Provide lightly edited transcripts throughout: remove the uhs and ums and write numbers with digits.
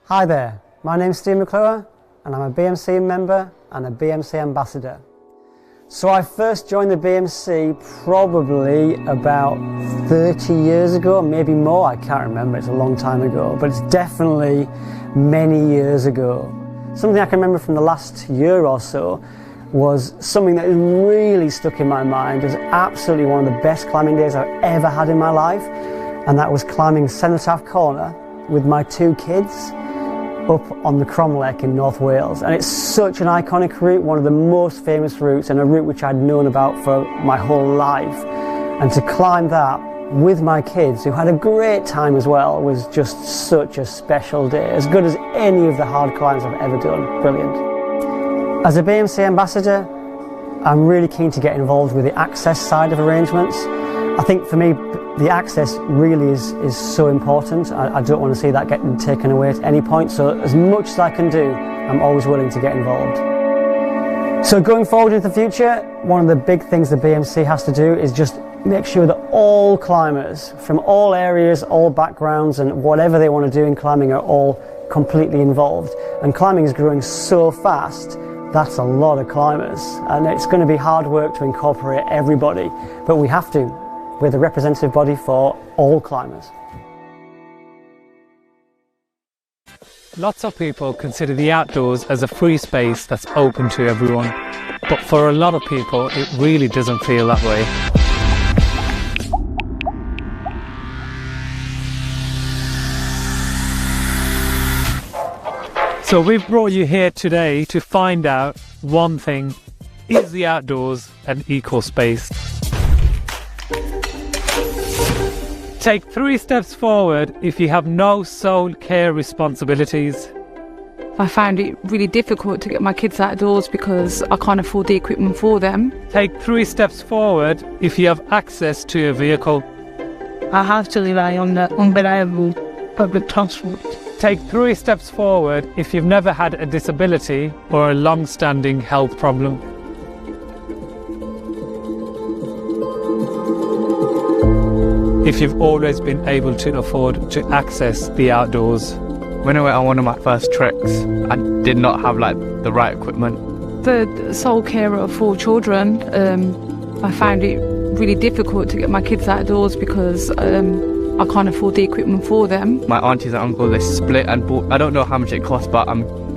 Hi there, my name's Steve McClure and I'm a BMC member and a BMC ambassador. So I first joined the BMC probably about 30 years ago, maybe more, I can't remember, it's a long time ago, but it's definitely many years ago. Something I can remember from the last year or so was something that really stuck in my mind as absolutely one of the best climbing days I've ever had in my life, and that was climbing Cenotaph Corner with my two kids up on the Cromlech in North Wales. And it's such an iconic route, one of the most famous routes, and a route which I'd known about for my whole life. And to climb that with my kids, who had a great time as well, was just such a special day, as good as any of the hard climbs I've ever done. Brilliant. As a BMC ambassador, I'm really keen to get involved with the access side of arrangements. I think for me, the access really is so important. I don't want to see that getting taken away at any point, so as much as I can do, I'm always willing to get involved. So going forward into the future, one of the big things the BMC has to do is just make sure that all climbers from all areas, all backgrounds, and whatever they want to do in climbing are all completely involved. And climbing is growing so fast, that's a lot of climbers, and it's going to be hard work to incorporate everybody, but we have to. We're the representative body for all climbers. Lots of people consider the outdoors as a free space that's open to everyone, but for a lot of people it really doesn't feel that way. So we've brought you here today to find out one thing: is the outdoors an equal space? Take 3 steps forward if you have no sole care responsibilities. I found it really difficult to get my kids outdoors because I can't afford the equipment for them. Take 3 steps forward if you have access to a vehicle. I have to rely on the unreliable public transport. Take 3 steps forward if you've never had a disability or a long-standing health problem. If you've always been able to afford to access the outdoors. When I went on one of my first treks, I did not have the right equipment. The sole carer of 4 children, I found it really difficult to get my kids outdoors because I can't afford the equipment for them. My aunties and uncle, they split and bought, I don't know how much it cost, but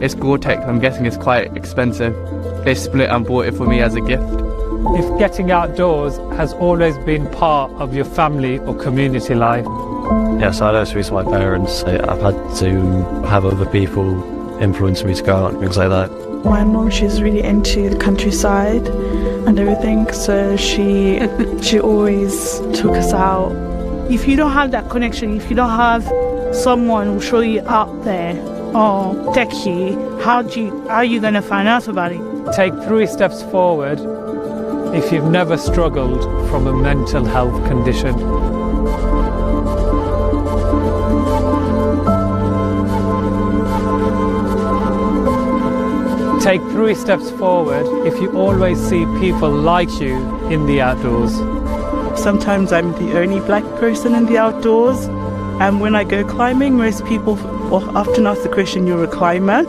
it's Gore-Tex, I'm guessing it's quite expensive. They split and bought it for me as a gift. If getting outdoors has always been part of your family or community life. Yes, I know through my parents. I've had to have other people influence me to go out and things like that. My mum, she's really into the countryside and everything, so she always took us out. If you don't have that connection, if you don't have someone who show you out there or take you, how are you going to find out about it? Take 3 steps forward if you've never struggled from a mental health condition. Take 3 steps forward if you always see people like you in the outdoors. Sometimes I'm the only black person in the outdoors, and when I go climbing, most people often ask the question, "You're a climber?"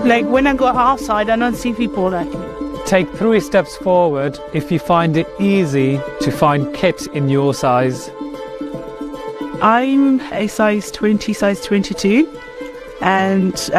Like when I go outside, I don't see people like me. Take 3 steps forward if you find it easy to find kit in your size. I'm a size 20, size 22, and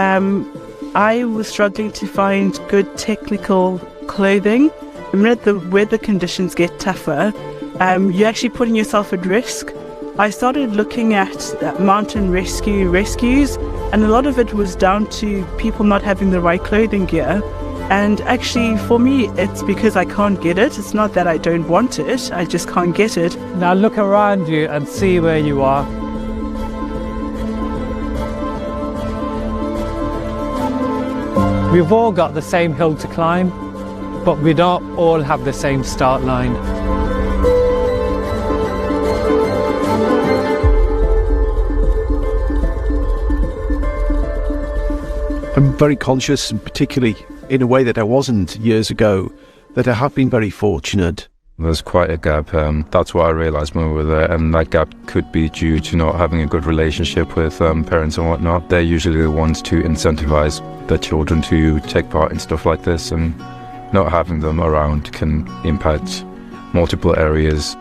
I was struggling to find good technical clothing. And when the weather conditions get tougher, you're actually putting yourself at risk. I started looking at mountain rescues, and a lot of it was down to people not having the right clothing gear. And actually, for me, it's because I can't get it. It's not that I don't want it, I just can't get it. Now look around you and see where you are. We've all got the same hill to climb, but we don't all have the same start line. I'm very conscious, and particularly in a way that I wasn't years ago, that I have been very fortunate. There's quite a gap. That's what I realised when we were there, and that gap could be due to not having a good relationship with parents and whatnot. They're usually the ones to incentivise their children to take part in stuff like this, and not having them around can impact multiple areas.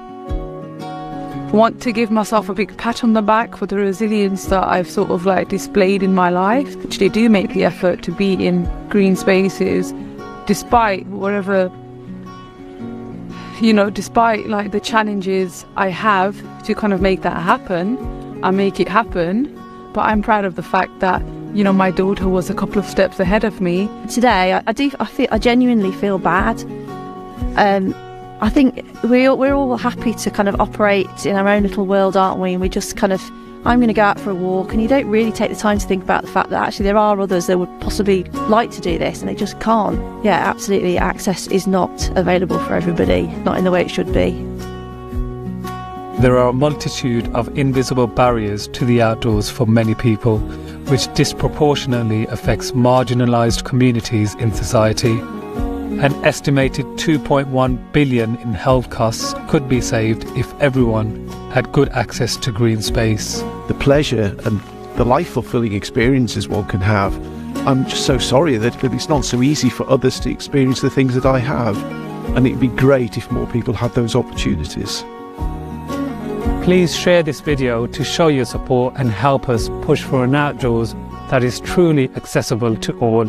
I want to give myself a big pat on the back for the resilience that I've sort of displayed in my life. Actually do make the effort to be in green spaces despite whatever, despite the challenges I have to kind of make that happen. I make it happen, but I'm proud of the fact that my daughter was a couple of steps ahead of me. Today I genuinely feel bad. I think we're all happy to kind of operate in our own little world, aren't we? And we just kind of, I'm going to go out for a walk, and you don't really take the time to think about the fact that actually there are others that would possibly like to do this and they just can't. Yeah, absolutely, access is not available for everybody, not in the way it should be. There are a multitude of invisible barriers to the outdoors for many people, which disproportionately affects marginalised communities in society. An estimated 2.1 billion in health costs could be saved if everyone had good access to green space. The pleasure and the life-fulfilling experiences one can have, I'm just so sorry that it's not so easy for others to experience the things that I have, and it'd be great if more people had those opportunities. Please share this video to show your support and help us push for an outdoors that is truly accessible to all.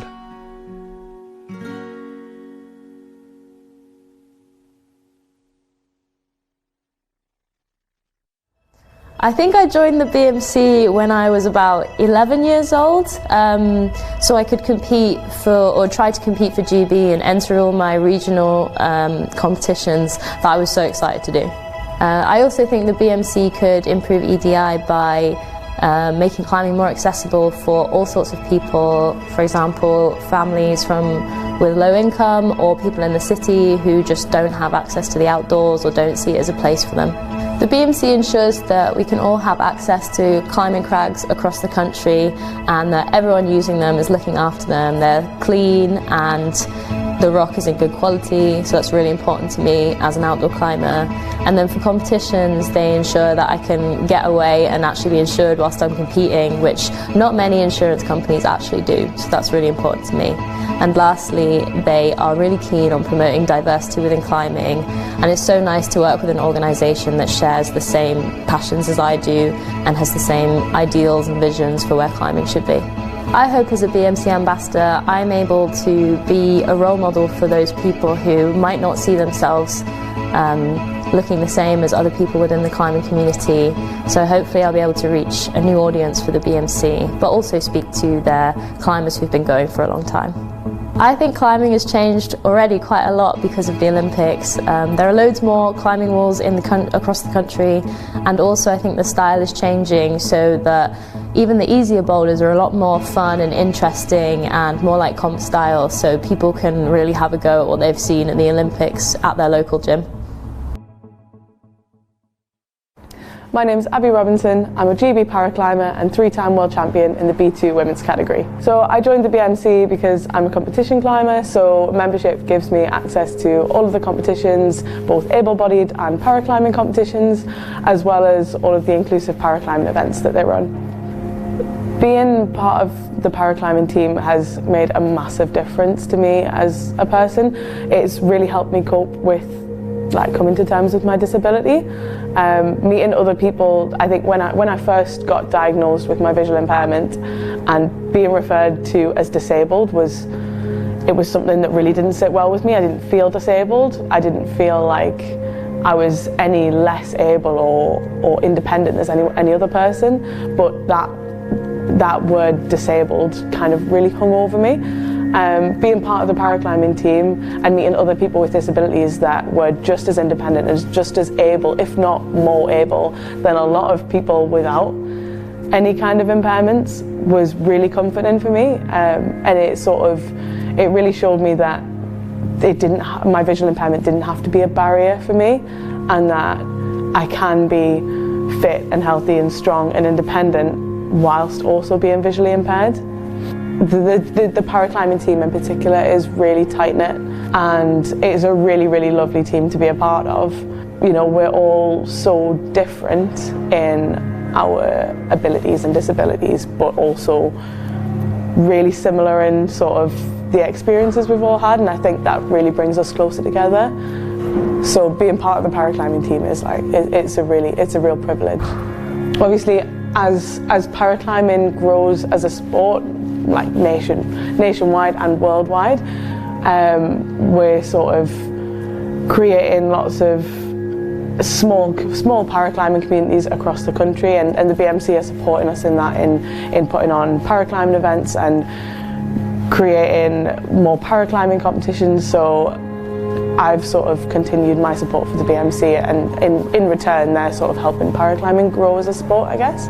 I think I joined the BMC when I was about 11 years old, so I could compete for, or try to compete for GB and enter all my regional competitions that I was so excited to do. I also think the BMC could improve EDI by making climbing more accessible for all sorts of people, for example, families with low income or people in the city who just don't have access to the outdoors or don't see it as a place for them. The BMC ensures that we can all have access to climbing crags across the country and that everyone using them is looking after them. They're clean and the rock is in good quality, so that's really important to me as an outdoor climber. And then for competitions, they ensure that I can get away and actually be insured whilst I'm competing, which not many insurance companies actually do, so that's really important to me. And lastly, they are really keen on promoting diversity within climbing, and it's so nice to work with an organisation that shares the same passions as I do and has the same ideals and visions for where climbing should be. I hope as a BMC ambassador I'm able to be a role model for those people who might not see themselves looking the same as other people within the climbing community. So hopefully I'll be able to reach a new audience for the BMC, but also speak to their climbers who've been going for a long time. I think climbing has changed already quite a lot because of the Olympics. There are loads more climbing walls across the country, and also I think the style is changing so that even the easier boulders are a lot more fun and interesting and more like comp style, so people can really have a go at what they've seen in the Olympics at their local gym. My name is Abby Robinson. I'm a GB paraclimber and 3-time world champion in the B2 women's category. So I joined the BMC because I'm a competition climber, so membership gives me access to all of the competitions, both able-bodied and paraclimbing competitions, as well as all of the inclusive paraclimbing events that they run. Being part of the paraclimbing team has made a massive difference to me as a person. It's really helped me cope with coming to terms with my disability. Meeting other people, I think when I first got diagnosed with my visual impairment and being referred to as disabled was something that really didn't sit well with me. I didn't feel disabled. I didn't feel like I was any less able or independent as any other person, but that word disabled kind of really hung over me. Being part of the paraclimbing team and meeting other people with disabilities that were just as independent and just as able, if not more able, than a lot of people without any kind of impairments was really comforting for me. And it really showed me that my visual impairment didn't have to be a barrier for me, and that I can be fit and healthy and strong and independent whilst also being visually impaired. The paraclimbing team in particular is really tight-knit, and it is a really, really lovely team to be a part of. You know, we're all so different in our abilities and disabilities, but also really similar in sort of the experiences we've all had, and I think that really brings us closer together. So being part of the paraclimbing team is it's a real privilege. Obviously, as paraclimbing grows as a sport, like nationwide and worldwide, we're sort of creating lots of small paraclimbing communities across the country, and the BMC are supporting us in that, in putting on paraclimbing events and creating more paraclimbing competitions. So I've sort of continued my support for the BMC, and in return they're sort of helping paraclimbing grow as a sport, I guess.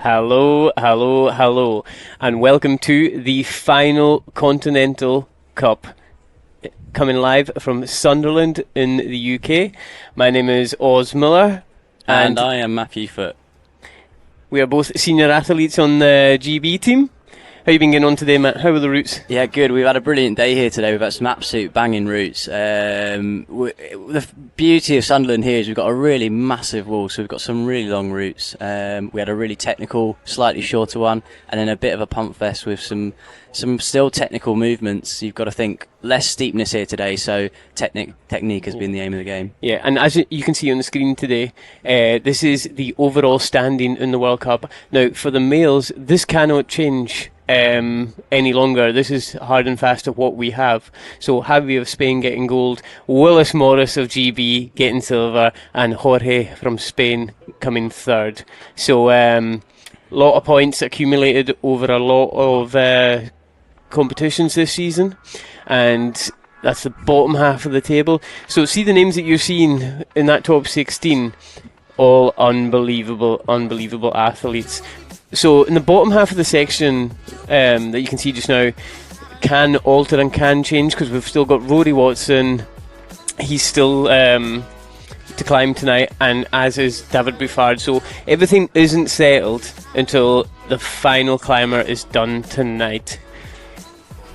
Hello, hello, hello, and welcome to the final Continental Cup, coming live from Sunderland in the UK. My name is Oz Miller. And I am Matthew Foote. We are both senior athletes on the GB team. How you been getting on today, Matt? How are the routes? Yeah, good. We've had a brilliant day here today. We've had some absolute banging routes. The beauty of Sunderland here is we've got a really massive wall, so we've got some really long routes. We had a really technical, slightly shorter one, and then a bit of a pump fest with some still technical movements. You've got to think less steepness here today, so technique has been the aim of the game. Yeah, and as you can see on the screen today, this is the overall standing in the World Cup. Now, for the males, this cannot change any longer. This is hard and fast of what we have. So Javi of Spain getting gold, Willis Morris of GB getting silver, and Jorge from Spain coming third. So lot of points accumulated over a lot of competitions this season, and that's the bottom half of the table. So see the names that you're seeing in that top 16, all unbelievable athletes. So in the bottom half of the section that you can see just now can alter and can change, because we've still got Rory Watson. He's still to climb tonight, and as is David Buffard. So everything isn't settled until the final climber is done tonight.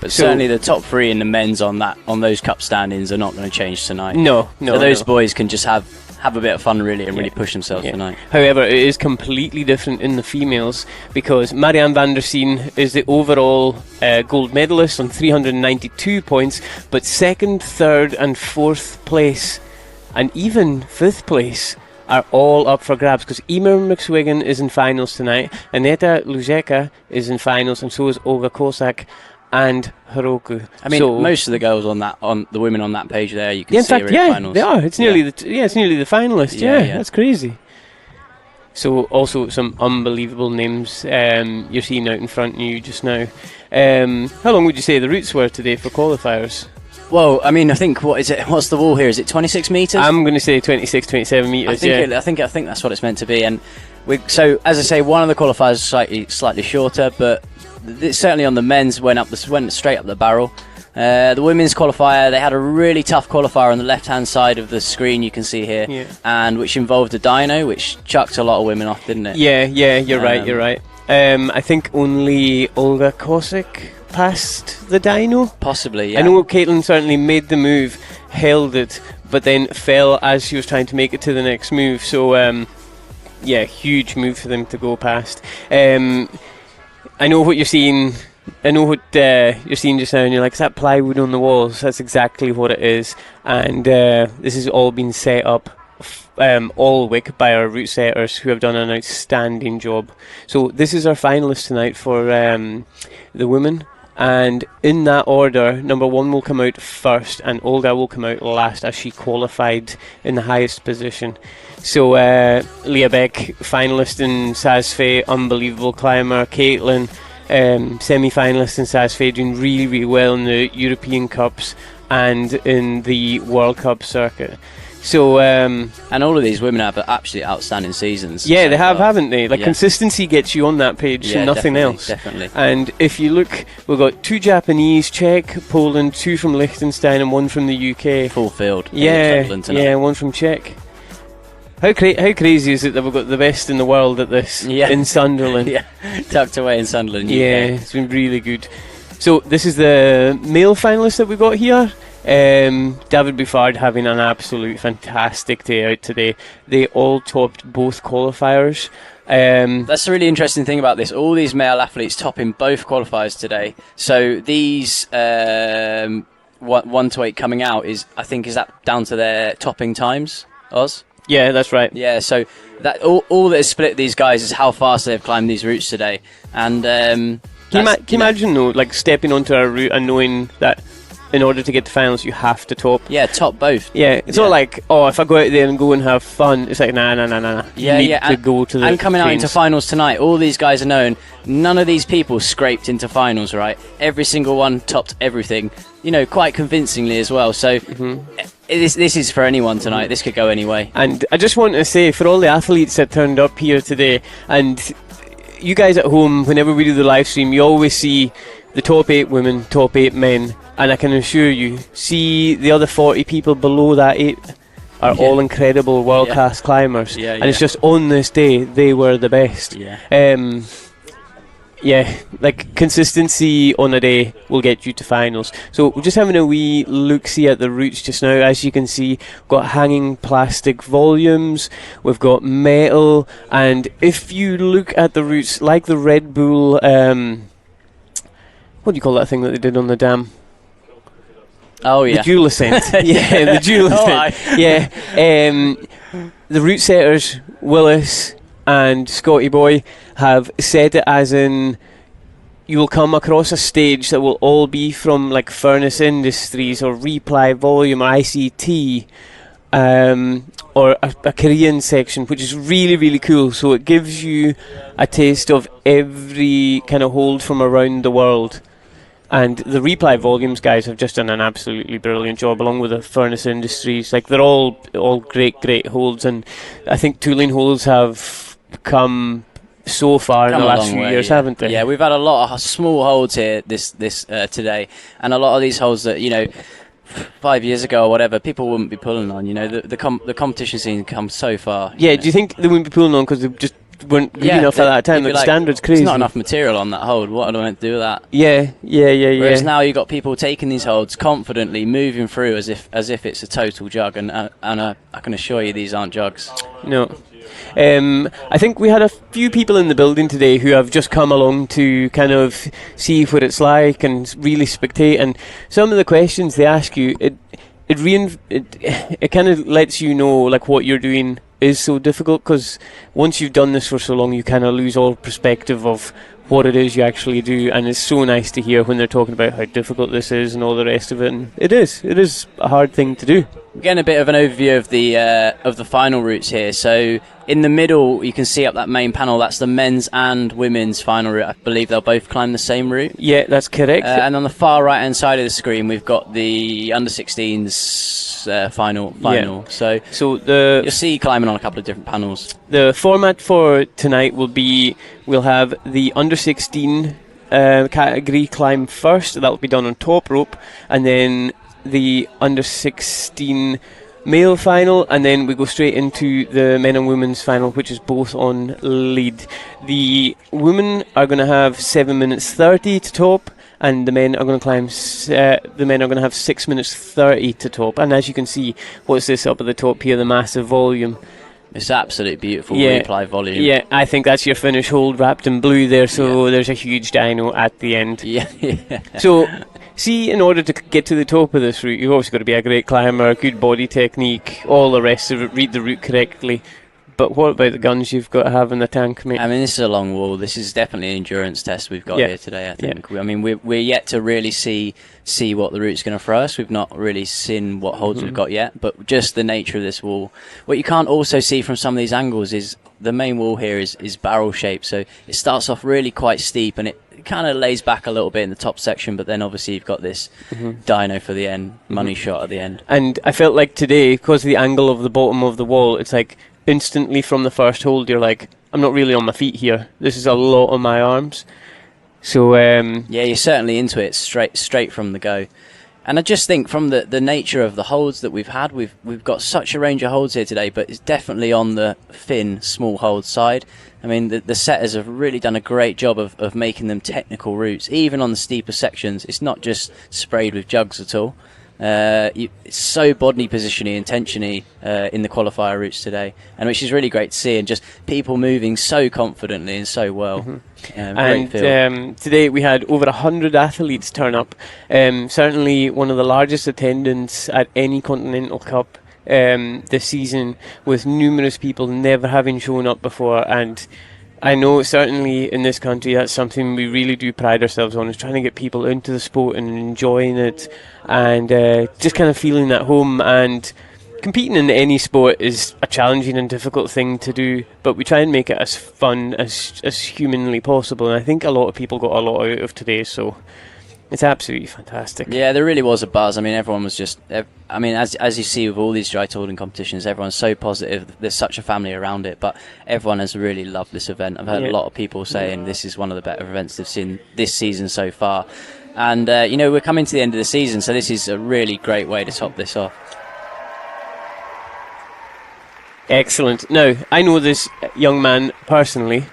But certainly the top three in the men's on those cup standings are not going to change tonight. No. So those boys can just have a bit of fun really and really push themselves tonight. However, it is completely different in the females, because Marianne van der Steen is the overall gold medalist on 392 points, but second, third and fourth place and even fifth place are all up for grabs, because Emer McSwiggan is in finals tonight, Aneta Luzeka is in finals, and so is Olga Kosak and Hiroku. I mean, most of the girls on the women on that page there, you can see are in finals. They are. It's nearly the finalists. Yeah, that's crazy. So also some unbelievable names you're seeing out in front of you just now. How long would you say the routes were today for qualifiers? Well, I mean, I think what's the wall here? Is it 26 metres? I'm going to say 26, 27 metres. I think that's what it's meant to be. And so as I say, one of the qualifiers is slightly shorter, but certainly on the men's went straight up the barrel. The women's qualifier, they had a really tough qualifier on the left hand side of the screen you can see here, and which involved a dyno, which chucked a lot of women off, didn't it? Yeah, you're right. I think only Olga Kosik passed the dyno. Possibly, yeah. I know Caitlin certainly made the move, held it, but then fell as she was trying to make it to the next move. So huge move for them to go past. I know what you're seeing. I know what you're seeing just now, and you're like, is that plywood on the walls? That's exactly what it is. And this has all been set up all week by our route setters, who have done an outstanding job. So this is our finalists tonight for the women. And in that order, number one will come out first, and Olga will come out last, as she qualified in the highest position. So Leah Beck, finalist in Sasfe, unbelievable climber. Caitlin, semi-finalist in Sasfe, doing really, really well in the European Cups and in the World Cup circuit. So and all of these women have absolutely outstanding seasons. Yeah, they have, haven't they? Consistency gets you on that page, and nothing else. Definitely. And if you look, we've got 2 Japanese, Czech, Poland, 2 from Liechtenstein, and 1 from the UK. Full field. Yeah, 1 from Czech. How crazy is it that we've got the best in the world at this in Sunderland? Tucked away in Sunderland, UK. Yeah, it's been really good. So this is the male finalists that we got here. David Buffard having an absolute fantastic day out today. They all topped both qualifiers. That's the really interesting thing about this. All these male athletes topping both qualifiers today. So these 1 to 8 coming out is that down to their topping times, Oz? Yeah, that's right. Yeah, so that all that has split these guys is how fast they've climbed these routes today. And can you imagine though, like stepping onto a route and knowing that in order to get to finals you have to top? Yeah, top both. Yeah, it's not like, if I go out there and go and have fun, it's like nah. You need to go to the and coming out into finals tonight, all these guys are known. None of these people scraped into finals, right? Every single one topped everything, quite convincingly as well. So this is for anyone tonight. This could go any way. And I just want to say, for all the athletes that turned up here today, and you guys at home, whenever we do the live stream, you always see the top 8 women, top 8 men, and I can assure you, see the other 40 people below that 8 are all incredible world-class climbers, and it's just on this day they were the best. Like consistency on a day will get you to finals. So we're just having a wee look-see at the routes just now. As you can see, we've got hanging plastic volumes, we've got metal, and if you look at the routes, like the Red Bull, what do you call that thing that they did on the dam? Oh yeah, the dual ascent. The dual ascent. The route setters, Willis and Scotty Boy, have said it as in you will come across a stage that will all be from like Furnace Industries or Reply Volume or ICT, or a Korean section, which is really, really cool. So it gives you a taste of every kind of hold from around the world. And the Reply Volumes guys have just done an absolutely brilliant job, along with the Furnace Industries. Like, they're all great holds, and I think tooling holds have come so far in the last few years, haven't they? Yeah, we've had a lot of small holds here this today, and a lot of these holds that, 5 years ago or whatever, people wouldn't be pulling on. The competition scene comes so far. Yeah, do you think they wouldn't be pulling on because they just weren't good enough at that time? Like, standard's crazy. There's not enough material on that hold. What am I meant to do with that? Yeah. Whereas now you've got people taking these holds confidently, moving through as if it's a total jug, and I can assure you these aren't jugs. No. I think we had a few people in the building today who have just come along to kind of see what it's like and really spectate, and some of the questions they ask you, it kind of lets you know like what you're doing is so difficult, because once you've done this for so long, you kind of lose all perspective of what it is you actually do, and it's so nice to hear when they're talking about how difficult this is and all the rest of it. And it is a hard thing to do. We're getting a bit of an overview of the final routes here. So in the middle, you can see up that main panel, that's the men's and women's final route. I believe they'll both climb the same route. Yeah, that's correct. And on the far right hand side of the screen, we've got the under 16s final. Yeah. So you'll see climbing on a couple of different panels. The format for tonight will be, we'll have the under 16 category climb first. That will be done on top rope, and then the under 16 male final, and then we go straight into the men and women's final, which is both on lead. The women are going to have 7 minutes 30 to top, and the men are going to climb. The men are going to have 6 minutes 30 to top. And as you can see, what's this up at the top here? The massive volume. It's absolutely beautiful. Reply volume. Yeah, I think that's your finish hold wrapped in blue there. So there's a huge dyno at the end. Yeah. So, see, in order to get to the top of this route, you've obviously got to be a great climber, good body technique, all the rest of it, read the route correctly. But what about the guns you've got to have in the tank, mate? I mean, this is a long wall. This is definitely an endurance test we've got here today, I think. I mean, we're yet to really see what the route's going to throw us. We've not really seen what holds we've got yet, but just the nature of this wall. What you can't also see from some of these angles is the main wall here is barrel shaped, so it starts off really quite steep, and it kind of lays back a little bit in the top section, but then obviously you've got this dyno for the end, money shot at the end. And I felt like today, because of the angle of the bottom of the wall, it's like instantly from the first hold you're like, I'm not really on my feet here, this is a lot on my arms. So yeah, you're certainly into it straight from the go. And I just think from the nature of the holds that we've had, we've got such a range of holds here today, but it's definitely on the thin, small hold side. I mean, the setters have really done a great job of making them technical routes. Even on the steeper sections, it's not just sprayed with jugs at all. It's so body positioning and tensiony in the qualifier routes today, and which is really great to see, and just people moving so confidently and so well. And today we had over 100 athletes turn up. Certainly one of the largest attendance at any Continental Cup this season, with numerous people never having shown up before. And I know certainly in this country that's something we really do pride ourselves on, is trying to get people into the sport and enjoying it, and just kind of feeling at home. And competing in any sport is a challenging and difficult thing to do, but we try and make it as fun as humanly possible, and I think a lot of people got a lot out of today. So It's absolutely fantastic. Yeah, there really was a buzz. I mean, everyone was just... I mean, as you see with all these drytooling competitions, everyone's so positive. There's such a family around it, but everyone has really loved this event. I've heard a lot of people saying this is one of the better events they've seen this season so far. And, you know, we're coming to the end of the season, so this is a really great way to top this off. Excellent. Now, I know this young man personally.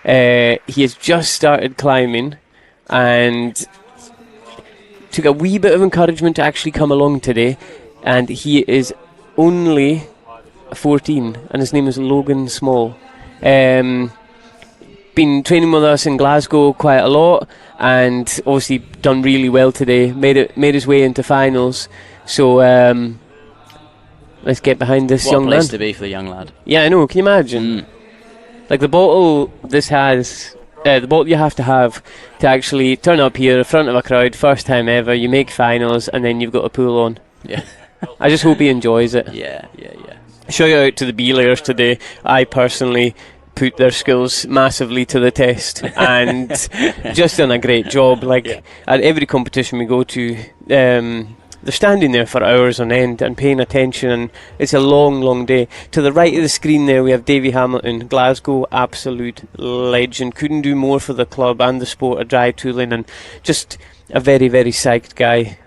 He has just started climbing and took a wee bit of encouragement to actually come along today, and he is only 14 and his name is Logan Small. Been training with us in Glasgow quite a lot and obviously done really well today, made his way into finals, so let's get behind this young man. What a place to be for the young lad. Yeah, I know, can you imagine? Like the bottle this has, the bottle you have to actually turn up here in front of a crowd, first time ever, you make finals, and then you've got a pool on. Yeah. I just hope he enjoys it. Yeah. Shout out to the B-layers today. I personally put their skills massively to the test and just done a great job. Like at every competition we go to, they're standing there for hours on end and paying attention, and it's a long day. To the right of the screen there we have Davy Hamilton, Glasgow absolute legend, couldn't do more for the club and the sport of drytooling, and just a very psyched guy.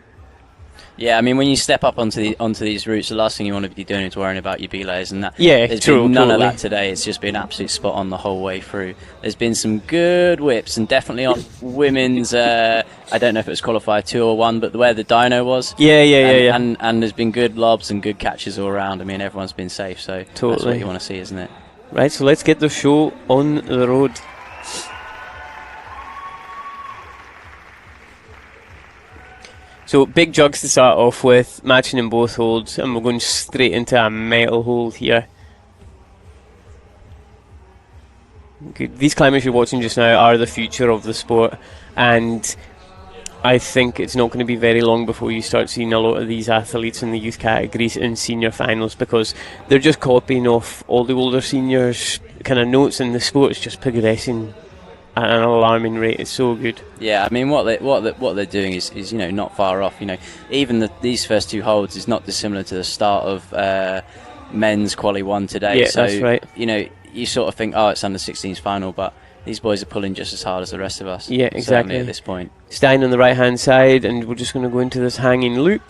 Yeah, I mean, when you step up onto these routes, the last thing you want to be doing is worrying about your belays and that. Yeah, there's true. been none totally. of that today. It's just been absolute spot on the whole way through. There's been some good whips, and definitely on women's. I don't know if it was qualifier 2 or 1, but where the dyno was. Yeah. And there's been good lobs and good catches all around. I mean, everyone's been safe, so that's what you want to see, isn't it? Right, so let's get the show on the road. So big jugs to start off with, matching in both holds, and we're going straight into a metal hold here. Good. These climbers you're watching just now are the future of the sport, and I think it's not going to be very long before you start seeing a lot of these athletes in the youth categories in senior finals, because they're just copying off all the older seniors' kind of notes, and the sport is just progressing at an alarming rate. It's so good. Yeah, I mean, what they're doing is you know, not far off. You know, even these first 2 holds is not dissimilar to the start of men's quali 1 today. Yeah, so, that's right. You know, you sort of think, oh, it's under 16s final, but these boys are pulling just as hard as the rest of us. Yeah, exactly. At this point, Stein on the right hand side, and we're just going to go into this hanging loop.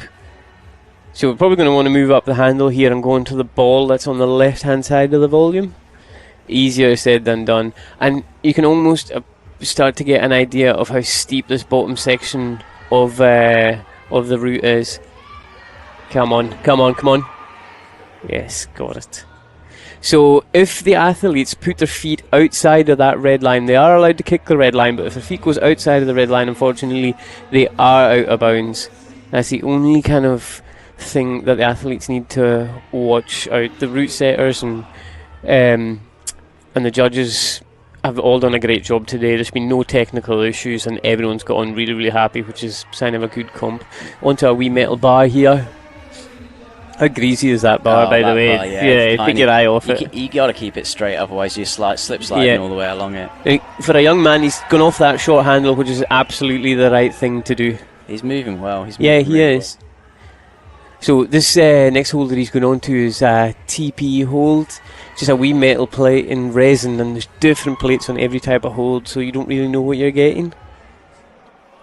So we're probably going to want to move up the handle here and go into the ball that's on the left hand side of the volume. Easier said than done, and you can almost start to get an idea of how steep this bottom section of the route is. Come on. Yes, got it. So if the athletes put their feet outside of that red line, they are allowed to kick the red line, but if their feet goes outside of the red line, unfortunately they are out of bounds. That's the only kind of thing that the athletes need to watch out. The route setters and the judges have all done a great job today. There's been no technical issues, and everyone's got on really happy, which is a sign of a good comp. Onto a wee metal bar here. How greasy is that bar, by the way? Bar, yeah, take your eye off it. You got to keep it straight, otherwise you slip sliding all the way along it. For a young man, he's gone off that short handle, which is absolutely the right thing to do. He's moving well. He is. Well. So this next hold that he's going on to is a TP hold. Just a wee metal plate in resin, and there's different plates on every type of hold, so you don't really know what you're getting.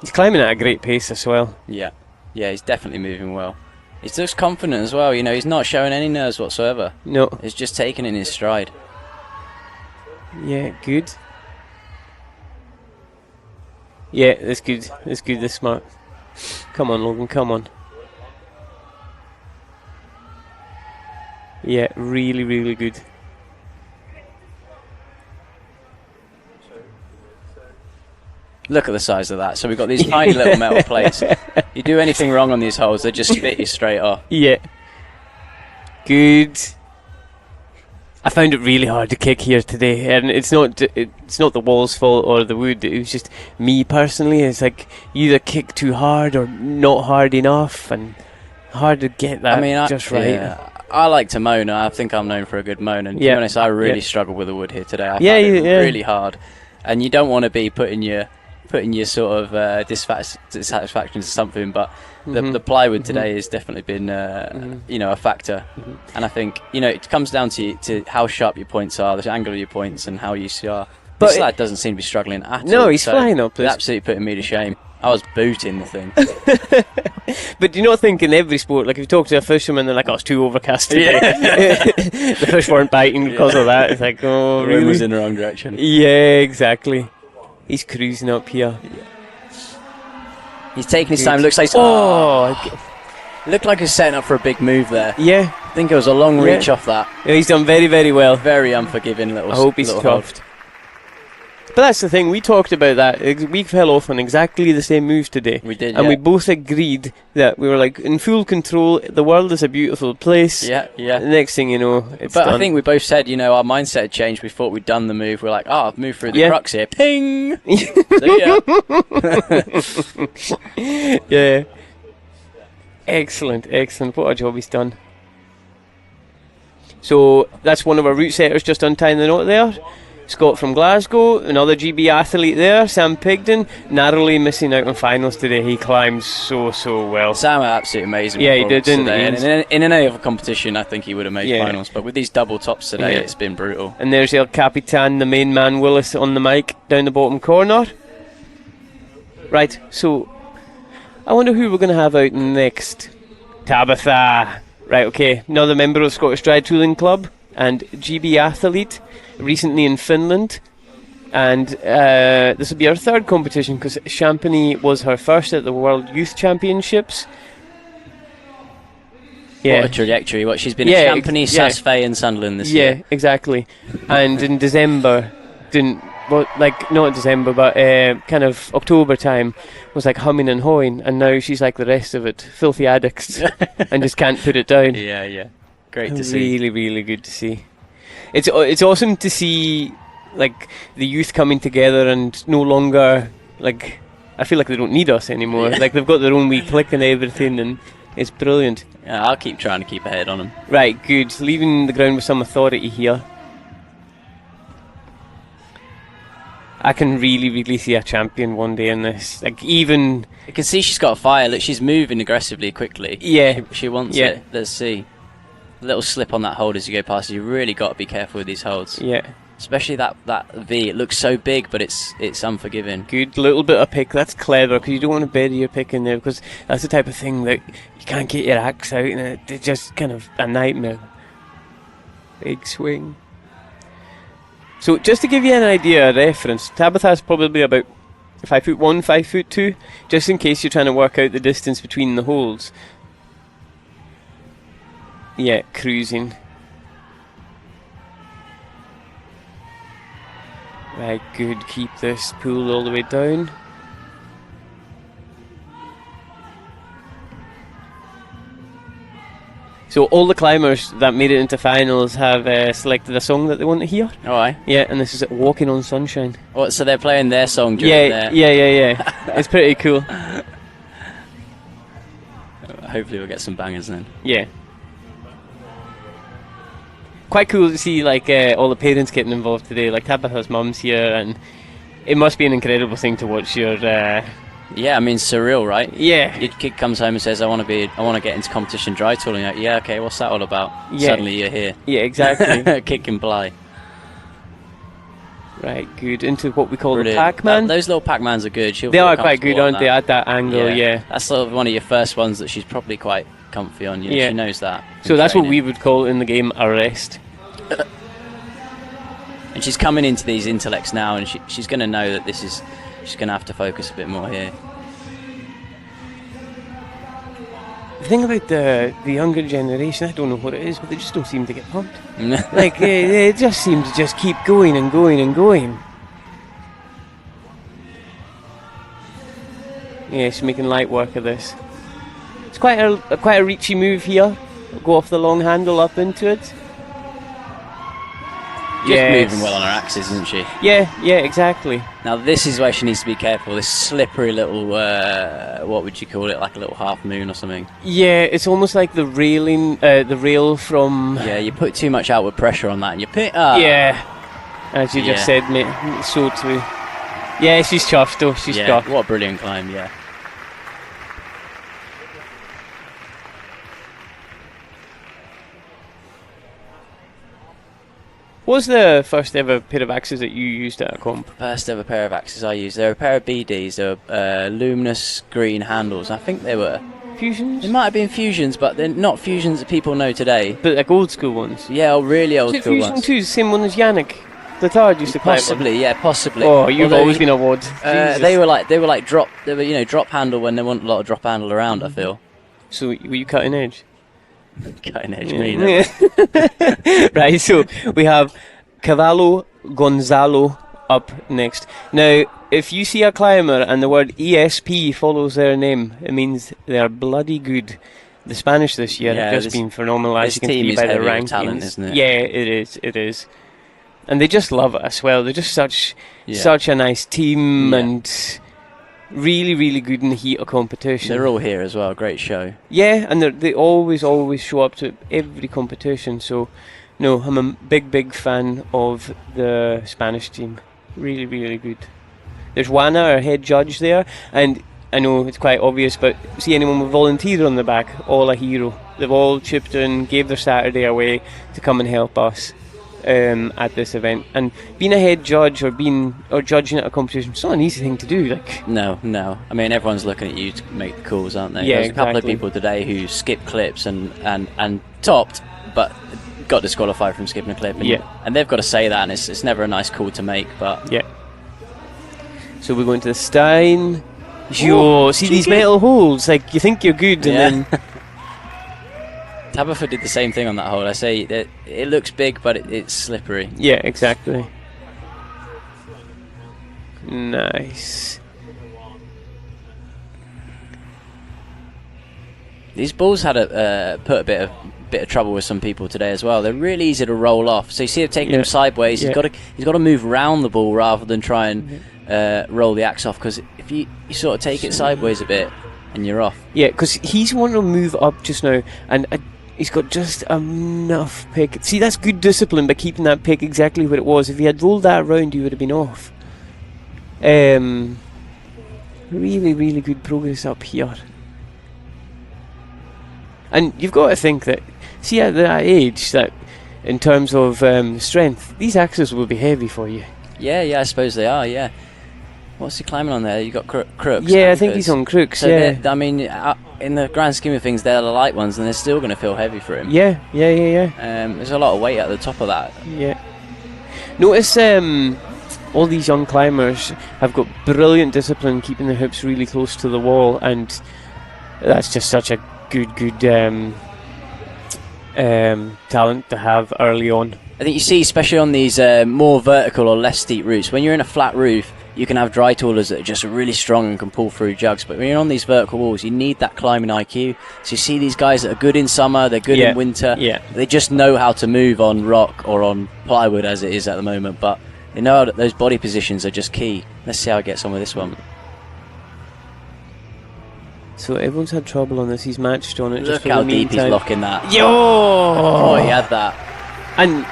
He's climbing at a great pace as well. Yeah, he's definitely moving well. He looks confident as well, you know, he's not showing any nerves whatsoever. No. He's just taking it in his stride. Yeah, good. Yeah, that's good. That's smart. Come on, Logan, come on. Yeah, really good. Look at the size of that. So we've got these tiny little metal plates. You do anything wrong on these holes, they just spit you straight off. Yeah. Good. I found it really hard to kick here today, and it's not the wall's fault or the wood. It was just me personally. It's like you either kick too hard or not hard enough, and hard to get that just right. Yeah. I like to moan. I think I'm known for a good moan, and to be honest, I really struggled with the wood here today. I found it really hard, and you don't want to be putting your putting your sort of dissatisfaction to something, but the plywood today has definitely been a factor. And I think it comes down to how sharp your points are, the angle of your points, and how used you are. But this lad doesn't seem to be struggling at all. No, he's flying up. He's absolutely putting me to shame. I was booting the thing. But do you not think in every sport, like if you talk to a fisherman, they're like, "Oh, it's too overcast today." Yeah. The fish weren't biting because of that. It's like, oh, really? The wind was in the wrong direction. Yeah, exactly. He's cruising up here. He's taking his time. Looks like looked like he's setting up for a big move there. Yeah, I think it was a long reach off that. Yeah, he's done very, very well. Very unforgiving little. I hope he's chuffed. But that's the thing, we talked about that. We fell off on exactly the same move today. We did, and we both agreed that we were like in full control. The world is a beautiful place. Yeah. The next thing you know, it's But done. I think we both said, our mindset had changed. We thought we'd done the move. We're like, I've moved through the crux here. Ping! See ya. Yeah. Excellent. What a job he's done. So that's one of our route setters just untying the knot there. Scott from Glasgow, another GB athlete there, Sam Pigden, narrowly missing out on finals today. He climbed so well. Sam had absolutely amazing. Yeah, he did, didn't he? And in any other competition, I think he would have made finals. But with these double tops today, it's been brutal. And there's El Capitan, the main man, Willis, on the mic down the bottom corner. Right, so I wonder who we're going to have out next. Tabitha. Right, okay, another member of Scottish Drytooling Club and GB athlete, recently in Finland, and this will be her third competition because Champagny was her first at the World Youth Championships. What a trajectory. She's been at Champagny, Saas-Fee and Sunderland this year. Yeah, exactly. And in December, not in December, but kind of October time, was like humming and hawing, and now she's like the rest of it, filthy addicts, and just can't put it down. Yeah. Great to see. Really, really good to see. It's awesome to see like the youth coming together and no longer like I feel like they don't need us anymore. Like they've got their own wee clique and everything, and it's brilliant. Yeah, I'll keep trying to keep ahead on them. Right, good. Leaving the ground with some authority here. I can really, really see a champion one day in this. Like even you can see she's got a fire. Look, she's moving aggressively, quickly. Yeah, she wants it. Let's see. A little slip on that hold as you go past. You really got to be careful with these holds. Yeah. Especially that V. It looks so big, but it's unforgiving. Good little bit of pick. That's clever because you don't want to bury your pick in there because that's the type of thing that you can't get your axe out and it's just kind of a nightmare. Big swing. So just to give you an idea, a reference, Tabitha's probably about 5'1", 5'2", just in case you're trying to work out the distance between the holds. Yeah, cruising. Right, good. Keep this pulled all the way down. So all the climbers that made it into finals have selected a song that they want to hear. Oh, aye. Yeah, and this is Walking on Sunshine. What? So they're playing their song during their... Yeah. It's pretty cool. Hopefully we'll get some bangers then. Yeah. Quite cool to see like all the parents getting involved today. Like Tabitha's mum's here, and it must be an incredible thing to watch your. Yeah, I mean surreal, right? Yeah. Your kid comes home and says, "I want to get into competition dry tooling." Like, yeah, okay, what's that all about? Yeah. Suddenly you're here. Yeah, exactly. Kid can play. Right, good. Into what we call the Pac-Man. Those little Pac-Mans are good. They are quite good, aren't they? At that angle, yeah. That's sort of one of your first ones that she's probably quite comfy on. You know, she knows that. So that's what we would call in the game a rest. And she's coming into these intellects now, and she's going to know that she's going to have to focus a bit more here. The thing about the younger generation, I don't know what it is, but they just don't seem to get pumped. Like they just seem to just keep going and going and going. Yeah, she's making light work of this. It's quite a reachy move here. Go off the long handle up into it. Just moving well on her axes, isn't she? Yeah, exactly. Now this is where she needs to be careful. This slippery little, what would you call it? Like a little half moon or something. Yeah, it's almost like the rail from. Yeah, you put too much outward pressure on that, and you pick. Yeah, as you just said, mate. So true. Yeah, she's chuffed though. She's chuffed. What a brilliant climb, yeah. What was the first ever pair of axes that you used at a comp? First ever pair of axes I used. They were a pair of BDs. They were luminous green handles. I think they were fusions. They might have been fusions, but they're not fusions that people know today. But like old school ones. Yeah, really old school Fusion ones. 2, same one as Yannick Letard used to climb. Possibly, yeah, possibly. Oh, you've always been a wad. They were like drop handle when there wasn't a lot of drop handle around. I feel. So were you cutting edge? Cutting edge, Right, so we have Cavallo Gonzalo up next. Now, if you see a climber and the word ESP follows their name, it means they're bloody good. The Spanish this year have just been phenomenal, as you can see by the rankings. Talent, isn't it? Yeah, it is. And they just love it as well. They're just such a nice team and really, really good in the heat of competition. They're all here as well. Great show. Yeah, and they always show up to every competition. So, no, I'm a big fan of the Spanish team. Really, really good. There's Juana, our head judge there, and I know it's quite obvious, but see anyone with volunteer on the back, all a hero. They've all chipped in, gave their Saturday away to come and help us at this event. And being a head judge or judging at a competition, it's not an easy thing to do. Like, no. I mean, everyone's looking at you to make the calls, aren't they? Yeah, There's a couple of people today who skipped clips and topped, but got disqualified from skipping a clip. And they've got to say that, and it's never a nice call to make. But yeah. So we're going to the Stein. See these metal holes, like you think you're good, and then Tabitha did the same thing on that hole. I say that it looks big, but it's slippery. Yeah, exactly. Nice. These balls had put a bit of trouble with some people today as well. They're really easy to roll off. So you see him taking them sideways. He's got to move round the ball rather than try and roll the axe off. Because if you sort of take it sideways a bit and you're off. Yeah, because he's wanting to move up just now, and he's got just enough pick. See, that's good discipline by keeping that pick exactly where it was. If he had rolled that around, he would have been off. Really, really good progress up here. And you've got to think that, see, at that age, that in terms of strength, these axes will be heavy for you. Yeah, I suppose they are, yeah. What's he climbing on there? You got crooks. Yeah, I think he's on crooks, so I mean, in the grand scheme of things, they're the light ones, and they're still going to feel heavy for him. Yeah. There's a lot of weight at the top of that. Yeah. Notice all these young climbers have got brilliant discipline, keeping their hips really close to the wall, and that's just such a good talent to have early on. I think you see, especially on these more vertical or less steep routes, when you're in a flat roof, you can have dry toolers that are just really strong and can pull through jugs. But when you're on these vertical walls, you need that climbing IQ. So you see these guys that are good in summer, they're good in winter. Yeah. They just know how to move on rock or on plywood as it is at the moment. But they know that those body positions are just key. Let's see how it gets on with this one. So everyone's had trouble on this. He's matched on it. Look how deep he's locking that. Yo! Oh, he had that. And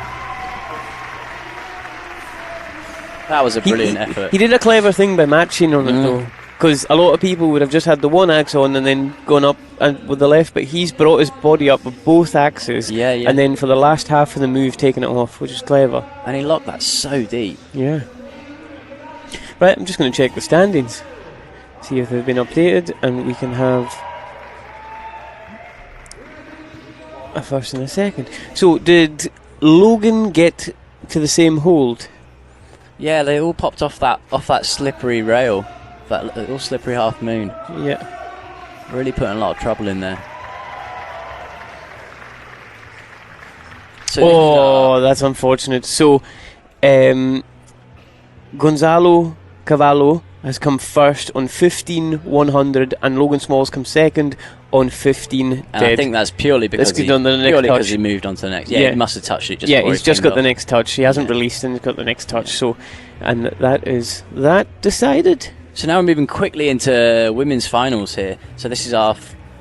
that was a brilliant effort. He did a clever thing by matching on it though, because a lot of people would have just had the one axe on and then gone up and with the left, but he's brought his body up with both axes, and then for the last half of the move taken it off, which is clever. And he locked that so deep. Yeah. Right, I'm just going to check the standings, see if they've been updated, and we can have a first and a second. So did Logan get to the same hold? Yeah, they all popped off that slippery rail, that little slippery half moon. Yeah, really putting a lot of trouble in there. So that's unfortunate. So Gonzalo Cavallo has come first on 15-100, and Logan Smalls come second on 15 dead. And I think that's purely because he moved on to the next. Yeah, he must have touched it just before he's just got the next touch. He hasn't released and he's got the next touch. So, and that is that decided. So now we're moving quickly into women's finals here. So this is our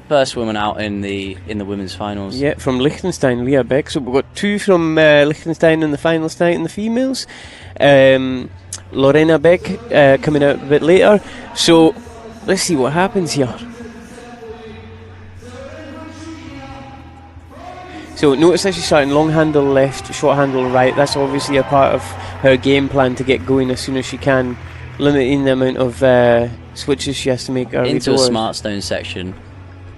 first woman out in the women's finals. Yeah, from Liechtenstein, Leah Beck. So we've got two from Liechtenstein in the finals tonight in the females. Lorena Beck coming out a bit later. So let's see what happens here. So notice that she's starting long handle left, short handle right. That's obviously a part of her game plan to get going as soon as she can, limiting the amount of switches she has to make early into a doors. smart stone section.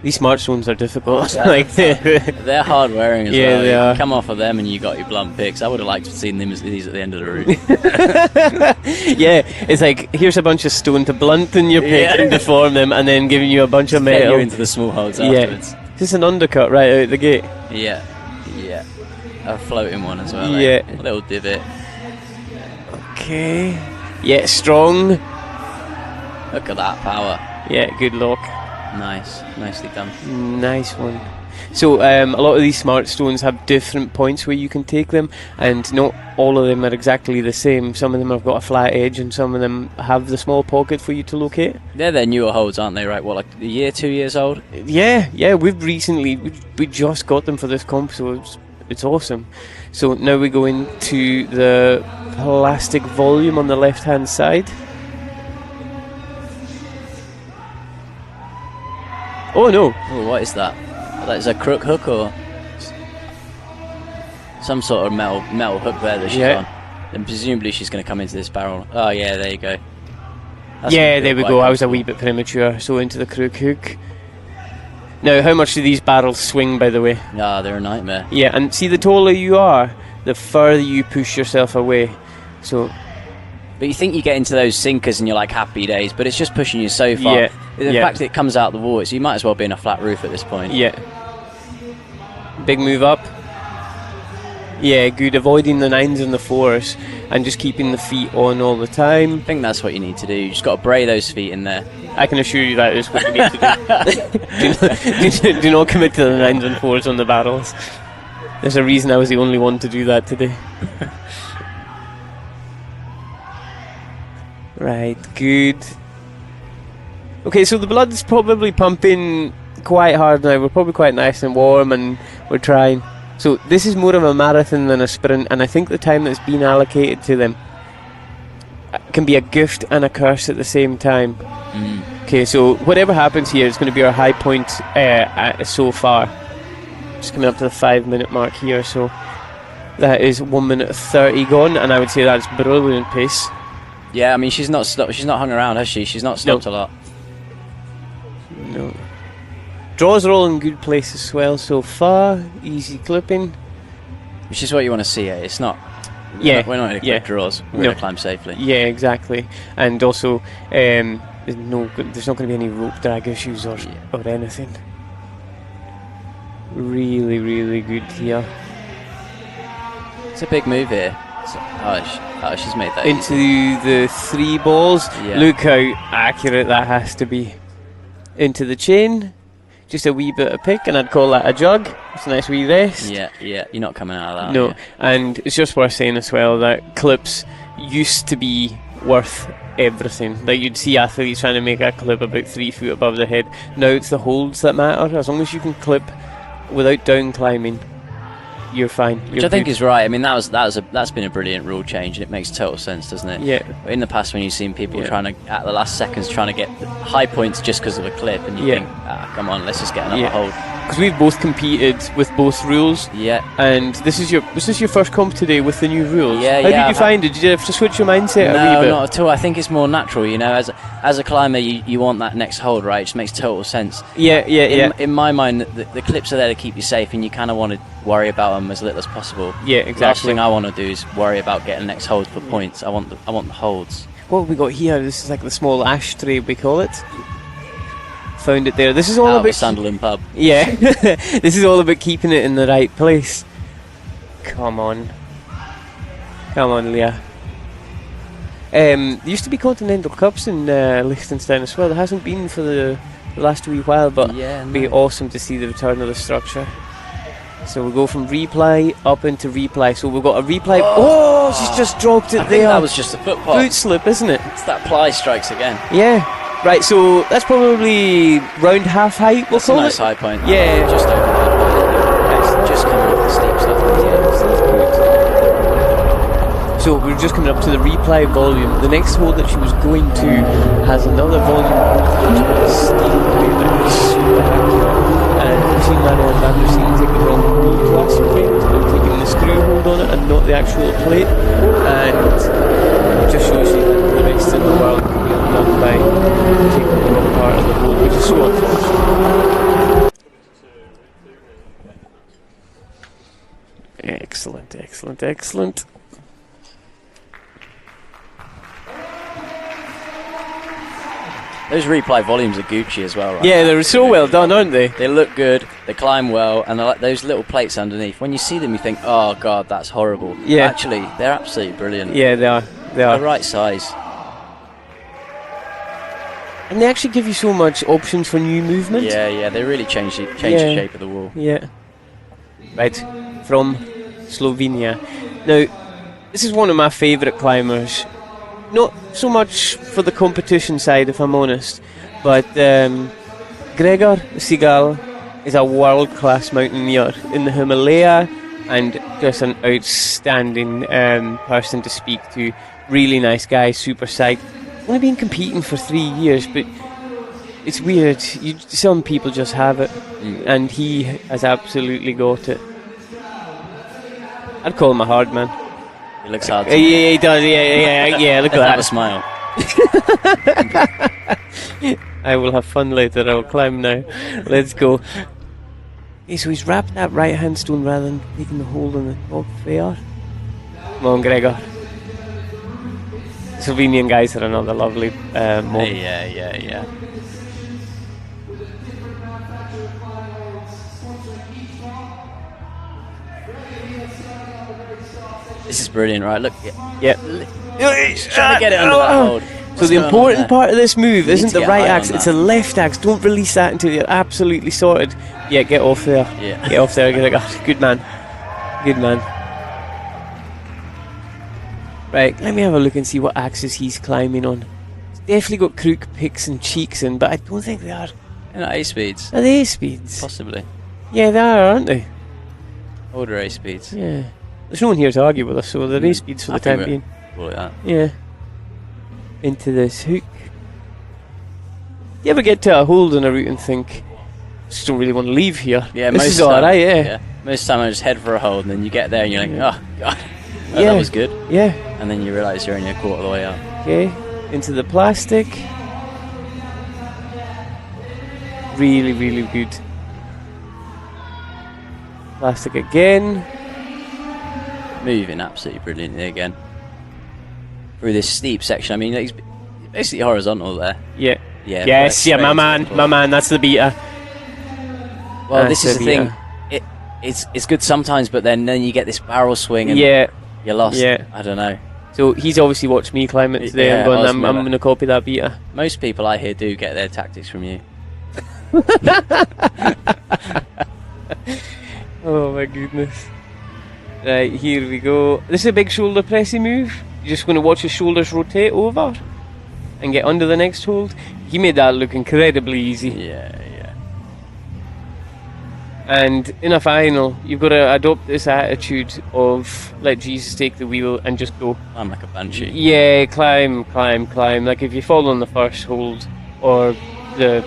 These smart stones are difficult. They're hard wearing as well. They are. You come off of them and you got your blunt picks. I would have liked to have seen these at the end of the route. Yeah, it's like, here's a bunch of stone to blunten your pick and deform them, and then giving you a bunch of metal. Get you into the small holds afterwards. Is this an undercut right out the gate? Yeah. A floating one as well. Yeah. A little divot. Okay. Yeah, strong. Look at that power. Yeah, good luck. Nicely done. Nice one. So a lot of these smart stones have different points where you can take them, and not all of them are exactly the same. Some of them have got a flat edge, and some of them have the small pocket for you to locate. They're their newer holds, aren't they? Right? What, like a year, 2 years old? Yeah. We've recently we just got them for this comp, so it's awesome. So now we go into the plastic volume on the left hand side. Oh no! Oh, what is that? That is a crook hook or some sort of metal hook there that she's on. Then presumably she's going to come into this barrel. Oh yeah, there you go. There we go. I was a wee bit premature. So into the crook hook. Now, how much do these barrels swing, by the way? They're a nightmare. Yeah, and see, the taller you are, the further you push yourself away. So. But you think you get into those sinkers and you're like happy days, but it's just pushing you so far. Yeah. The fact that it comes out the wall, so you might as well be in a flat roof at this point. Yeah. Big move up. Yeah, good. Avoiding the 9s and the 4s and just keeping the feet on all the time. I think that's what you need to do. You just got to bray those feet in there. I can assure you that is what you need to do. Do not commit to the 9s and 4s on the barrels. There's a reason I was the only one to do that today. Right, good. Okay, so the blood's probably pumping quite hard now. We're probably quite nice and warm, and we're trying. So this is more of a marathon than a sprint, and I think the time that's been allocated to them can be a gift and a curse at the same time. Okay, so whatever happens here is going to be our high point so far. Just coming up to the 5-minute mark here, so that is 1 minute 30 gone, and I would say that's brilliant pace. Yeah, I mean, she's not hung around, has she? She's not stopped a lot. No. Draws are all in good place as well so far. Easy clipping. Which is what you want to see. It's not. We're not going to clip draws. We're going to climb safely. Yeah, exactly. And also, there's not going to be any rope drag issues or anything. Really, really good here. It's a big move here. She's made that into easy. The 3 balls. Yeah. Look how accurate that has to be. Into the chain. Just a wee bit of pick, and I'd call that a jug. It's a nice wee rest. Yeah. You're not coming out of that. No, and it's just worth saying as well that clips used to be worth everything. Like, you'd see athletes trying to make a clip about 3 foot above the head. Now it's the holds that matter. As long as you can clip without down climbing, you're fine. Which I think is right. I mean, that's been a brilliant rule change, and it makes total sense, doesn't it? Yeah. In the past, when you've seen people trying to, at the last seconds, trying to get high points just because of a clip, and you think, come on, let's just get another hold. Because we've both competed with both rules. Yeah. And this is your first comp today with the new rules. Yeah. How did you find it? Did you have to switch your mindset a wee bit? No, not at all. I think it's more natural. You know, as a climber, you want that next hold, right? It just makes total sense. Yeah. In my mind, the clips are there to keep you safe, and you kind of want to worry about them as little as possible. Yeah, exactly. Last thing I want to do is worry about getting next hold for points. I want the holds. What have we got here? This is like the small ashtray, we call it. Found it there. This is all about the Sunderland pub. Yeah. This is all about keeping it in the right place. Come on, Leah. There used to be Continental Cups in Liechtenstein as well. There hasn't been for the last wee while, but it'd be awesome to see the return of the structure. So we'll go from reply up into reply. So we've got a reply. Oh, she's just dropped it there. That was just a foot pop. Foot slip, isn't it? It's that ply strikes again. Yeah. Right, so that's probably round half height, we'll call it. That's a nice high point. Yeah. Just over that. Just coming up the steep stuff. So we're just coming up to the reply volume. The next hole that she was going to has another volume steel plate that is super accurate. And we've seen Manuel van der Steen take the wrong hold last weekend and taking the screw hold on it and not the actual plate. And it just shows you that the rest of the world can be undone by taking the wrong part of the hold, which is so unfortunate. Excellent, excellent, excellent. Those replay volumes are Gucci as well, right? Yeah, they're so well done, aren't they? They look good, they climb well, and they're like those little plates underneath. When you see them, you think, oh god, that's horrible. Yeah. Actually, they're absolutely brilliant. Yeah, they are. They are. The right size. And they actually give you so much options for new movement. Yeah, they really change the shape of the wall. Yeah. Right, from Slovenia. Now, this is one of my favourite climbers. Not so much for the competition side, if I'm honest, but Gregor Sigal is a world-class mountaineer in the Himalaya and just an outstanding person to speak to. Really nice guy, super psyched. Only been competing for 3 years, but it's weird. Some people just have it, and he has absolutely got it. I'd call him a hard man. He looks hard. Yeah, he does. Yeah. Look at that. Have a smile. I will have fun later. I'll climb now. Let's go. Okay, so he's wrapped that right hand stone rather than taking the hold on the top there. Come on, Gregor. Slovenian guys are another lovely mob. Yeah. This is brilliant, right? Look. Yeah. Trying to get it under that hold. So the important part of this move isn't the right axe, on it's the left axe. Don't release that until you're absolutely sorted. Yeah, get off there. Yeah. Get off there. Good man. Good man. Right, let me have a look and see what axes he's climbing on. He's definitely got crook, picks and cheeks in, but I don't think they are. They're not A-speeds. Are they A-speeds? Possibly. Yeah, they are, aren't they? Older A-speeds. Yeah. There's no one here to argue with us, so they're A-speeds for the time being. Call it that. Yeah. Into this hook. Do you ever get to a hold on a route and think, just don't really want to leave here? Yeah, this most is alright, yeah. Most of the time I just head for a hold and then you get there and you're like, oh god, yeah. That was good. Yeah. And then you realise you're only a quarter of the way up. Okay, into the plastic. Really, really good. Plastic again. Moving absolutely brilliantly again. Through this steep section. I mean, it's basically horizontal there. Yeah. Yeah. Yes, yeah, my man, that's the beta. Well, this is the thing. It's good sometimes, but then you get this barrel swing and you're lost. Yeah. I don't know. So he's obviously watched me climb it today and going, I'm going to copy that beta. Most people I hear do get their tactics from you. Oh my goodness. Right, here we go. This is a big shoulder pressy move. You're just going to watch his shoulders rotate over and get under the next hold. He made that look incredibly easy. Yeah. And in a final, you've got to adopt this attitude of let Jesus take the wheel and just go. I'm like a banshee. Yeah, climb. Like if you fall on the first hold or the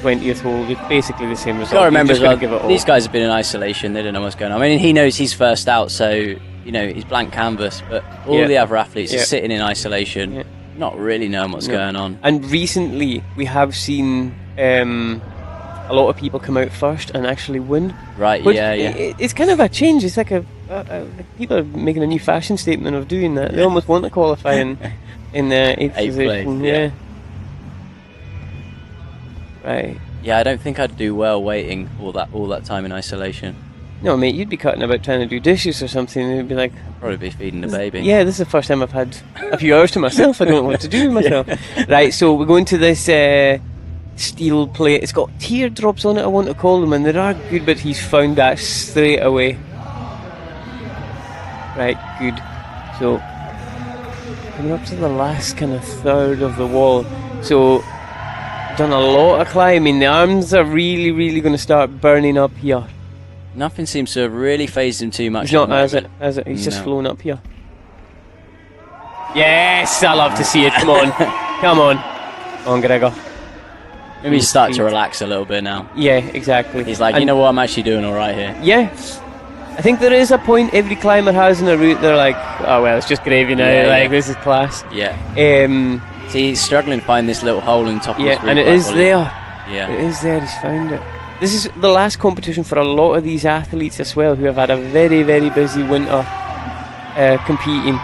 20th hold, it's basically the same result. Got to remember as well, give it all. these guys have been in isolation. They don't know what's going on. I mean, he knows he's first out, so you know he's blank canvas. But all the other athletes are sitting in isolation, not really knowing what's going on. And recently, we have seen a lot of people come out first and actually win. Right. It's kind of a change. It's like people are making a new fashion statement of doing that. They almost want to qualify in eighth position. Yeah. Right. Yeah, I don't think I'd do well waiting all that time in isolation. No, mate, you'd be cutting about trying to do dishes or something. And you'd be like, I'd probably be feeding the baby. Yeah, this is the first time I've had a few hours to myself. I don't know what to do with myself. Right, so we're going to this steel plate. It's got teardrops on it, I want to call them, and they are good, but he's found that straight away. Right, good. So coming up to the last kind of third of the wall. So done a lot of climbing. The arms are really, really going to start burning up here. Nothing seems to have really phased him too much. He's not, has it? He's just flown up here. Yes, I love to see it. Come on. Come on. Come on, Gregor. Maybe he's starting to relax a little bit now. Yeah, exactly. He's like, you know what, I'm actually doing all right here. Yeah. I think there is a point every climber has in a route, they're like, oh, well, it's just gravy now. This is class. Yeah. See, he's struggling to find this little hole in the top of his route. And it is there. Yeah. It is there, he's found it. This is the last competition for a lot of these athletes as well, who have had a very, very busy winter competing.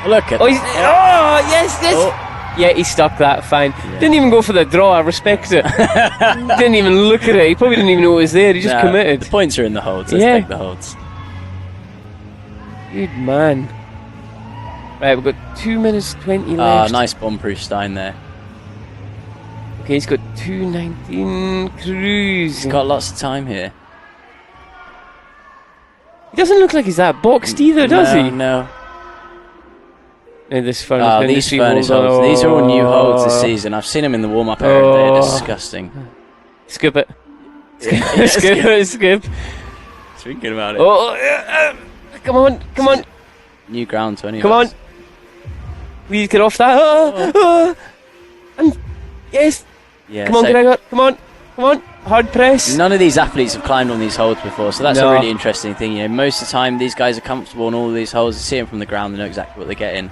Look at yes. Oh. Yeah, he stuck that fine. Yeah. Didn't even go for the draw, I respect it. Didn't even look at it. He probably didn't even know it was there, he just committed. The points are in the holds, let's take the holds. Good man. Right, we've got 2 minutes 20 left. Nice bomb-proof Stein there. Okay, he's got 2:19 cruise. He's got lots of time here. He doesn't look like he's that boxed either, does he? No. This furnace these furnace holds. These are all new holds this season. I've seen them in the warm-up area. They're disgusting. Skip it. Skip. Thinking about it. Come on. New ground to any Come on. Please get off that. And yes. Yeah, come on, Gregor. Come on. Hard press. None of these athletes have climbed on these holds before, so that's a really interesting thing. You know, most of the time these guys are comfortable on all of these holds. They see them from the ground, they know exactly what they're getting.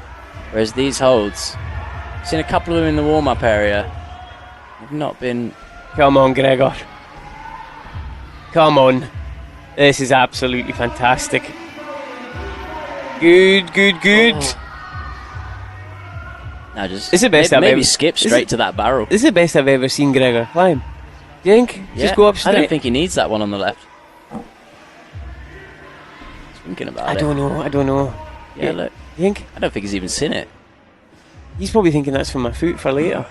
Whereas these holds, I've seen a couple of them in the warm-up area. Have not been. Come on, Gregor. Come on. This is absolutely fantastic. Good. Now just it's the best maybe skip straight to that barrel. This is the best I've ever seen Gregor climb. Do you think? Yeah, just go up straight? I don't think he needs that one on the left. Thinking about it. I don't know. Yeah, look. You think? I don't think he's even seen it. He's probably thinking that's for my foot for later.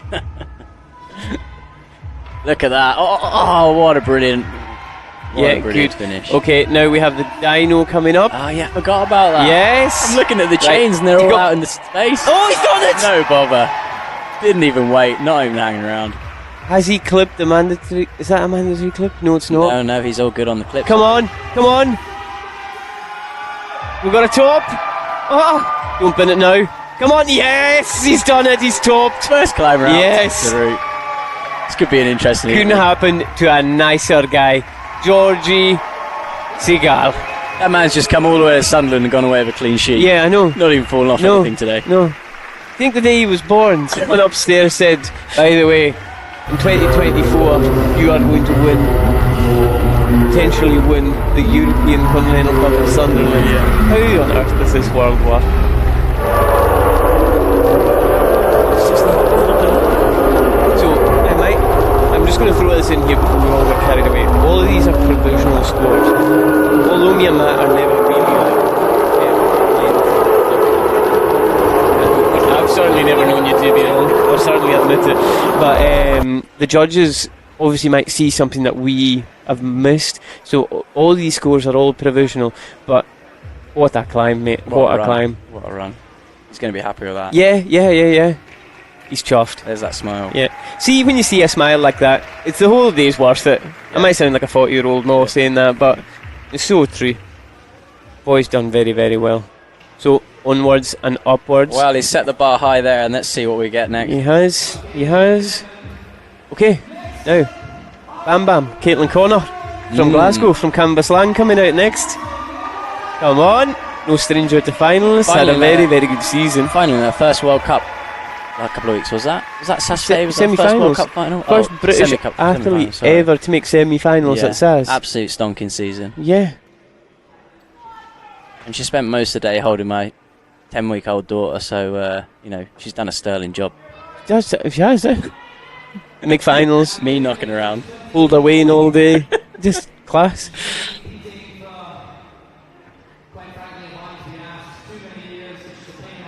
Look at that. Oh, what a brilliant good finish. Okay, now we have the dyno coming up. Oh yeah, forgot about that. Yes. I'm looking at the chains and they're all out in the space. Oh, he's done it! No bother. Didn't even wait, not even hanging around. Has he clipped the mandatory? Is that a mandatory clip? No, it's not. No, he's all good on the clip. Come on. We've got a top. Oh, don't bin it now. Come on, yes, he's done it, he's topped. First climber out. Yes. The route. This could be an interesting Couldn't happen to a nicer guy. Georgie Seagal. That man's just come all the way to Sunderland and gone away with a clean sheet. Yeah, I know. Not even fallen off anything today. No. I think the day he was born, someone upstairs said, by the way, in 2024, you are going to potentially win the European Continental Cup of Sunderland. Yeah. How on earth does this world work? I'm just going to throw this in here before we all get carried away. All of these are provisional scores. Although me and Matt are never really I've certainly never known you to be wrong, or certainly admit it. But the judges obviously might see something that we have missed. So all these scores are all provisional. But what a climb, mate. What a climb. What a run. He's going to be happy with that. Yeah. He's chuffed. There's that smile. Yeah. See, when you see a smile like that, it's the whole day's worth it. Yeah. I might sound like a 40-year-old now saying that, but it's so true. Boy's done very, very well. So, onwards and upwards. Well, he's set the bar high there, and let's see what we get next. He has. Okay, now, Bam, Caitlin Connor from Glasgow, from Cambuslang, coming out next. Come on. No stranger to finalists. Had a very, very good season. Finally, their first World Cup. A couple of weeks was that Saturday? Was that semi-finals? First World Cup final? First British athlete ever to make semi-finals at SAS. Absolute stonking season. Yeah. And she spent most of the day holding my 10-week-old daughter, so she's done a sterling job. She has, make finals. Me knocking around, hold her weighing all day, just class.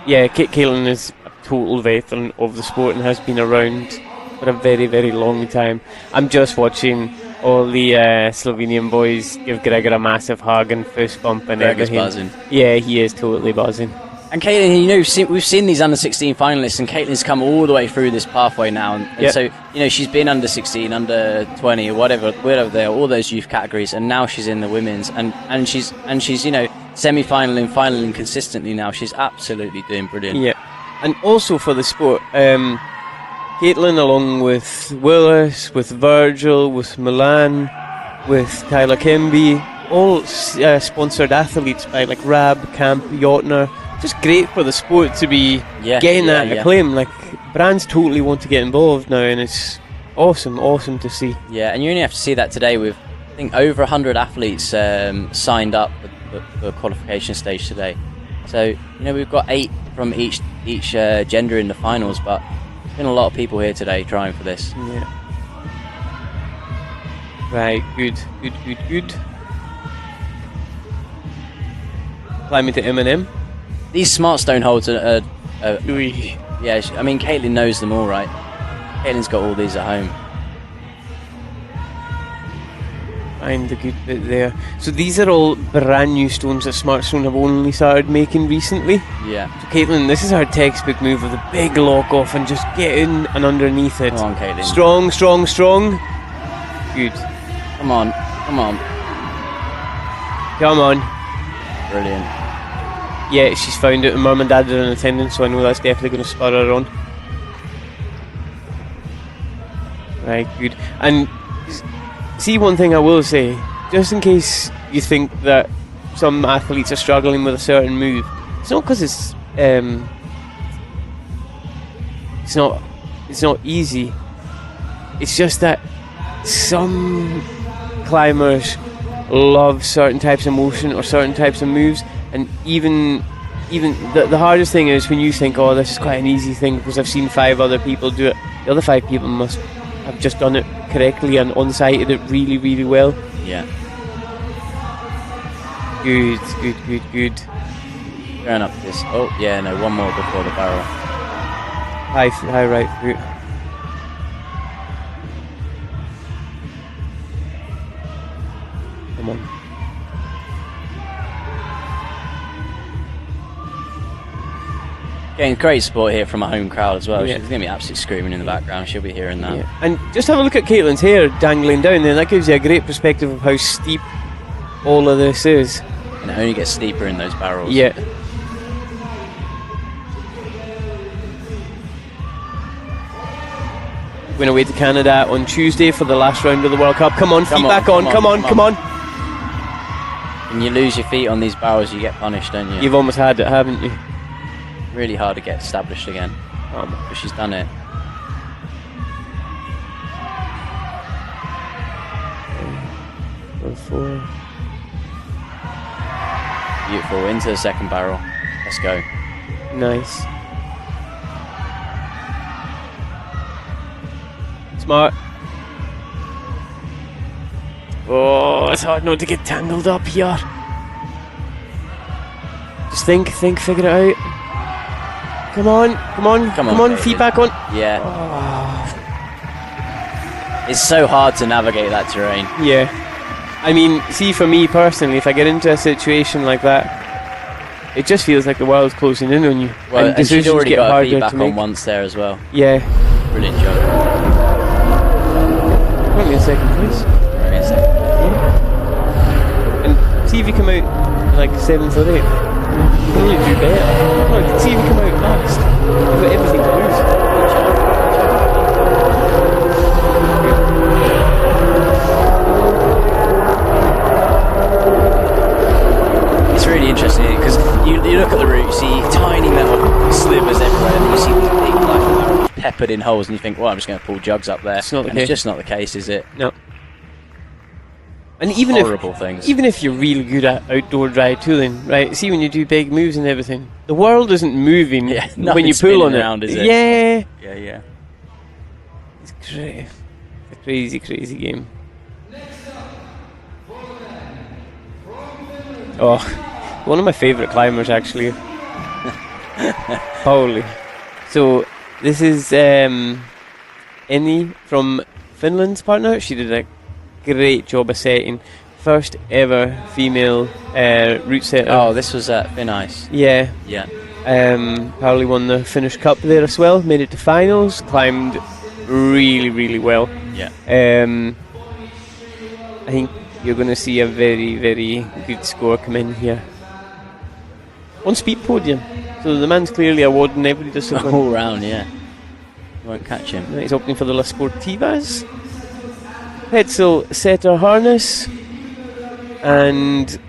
Yeah, Caitlin is total veteran of the sport and has been around for a very, very long time. I'm just watching all the Slovenian boys give Gregor a massive hug and fist bump and Gregor's everything. buzzing. Yeah, he is totally buzzing. And Caitlin, we've seen these under-16 finalists, and Caitlin's come all the way through this pathway now. And so, she's been under-16, under-20, or whatever they are, all those youth categories, and now she's in the women's, and she's semi-finaling, finaling consistently now. She's absolutely doing brilliant. Yeah. and also for the sport. Caitlin, along with Willis, with Virgil, with Milan, with Tyler Kimby, all sponsored athletes by like Rab, Camp, Yachtner. Just great for the sport to be getting that acclaim. Like, brands totally want to get involved now, and it's awesome to see. Yeah, and you only have to see that today with, I think, over 100 athletes signed up for the qualification stage today. So, we've got 8 from each gender in the finals, but there's been a lot of people here today trying for this. Yeah. Right, good. Climbing to M&M. These smart stone holds are yeah, I mean, Caitlin knows them all, right? Caitlin's got all these at home. Find the good bit there. So these are all brand new stones that Smart Stone have only started making recently. Yeah. So Caitlin, this is her textbook move of the big lock off and just get in and underneath it. Come on, Caitlin. Strong. Good. Come on. Brilliant. Yeah, she's found it, and Mum and Dad are in attendance, so I know that's definitely going to spur her on. Right, good. And see, one thing I will say, just in case you think that some athletes are struggling with a certain move, it's not because it's not easy. It's just that some climbers love certain types of motion or certain types of moves, and even the hardest thing is when you think, oh, this is quite an easy thing because I've seen 5 other people do it. The other 5 people must have just done it correctly and on-sighted it really, really well. Yeah. Good. Going up this. Oh, yeah, no, one more before the barrel. High right foot. Come on. Getting great support here from a home crowd as well. Yeah. She's going to be absolutely screaming in the background. She'll be hearing that. Yeah. And just have a look at Caitlin's hair dangling down there. That gives you a great perspective of how steep all of this is. And it only gets steeper in those barrels. Yeah. Going away to Canada on Tuesday for the last round of the World Cup. Come on, feet back on. Come on. When you lose your feet on these barrels, you get punished, don't you? You've almost had it, haven't you? Really hard to get established again. But she's done it. Four. Beautiful. Into the second barrel. Let's go. Nice. Smart. Oh, it's hard not to get tangled up here. Just think, figure it out. Come on, feet back on. Yeah. Oh. It's so hard to navigate that terrain. Yeah. I mean, see, for me personally, if I get into a situation like that, it just feels like the world's closing in on you. Well, and she's already got her feet back on once there as well. Yeah. Brilliant job. Might be in second place. And see if you come out like 7th or 8th. You can only do better. No, see if you come out last. You've got everything to lose. It's really interesting because you look at the route, you see tiny metal slivers everywhere, and you see these big like peppered in holes, and you think, well, I'm just going to pull jugs up there. It's not the case. It's just not the case, is it? No. And even if you're really good at outdoor dry tooling, right? See, when you do big moves and everything, the world isn't moving when you pull on around, it. Is it. Yeah. It's great. It's a crazy, crazy game. Oh, one of my favourite climbers actually. Holy. So this is Eni from Finland's partner. She did a great job of setting. First ever female route setter. Oh, this was at Finalist. Yeah. Pauli won the Finnish Cup there as well. Made it to finals. Climbed really, really well. Yeah. I think you're going to see a very, very good score come in here. On speed podium. So the man's clearly awarding every discipline. All round, yeah. Won't catch him. Right, he's opting for the La Sportivas. Petzl setter harness. And...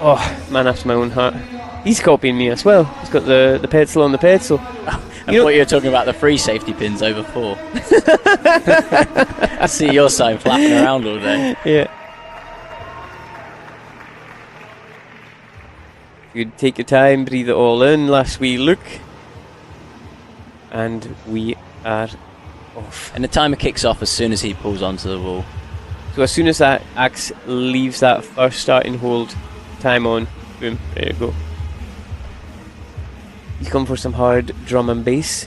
oh, man after my own heart. He's copying me as well. He's got the Petzl on the Petzl. I thought you were talking about the free safety pins over 4. I see your sign flapping around all day. Yeah. You take your time, breathe it all in, last wee look. And we are off. And the timer kicks off as soon as he pulls onto the wall. So as soon as that axe leaves that first starting hold, time on, boom, there you go. You come for some hard drum and bass.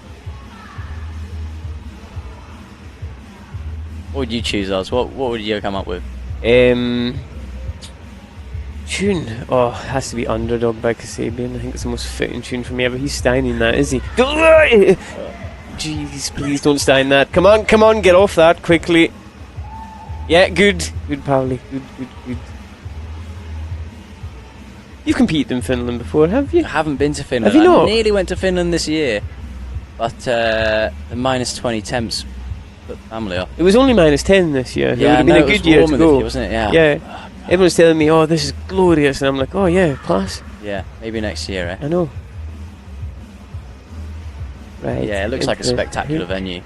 What would you choose, Oz? What would you come up with? Tune. Oh, it has to be Underdog by Kasabian. I think it's the most fitting tune for me ever. He's Steining that, is he? Jeez, please don't Stein that. Come on, get off that quickly. Yeah, good. Good, Pauli. Good. You've competed in Finland before, have you? I haven't been to Finland. Have you not? I nearly went to Finland this year, but the minus 20 temps put the family off. It was only minus 10 this year. Yeah, it would have been a good year to go. Year, wasn't it? Yeah. Yeah. Everyone's telling me, oh, this is glorious, and I'm like, oh yeah, class. Yeah, maybe next year, eh? I know. Right. Yeah, it looks like a spectacular venue.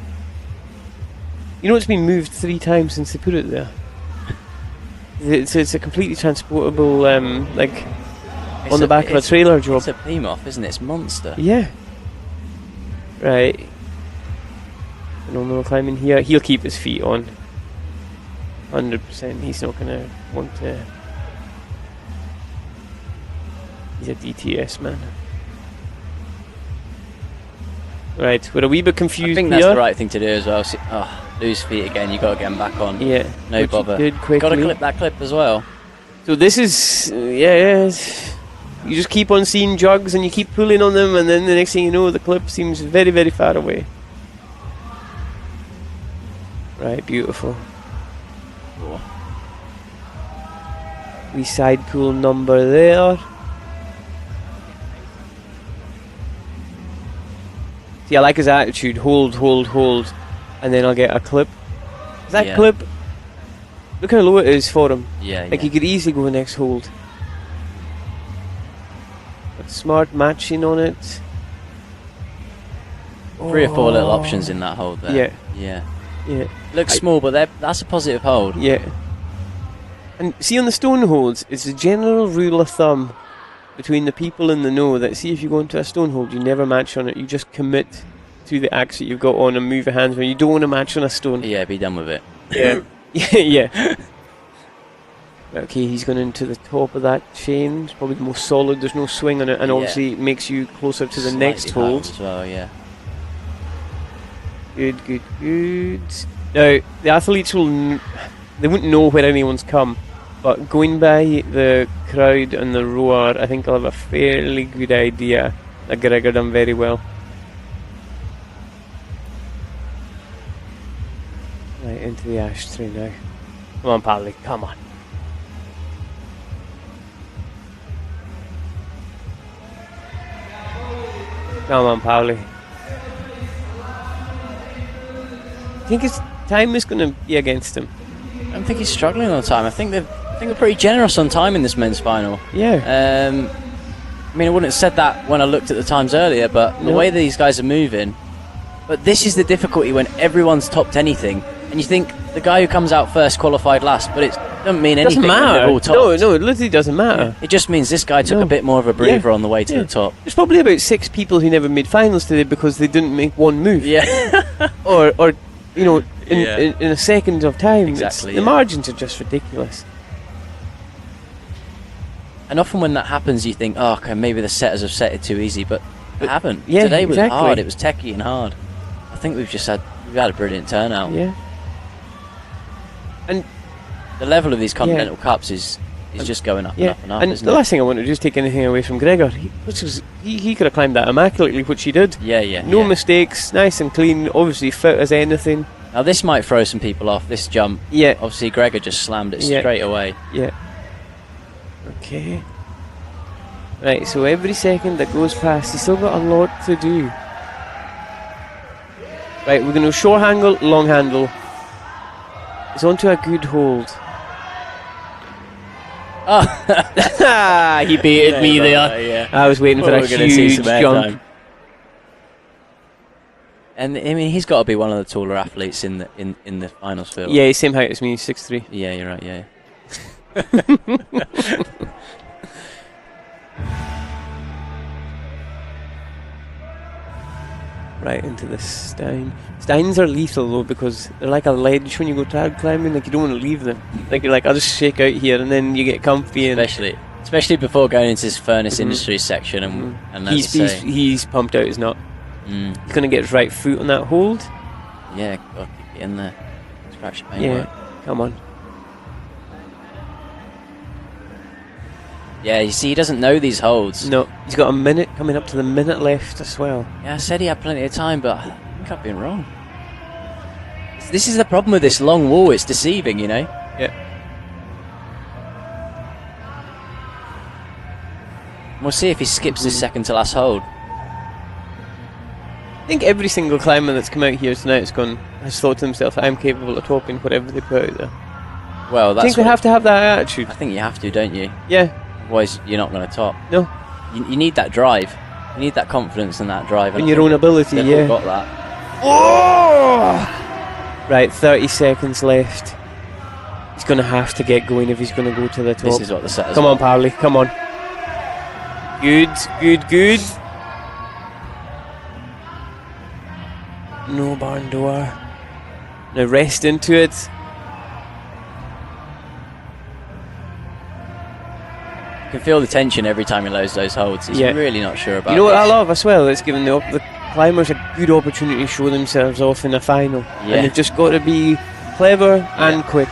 You know, it's been moved 3 times since they put it there. It's a completely transportable, like, on the back of a trailer job. It's a beam-off, isn't it? It's monster. Yeah. Right. Phenomenal climbing here. He'll keep his feet on. 100%. He's not going to want to... He's a DTS man. Right, we're a wee bit confused. I think that's the right thing to do as well. Lose feet again, you got to get them back on. Yeah. No bother. Got to clip that clip as well. So this is... you just keep on seeing jugs and you keep pulling on them, and then the next thing you know, the clip seems very, very far away. Right, beautiful. Cool. We side pull number there. See, I like his attitude. Hold, and then I'll get a clip. Is that clip? Look how low it is for him. Yeah. Like he could easily go next hold. But smart matching on it. 3 or 4 little options in that hold there. Yeah. Looks small, but that's a positive hold. Yeah. And see, on the stone holds, it's a general rule of thumb between the people in the know that, see, if you go into a stone hold, you never match on it. You just commit to the axe that you've got on and move your hands when you don't want to match on a stone. Yeah, be done with it. Yeah. Yeah. Okay, he's gone into the top of that chain. It's probably the most solid. There's no swing on it, and obviously it makes you closer to the next hold as well. Yeah. Good. Now the athletes they wouldn't know where anyone's come, but going by the crowd and the roar, I think I'll have a fairly good idea that Gregor done very well. Right, into the ashtray now. Come on, Padley, come on. Come on, Pauli. I think his time is going to be against him. I don't think he's struggling on time. I think they're pretty generous on time in this men's final. Yeah. I mean, I wouldn't have said that when I looked at the times earlier, but the way these guys are moving. But this is the difficulty when everyone's topped anything, and you think the guy who comes out first qualified last, but it doesn't mean anything. Doesn't matter. All topped. No, it literally doesn't matter. Yeah. It just means this guy took a bit more of a breather on the way to the top. There's probably about 6 people who never made finals today because they didn't make one move. Yeah. or you know, in a second of time. Exactly. The margins are just ridiculous. And often when that happens, you think, oh, okay, maybe the setters have set it too easy, but they haven't. Yeah, Today was hard. It was techie and hard. I think we've had a brilliant turnout. Yeah. And the level of these Continental Cups is just going up and up and up. And isn't the it? last thing I want to do is take anything away from Gregor. He could have climbed that immaculately, which he did. Yeah. No mistakes, nice and clean, obviously fit as anything. Now this might throw some people off, this jump. Yeah. Obviously Gregor just slammed it straight away. Yeah. Okay. Right, so every second that goes past, he's still got a lot to do. Right, we're going to short handle, long handle. It's onto a good hold. Oh, he baited me there. Yeah. I was waiting for a huge jump. And I mean, he's got to be one of the taller athletes in the finals field. Yeah, he's same height as me, 6'3". Yeah, you're right. Yeah. Right into the Stein. Steins are lethal though, because they're like a ledge when you go trad climbing. Like, you don't want to leave them. Like, you're like, I'll just shake out here, and then you get comfy. And especially before going into this furnace industry section, and he's pumped out his nut. He's gonna get his right foot on that hold. Yeah, God, keep it in there. Scratch your paint. Yeah, come on. Yeah, you see, he doesn't know these holds. No, he's got a minute, coming up to the minute left as well. Yeah, I said he had plenty of time, but I think I've been wrong. This is the problem with this long wall, it's deceiving, you know? Yeah. We'll see if he skips his second to last hold. I think every single climber that's come out here tonight has thought to himself, I'm capable of topping whatever they put out there. Well, that's I think they have to have that attitude. I think you have to, don't you? Yeah. Otherwise, you're not going to top. No. You need that drive. You need that confidence and that drive. In your own ability, yeah. Got that. Oh! Right, 30 seconds left. He's going to have to get going if he's going to go to the top. This is what the set is. Come on, Parley, come on. Good, good, good. No barn door. Now rest into it. You can feel the tension every time he loads those holds. He's really not sure about it. You know what I love as well? It's giving the climbers a good opportunity to show themselves off in a final. Yeah. And they've just got to be clever and quick.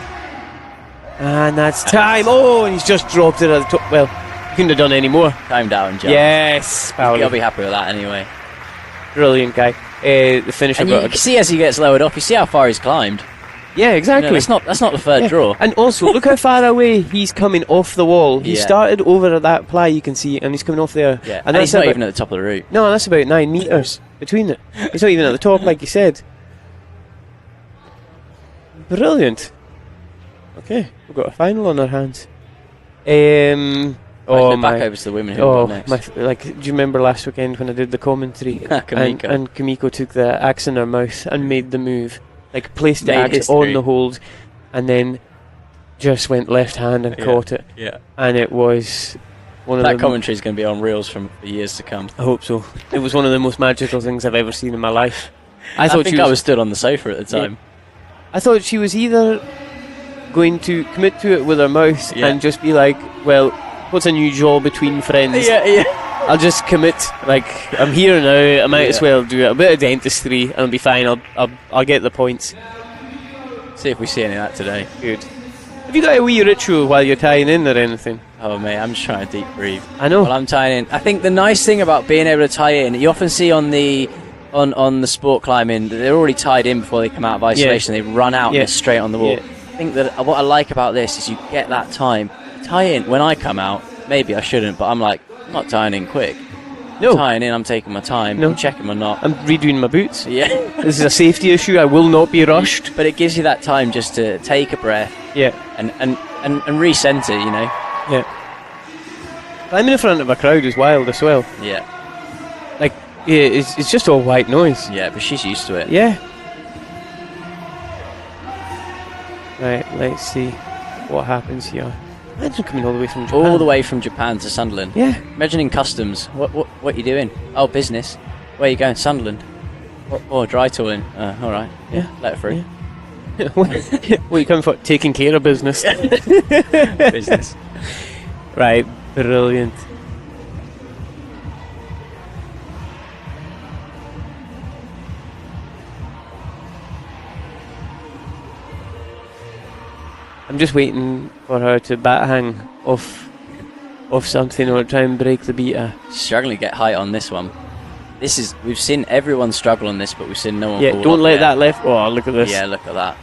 And that's time. Oh, and he's just dropped it at the top. Well, he couldn't have done any more. Time down, John. Yes, Paolo. You'll be happy with that anyway. Brilliant guy. The finisher. And you can see as he gets lowered off, you see how far he's climbed. Yeah, exactly. You know, that's not the third draw. And also, look how far away he's coming off the wall. He started over at that ply, you can see, and he's coming off there. Yeah, and he's not even at the top of the route. No, that's about 9 metres between it. He's not even at the top, like you said. Brilliant. Okay, we've got a final on our hands. Back over to the women who got next. Do you remember last weekend when I did the commentary? Kamiko. And Kamiko took the axe in her mouth and made the move. Like, placed the axe on the hold and then just went left hand and caught it. Yeah. And it was one of that commentary is going to be on reels for years to come. I hope so. It was one of the most magical things I've ever seen in my life. I think I was stood on the sofa at the time. I thought she was either going to commit to it with her mouth and just be like, well, what's a new job between friends? Yeah. I'll just commit. Like, I'm here now. I might as well do a bit of dentistry and I'll be fine. I'll get the points. See if we see any of that today. Good. Have you got a wee ritual while you're tying in or anything? Oh mate, I'm just trying to deep breathe. I know. While I'm tying in, I think the nice thing about being able to tie in, you often see on the sport climbing, they're already tied in before they come out of isolation. They run out and they're straight on the wall. I think that what I like about this is you get that time. Tie in. When I come out, maybe I shouldn't, but I'm like, I'm not tying in quick. No. I'm tying in, I'm taking my time. No. I'm checking my knot. I'm redoing my boots. Yeah. This is a safety issue. I will not be rushed. But it gives you that time just to take a breath. Yeah. And recenter, you know. Yeah. Climbing in front of a crowd is wild as well. Yeah. Like, it's just all white noise. Yeah, but she's used to it. Yeah. Right, let's see what happens here. Imagine coming all the way from Japan. All the way from Japan to Sunderland. Yeah. Imagine in customs. What are you doing? Oh, business. Where are you going? Sunderland. Oh, dry tooling. All right. Yeah, let it through. Yeah. What are you coming for? Taking care of business. Business. Right, brilliant. I'm just waiting for her to bat hang off something or try and break the beta. Struggling to get height on this one. We've seen everyone struggle on this, but we've seen no one. Yeah, fall don't off let yet. that left. Oh, look at this. Yeah, look at that.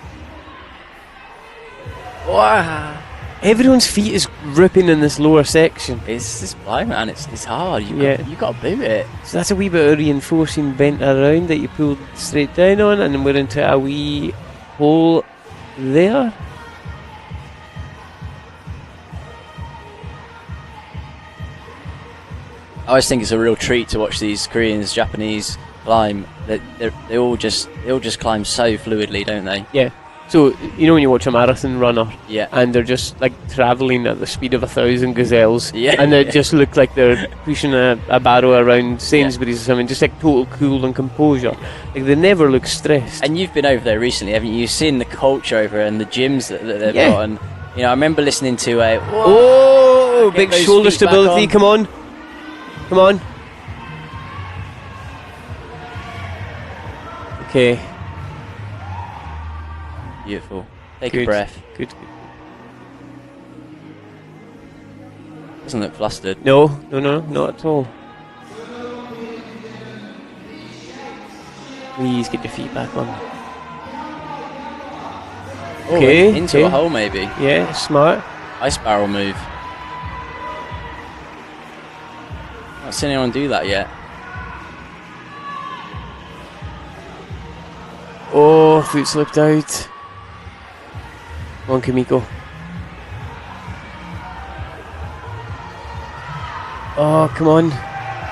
Wow. Everyone's feet is ripping in this lower section. It's blind, man. It's hard. You got to boot it. So that's a wee bit of reinforcing bent around that you pulled straight down on, and then we're into a wee hole there. I always think it's a real treat to watch these Koreans, Japanese climb. They all just climb so fluidly, don't they? Yeah. So you know when you watch a marathon runner, yeah, and they're just like travelling at the speed of 1,000 gazelles, yeah, and they just look like they're pushing a barrow around Sainsbury's or something, just like total cool and composure. Like they never look stressed. And you've been over there recently, haven't you? You've seen the culture over there and the gyms that they've got, and you know I remember listening to a big shoulder stability. Come on. Come on. Okay. Beautiful. Take a breath. Good. Doesn't look flustered. No, not at all. Please get your feet back on. Okay. Into a hole maybe. Yeah, smart. Ice barrel move. Not seen anyone do that yet. Oh, foot slipped out. Come on, Kimiko. Oh, come on.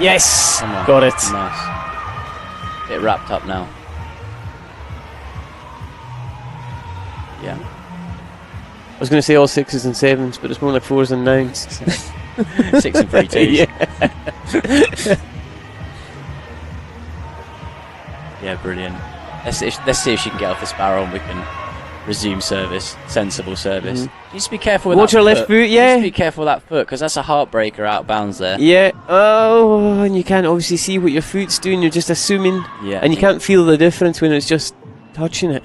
Yes! Come on. Got it. Nice. Bit wrapped up now. Yeah. I was going to say all 6s and 7s, but it's more like 4s and 9s. 6 and 3 2s. Yeah. Yeah, brilliant. Let's see if she can get off this barrel and we can resume service, sensible service. Mm-hmm. Just be careful with Watch that her left foot, yeah. Just be careful with that foot, because that's a heartbreaker out of bounds there. Yeah. Oh, and you can't obviously see what your foot's doing. You're just assuming. Yeah. And you can't feel the difference when it's just touching it.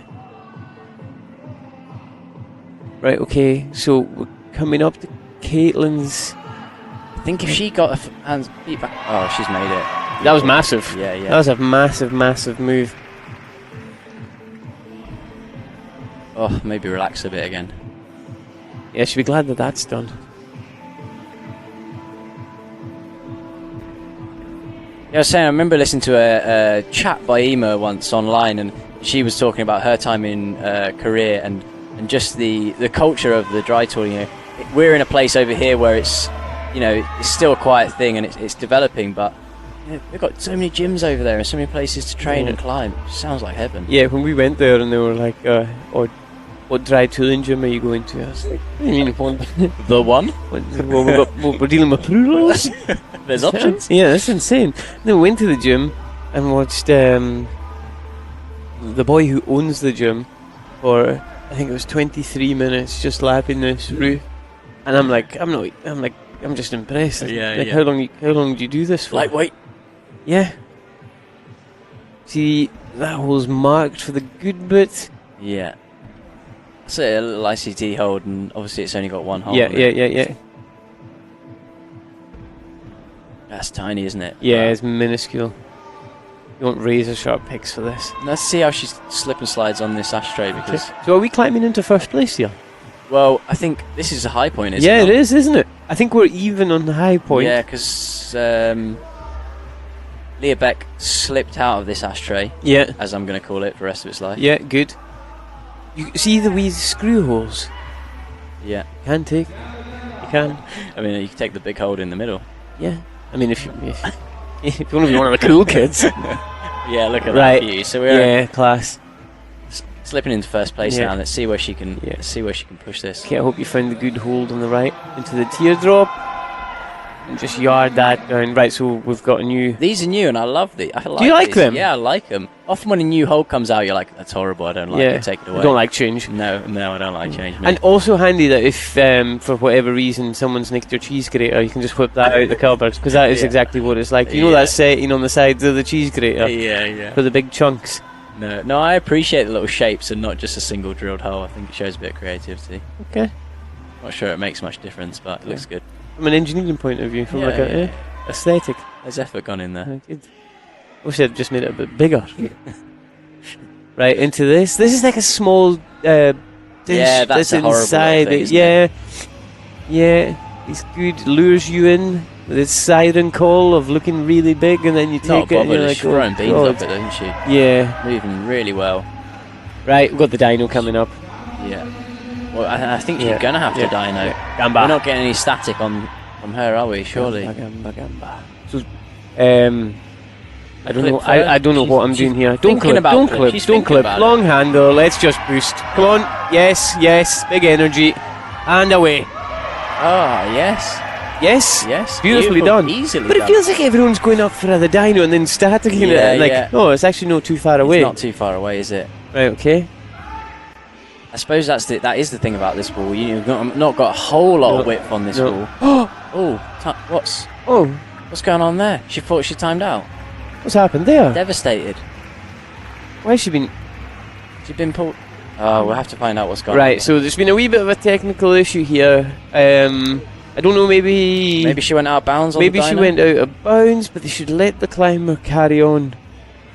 Right. Okay. So we're coming up to Caitlin's. I think if she got her hands feet back. Oh, she's made it. That was massive. Yeah. That was a massive move. Oh, maybe relax a bit again. Yeah, she'll be glad that that's done. Yeah, I was saying, I remember listening to a chat by Ema once online, and she was talking about her time in Korea and just the culture of the dry tooling. You know, we're in a place over here where it's, you know, it's still a quiet thing and it's developing, but you know, they've got so many gyms over there and so many places to train and climb. It sounds like heaven. Yeah, when we went there and they were like, what dry tooling gym are you going to? I was like, what do you mean one? The one? We're dealing with plurals? There's options? Yeah, that's insane. Then we went to the gym and watched the boy who owns the gym for, I think it was 23 minutes just lapping this roof. And I'm just impressed. Yeah. How long do you do this for? Lightweight. Yeah. See, that hole's marked for the good bit. Yeah. It's a little ICT hold, and obviously it's only got one hole. Yeah. That's tiny, isn't it? Yeah, it's minuscule. You want razor sharp picks for this. Let's see how she slip and slides on this ashtray, because... So are we climbing into first place here? Well, I think this is a high point, isn't it? Yeah, it is, isn't it? I think we're even on the high point. Yeah, because Leah Beck slipped out of this ashtray. Yeah. As I'm going to call it for the rest of its life. Yeah, good. You see the wee screw holes? Yeah. You can take. You can. I mean, you can take the big hole in the middle. Yeah. I mean, if you want to be one of the cool kids. Yeah, look at that view. So we're class. Slipping into first place now. Let's see where she can. Let's see where she can push this. Okay, I hope you found the good hold on the right into the teardrop. And just yard that down. Right, so we've got a new... These are new and I love these. Do you like them? Yeah, I like them. Often when a new hold comes out, you're like, that's horrible, I don't like it, take it away. I don't like change. No, I don't like change. And also handy that if, for whatever reason, someone's nicked your cheese grater, you can just whip that out the cupboard, because that is exactly what it's like. You know that setting on the sides of the cheese grater? Yeah. For the big chunks. No, I appreciate the little shapes and not just a single drilled hole. I think it shows a bit of creativity. Okay. Not sure it makes much difference, but it looks good. From an engineering point of view, from aesthetic. There's effort gone in there. Good. Wish I'd just made it a bit bigger. Right, into this. This is like a small dish that's that's a horrible inside thing, it. Yeah. Yeah, he's good. Lures you in with his siren call of looking really big, and then you take it and you're like, throwing beans up it, doesn't she? Yeah. Moving really well. Right, we've got the dyno coming up. Yeah. Well, I think you're going to have to dyno. Gamba. We're not getting any static from her, are we? Surely. Gamba. So, I don't know. I don't know what I'm doing here. Don't clip. Don't clip. Don't clip. Long handle. Let's just boost. Come on. Yes. Yes. Big energy. And away. Ah, yes. Yes. Yes. Beautifully done. Easily but it done. feels like everyone's going up for the dyno and then staticking it. Like, oh, it's actually not too far away. It's not too far away, is it? Right. Okay. I suppose that is the thing about this ball. You've not got a whole lot of width on this ball. What's going on there? She thought she timed out. What's happened there? Devastated. Why has she been? She's been pulled. Oh, we'll have to find out what's going on. Right. So there's been a wee bit of a technical issue here. I don't know. Maybe she went out of bounds. Maybe she went out of bounds, but they should let the climber carry on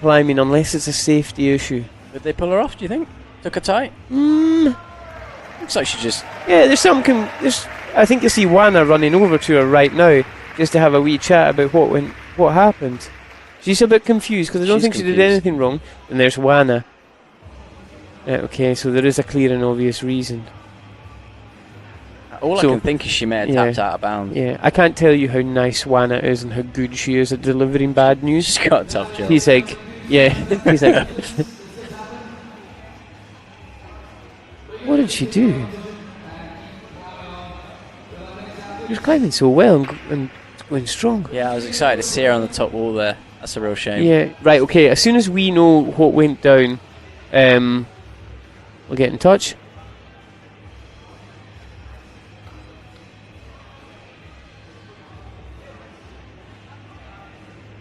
climbing unless it's a safety issue. Did they pull her off? Do you think? Took her tight? Looks like she just... Yeah, there's some... I think you'll see Wana running over to her right now just to have a wee chat about what happened. She's a bit confused because I don't think she did anything wrong. And there's Wana. Okay, so there is a clear and obvious reason. All I can think is she may have tapped out of bounds. Yeah, I can't tell you how nice Wana is and how good she is at delivering bad news. She's got a tough job. He's like... Yeah, he's like... What did she do? She was climbing so well and going strong. Yeah, I was excited to see her on the top wall there. That's a real shame. Yeah, right, okay. As soon as we know what went down, we'll get in touch.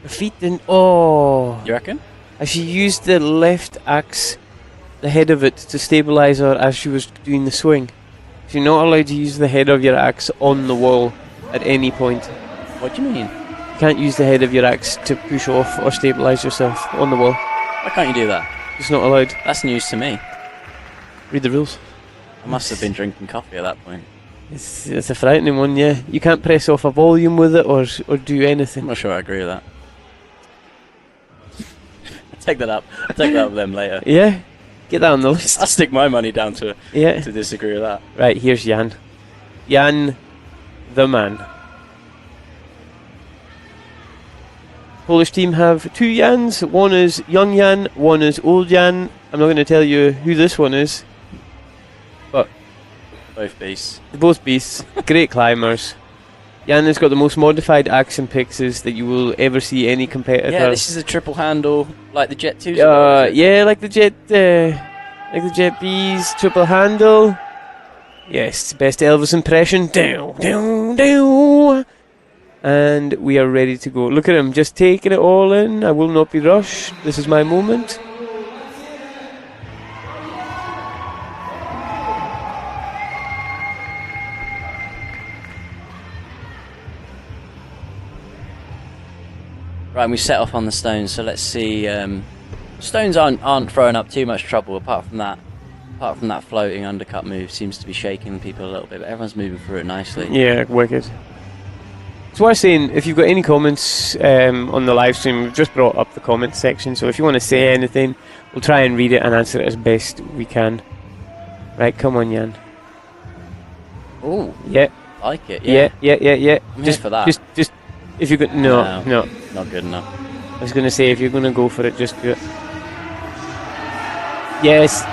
Her feet didn't... Oh! You reckon? As she used the left axe, the head of it, to stabilise her as she was doing the swing. So you're not allowed to use the head of your axe on the wall at any point. What do you mean? You can't use the head of your axe to push off or stabilise yourself on the wall. Why can't you do that? It's not allowed. That's news to me. Read the rules. I must have been drinking coffee at that point. It's a frightening one, yeah. You can't press off a volume with it or do anything. I'm not sure I agree with that. Take that up. I'll take that up with them later. Yeah? Get that on the list. I'll stick my money down to disagree with that. Right, here's Jan. Jan, the man. Polish team have two Jans. One is young Jan, one is old Jan. I'm not going to tell you who this one is, but both beasts. They're both beasts. Great climbers. Jan has got the most modified axe and pixes that you will ever see any competitor. Yeah, this is a triple handle, like the Jet 2s. Yeah, like the Jet B's triple handle. Yes, best Elvis impression. Down, down, down. And we are ready to go. Look at him, just taking it all in. I will not be rushed. This is my moment. Right, and we set off on the stones, so let's see. Stones aren't throwing up too much trouble apart from that floating undercut move seems to be shaking people a little bit, but everyone's moving through it nicely. Yeah, wicked. So I was saying, if you've got any comments on the live stream, we've just brought up the comments section, so if you want to say anything, we'll try and read it and answer it as best we can. Right, come on, Jan. Oh, yeah, like it. Yeah. I'm just here for that. Just if you could, no, not good enough. I was going to say, if you're going to go for it, just do it. Yes.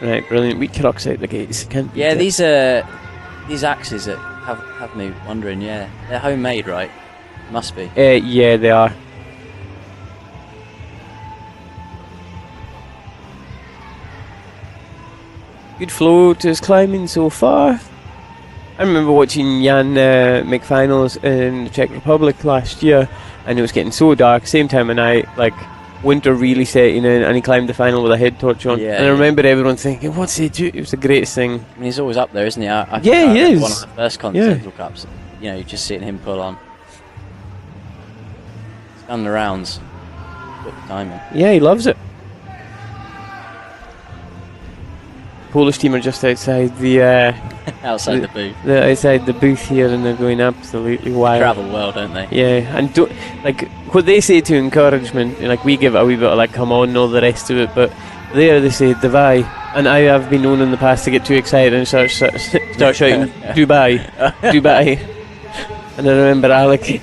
Right, brilliant. Wheat crux out the gates. Can't beat it. These axes that have me wondering. Yeah, they're homemade, right? Must be. Yeah, they are. Good flow to his climbing so far. I remember watching Jan make finals in the Czech Republic last year, and it was getting so dark, same time of night, like winter really setting in, and he climbed the final with a head torch on. Yeah, and I remember everyone thinking, what's he do? It was the greatest thing. I mean, he's always up there, isn't he? He is. One of the first Continental Cups. You know, just seeing him pull on. He's done the rounds. Got the timing. Yeah, he loves it. Polish team are just outside the outside the booth. They're outside the booth here, and they're going absolutely wild. Travel well, don't they? Yeah, and like what they say to encouragement, like we give it a wee bit of like come on and all the rest of it, but there they say Dubai, and I have been known in the past to get too excited and start shouting Dubai, Dubai. And I remember Alec, he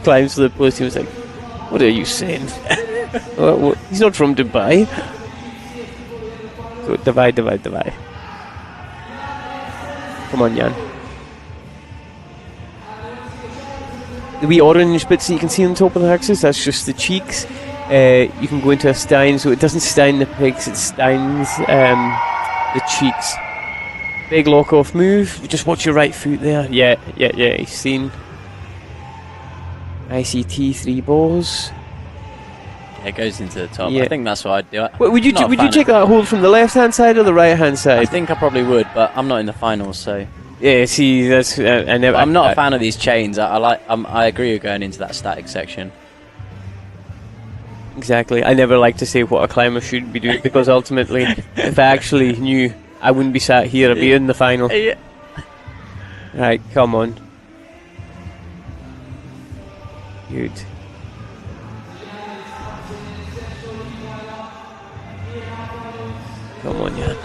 climbs to the post, he was like, "What are you saying? what? He's not from Dubai." So Dubai. Come on, Jan. The wee orange bits that you can see on top of the axis, that's just the cheeks. You can go into a stein, so it doesn't stein the pegs, it steins the cheeks. Big lock-off move. Just watch your right foot there. Yeah. You've seen. ICT 3 balls. Yeah, it goes into the top. Yeah. I think that's what I'd do. Would you take that hold from the left-hand side or the right-hand side? I think I probably would, but I'm not in the finals, so. Yeah, see, that's I'm not a fan of these chains. I agree with going into that static section. Exactly. I never like to say what a climber should be doing because ultimately, if I actually knew, I wouldn't be sat here. I'd be in the final. Yeah. Right, come on. Good. Come on, Jan.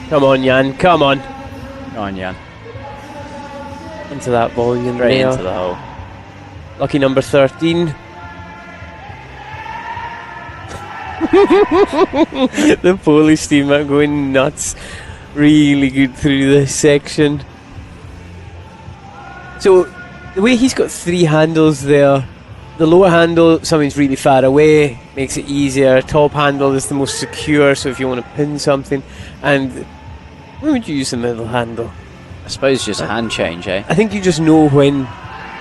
Come on, Jan. Come on. Come on, Jan. Into that volume. Straight into the hole. Lucky number 13. The Polish team are going nuts. Really good through this section. So, the way he's got 3 handles there, the lower handle, something's really far away, makes it easier. Top handle is the most secure, so if you want to pin something. And when would you use the middle handle? I suppose just a hand change, eh? I think you just know when,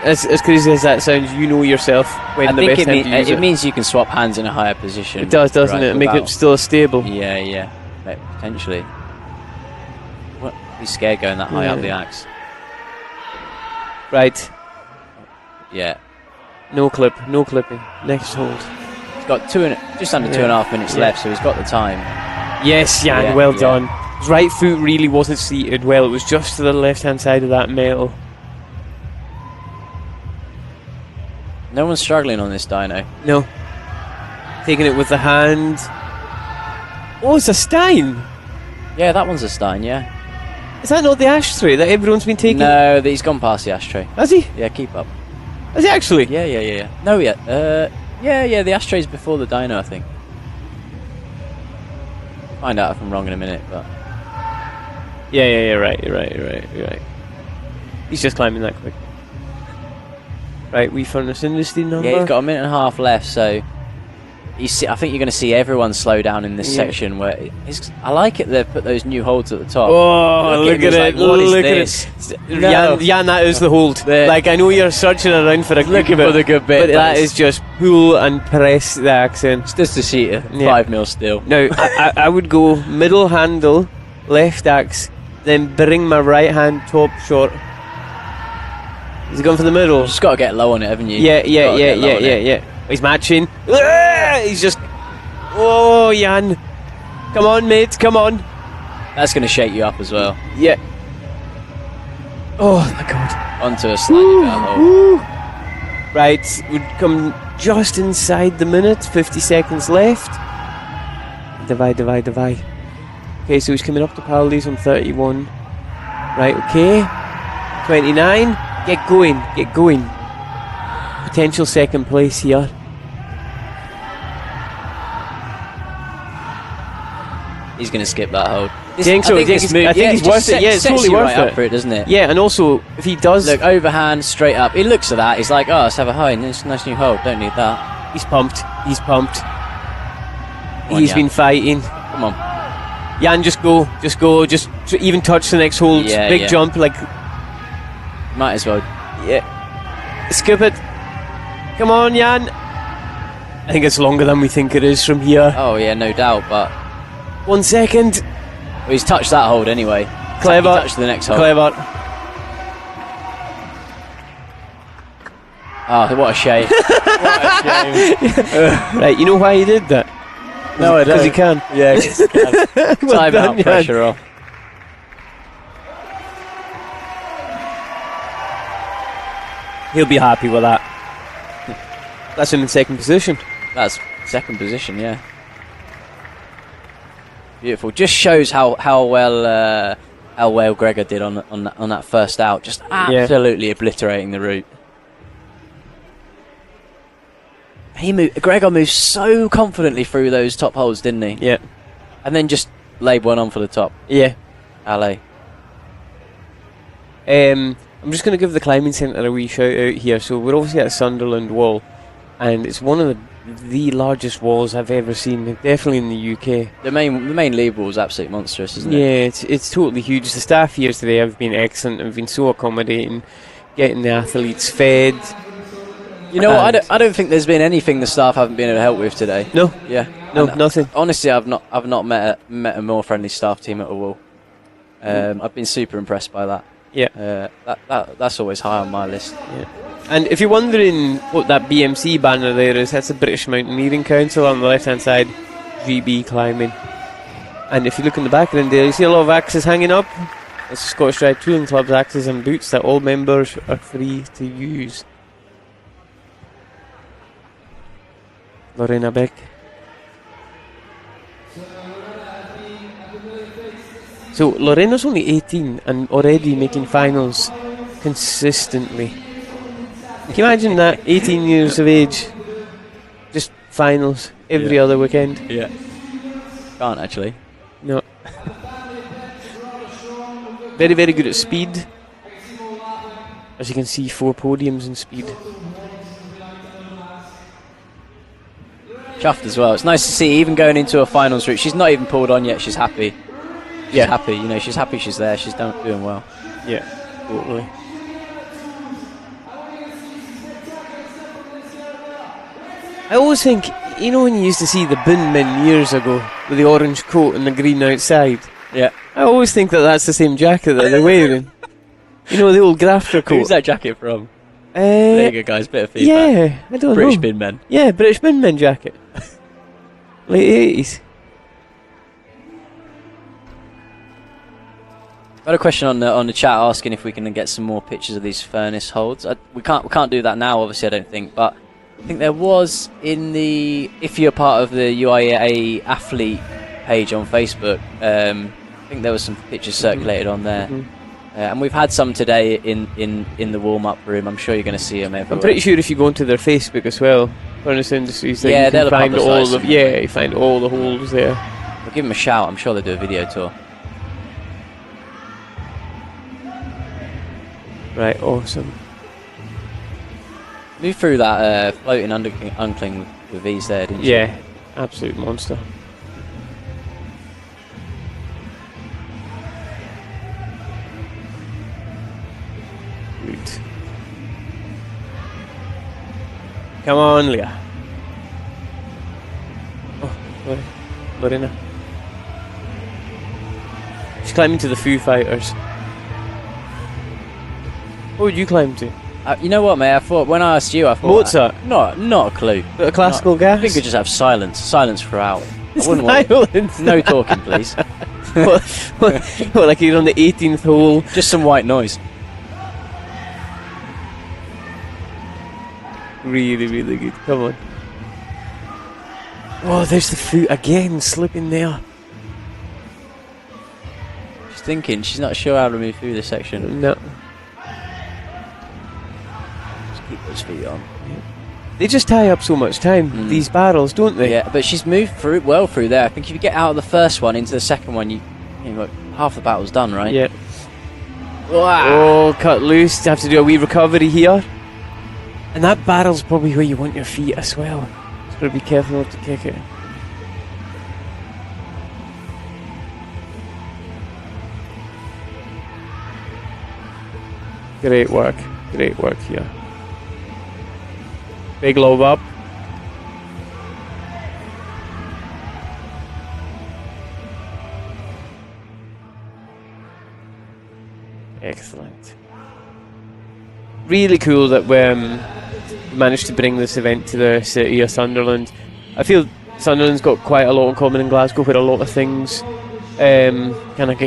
as crazy as that sounds, you know yourself when the best time to use it. It means you can swap hands in a higher position. It does, doesn't it? Make it still stable. Yeah. Potentially. What? He's scared going that high up the axe. Right. Yeah. No clipping. Next hold. He's got just under 2.5 minutes left, so he's got the time. Yes, Jan, well done. His right foot really wasn't seated well. It was just to the left-hand side of that metal. No one's struggling on this dyno. No. Taking it with the hand. Oh, it's a stein. Yeah, that one's a stein, yeah. Is that not the ashtray that everyone's been taking? No, he's gone past the ashtray. Has he? Yeah, keep up. Has he actually? Yeah. No, yeah, the ashtray's before the dyno, I think. Find out if I'm wrong in a minute, but... Yeah, right. He's just climbing that quick. Right, we furnace industry number. Yeah, he's got 1.5 minutes left, so... I think you're going to see everyone slow down in this section where... I like it they've put those new holds at the top. Oh, look at it. Like, what is this? No. Jan, that is the hold. Like, I know you're searching around for the good bit, but that is just pull and press the accent. It's just a sheet 5 mil steel. Now, I would go middle handle, left axe, then bring my right hand top short. Is he going for the middle? You've just got to get low on it, haven't you? Yeah. He's matching. He's just... Oh, Jan. Come on, mate, come on. That's going to shake you up as well. Yeah. Oh, my God. Onto a slightly better hole. Right, would come just inside the minute. 50 seconds left. Divide. Okay, so he's coming up to penalties on 31. Right, okay. 29. Get going. Potential second place here. He's going to skip that hold. I think he's worth it. Yeah, it's totally worth it. Up for it, doesn't it? Yeah, and also if he does look overhand straight up, he looks at that. He's like, "Oh, let's have a high. Nice new hold. Don't need that." He's pumped. He's been fighting. Come on, Jan, just go. Just even touch the next hold. Big jump, like. Might as well. Yeah. Skip it. Come on, Jan. I think it's longer than we think it is from here. Oh yeah, no doubt. But 1 second. Well, he's touched that hold anyway. Clever. He touched the next hold. Clever. Oh, what a shame. What a shame. Right, you know why he did that? No, I don't. Because he can. Yeah, because he can. Time out, Jan. pressure off. He'll be happy with that. That's him in second position. That's second position, yeah. Beautiful. Just shows how well Gregor did on that first out. Just absolutely obliterating the route. Gregor moved so confidently through those top holes, didn't he? Yeah. And then just laid one on for the top. Yeah. LA. I'm just going to give the climbing centre a wee shout out here. So we're obviously at Sunderland Wall, and it's one of the largest walls I've ever seen, definitely in the UK. The main lead wall is absolutely monstrous, isn't it? Yeah, it's totally huge. The staff here today have been excellent and been so accommodating, getting the athletes fed. You know what? I don't think there's been anything the staff haven't been able to help with today. No. Yeah. No, nothing. Honestly, I've not met a more friendly staff team at a wall. I've been super impressed by that. Yeah. That's always high on my list. Yeah. And if you're wondering what that BMC banner there is, that's the British Mountaineering Council on the left-hand side, GB climbing. And if you look in the background there, you see a lot of axes hanging up. It's the Scottish Drytooling Club's axes and boots that all members are free to use. Lorena Beck. So Lorena's only 18 and already making finals consistently. Can you imagine that? 18 years of age, just finals every other weekend. Yeah. Can't actually. No. Very, very good at speed. As you can see, 4 podiums in speed. Chuffed as well. It's nice to see, even going into a finals route, she's not even pulled on yet. She's happy. She's happy. You know, she's happy. She's there. She's doing well. Yeah, totally. I always think, you know, when you used to see the bin men years ago with the orange coat and the green outside. Yeah. I always think that that's the same jacket that they're wearing. You know, the old grafter coat. Who's that jacket from? There you go, guys. Bit of feedback. Yeah, I don't know. British bin men. Yeah, British bin men jacket. Late 80s. I had a question on the chat asking if we can get some more pictures of these furnace holds. We can't do that now, obviously. I don't think, but I think there was if you're part of the UIAA athlete page on Facebook. I think there was some pictures circulated on there. And we've had some today in the warm-up room. I'm sure you're going to see them everywhere. I'm pretty sure if you go onto their Facebook as well, Furnace Industries, yeah, you can find all them. you find all the holes there. We'll give them a shout. I'm sure they'll do a video tour. Right, awesome. Move through that floating uncling with ease there, didn't you? Yeah, absolute monster. Good. Come on, Leah. Oh, sorry. Lorena. She's climbing to the Foo Fighters. What would you climb to? You know what, mate? I thought when I asked you, I thought Mozart. Not a clue. Bit of classical gas. I think we just have silence throughout. It's I wouldn't want no talking, please. what, like you're on the 18th hole? Just some white noise. Really, really good. Come on. Oh, there's the foot again, slipping there. She's thinking. She's not sure how to move through this section. No. Keep those feet on. They just tie up so much time, these barrels, don't they? Yeah, but she's moved well through there. I think if you get out of the first one into the second one, you know, half the battle's done, right? Yeah. Oh, cut loose. You have to do a wee recovery here. And that barrel's probably where you want your feet as well. Just gotta be careful not to kick it. Great work here. Big lob up. really cool that we managed to bring this event to the city of Sunderland. I feel Sunderland's got quite a lot in common in Glasgow, where a lot of things kind of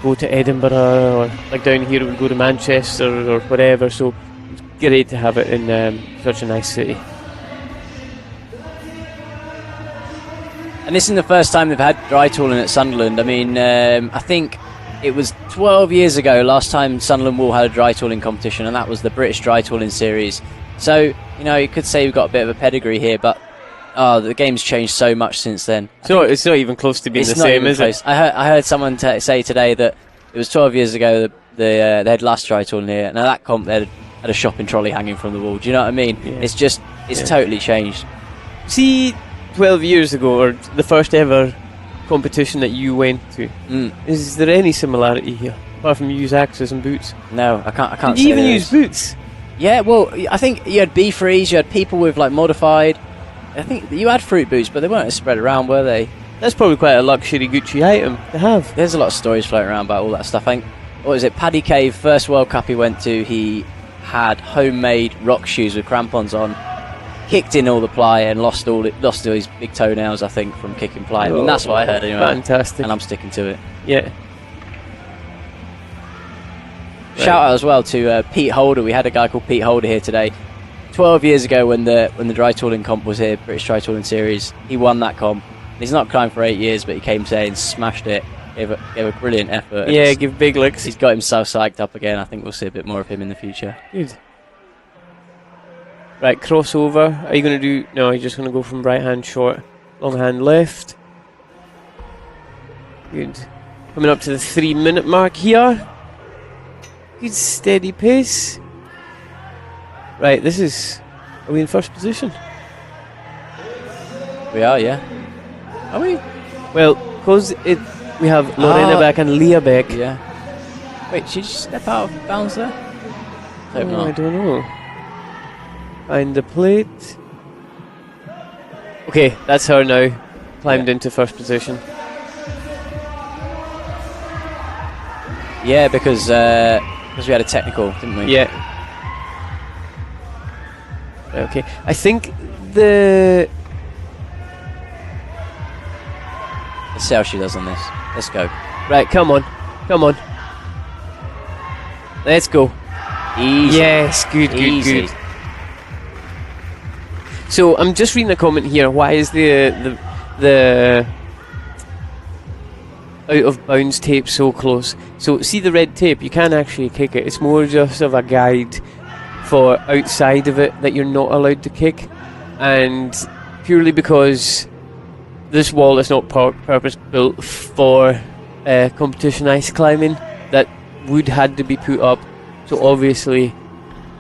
go to Edinburgh, or like down here we go to Manchester or whatever. So it's great to have it in such a nice city. And this isn't the first time they've had dry tooling at Sunderland. I mean, I think it was 12 years ago last time Sunderland Wool had a dry tooling competition, and that was the British Drytooling Series. So, you know, you could say we've got a bit of a pedigree here, but the game's changed so much since then. So it's not even close to being the same, is it? I heard someone say today that it was 12 years ago they had last dry tooling here. Now that comp, they had a shopping trolley hanging from the wall. Do you know what I mean? Yeah. It's totally changed. See, 12 years ago, or the first ever competition that you went to, is there any similarity here apart from you use axes and boots? No, I can't. Did you even use boots? Yeah, well, I think you had B-frees, you had people with like modified. I think you had fruit boots, but they weren't as spread around, were they? That's probably quite a luxury Gucci item to have. There's a lot of stories floating around about all that stuff. I think, what was it, Paddy Cave, first World Cup he went to, he had homemade rock shoes with crampons on, kicked in all the ply and lost all his big toenails, I think, from kicking ply. I mean, that's what I heard anyway. Fantastic. And I'm sticking to it. Yeah. Shout out as well to Pete Holder. We had a guy called Pete Holder here today. 12 years ago when the dry tooling comp was here, British Drytooling Series, he won that comp. He's not climbed for 8 years, but he came today and smashed it. Gave a brilliant effort. Yeah, give big licks. He's got himself psyched up again. I think we'll see a bit more of him in the future. Good. Right, crossover. Are you going to do... No, you're just going to go from right hand short, long hand left. Good. Coming up to the 3 minute mark here. Good steady pace. Right, this is... Are we in first position? We are, yeah. Are we? Well, because we have Lorena back and Leah back. Yeah. Wait, did she just step out of bounds there? I don't know. Find the plate. Okay, that's her now. Climbed into first position. Yeah, because we had a technical, didn't we? Yeah. Okay, I think the... Let's see how she does on this. Let's go. Right, come on. Come on. Let's go. Easy. Yes, good. So I'm just reading a comment here. Why is the out of bounds tape so close? So see the red tape, you can't actually kick it. It's more just of a guide for outside of it that you're not allowed to kick, and purely because this wall is not purpose built for competition ice climbing, that wood had to be put up. So obviously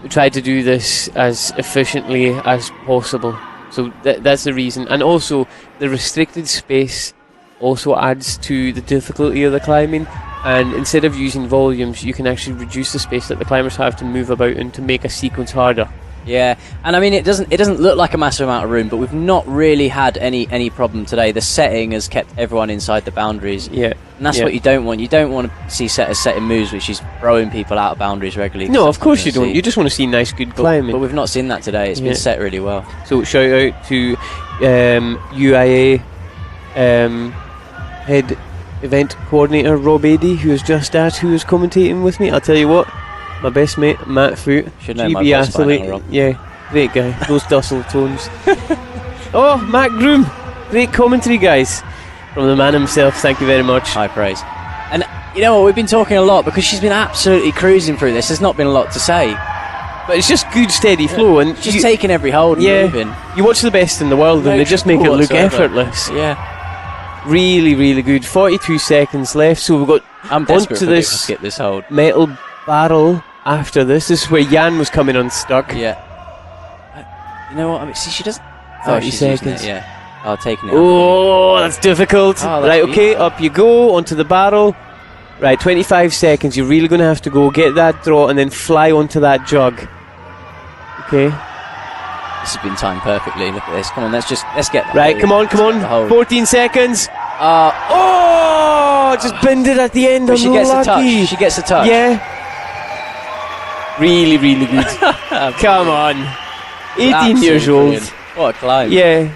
we tried to do this as efficiently as possible. So that's the reason. And also the restricted space also adds to the difficulty of the climbing, and instead of using volumes, you can actually reduce the space that the climbers have to move about in to make a sequence harder. Yeah, and I mean it doesn't look like a massive amount of room, but we've not really had any problem today. The setting has kept everyone inside the boundaries. Yeah, and that's what you don't want. You don't want to see setters setting moves which is throwing people out of boundaries regularly. No, of course you don't. You just want to see nice, good climbing. But we've not seen that today. It's been set really well. So shout out to UIA head event coordinator Rob Adey, who was just asked who was commentating with me. I'll tell you what. My best mate, Matt Foot, GB athlete. Yeah, great guy. Those Dussel tones. Oh, Matt Groom. Great commentary, guys. From the man himself, thank you very much. High praise. And you know what, we've been talking a lot because she's been absolutely cruising through this. There's not been a lot to say. But it's just good, steady flow. And just taking every hold and moving. You watch the best in the world and they just make it look effortless. Yeah. Really, really good. 42 seconds left, so we've got I'm desperate onto to this skip this hold. Metal barrel after this. This is where Jan was coming unstuck. Yeah. You know what? I mean, see, she doesn't. 30 seconds. It, yeah. Oh, taking it. Oh, that's difficult. Oh, that's right, okay, up you go onto the barrel. Right, 25 seconds. You're really going to have to go get that draw and then fly onto that jug. Okay. This has been timed perfectly. Look at this. Come on, let's get that. Right, come on. 14 seconds. Just bended at the end. She gets a touch. She gets a touch. Yeah. Really, really good. Come on. 18 years old. Brilliant. What a climb. Yeah.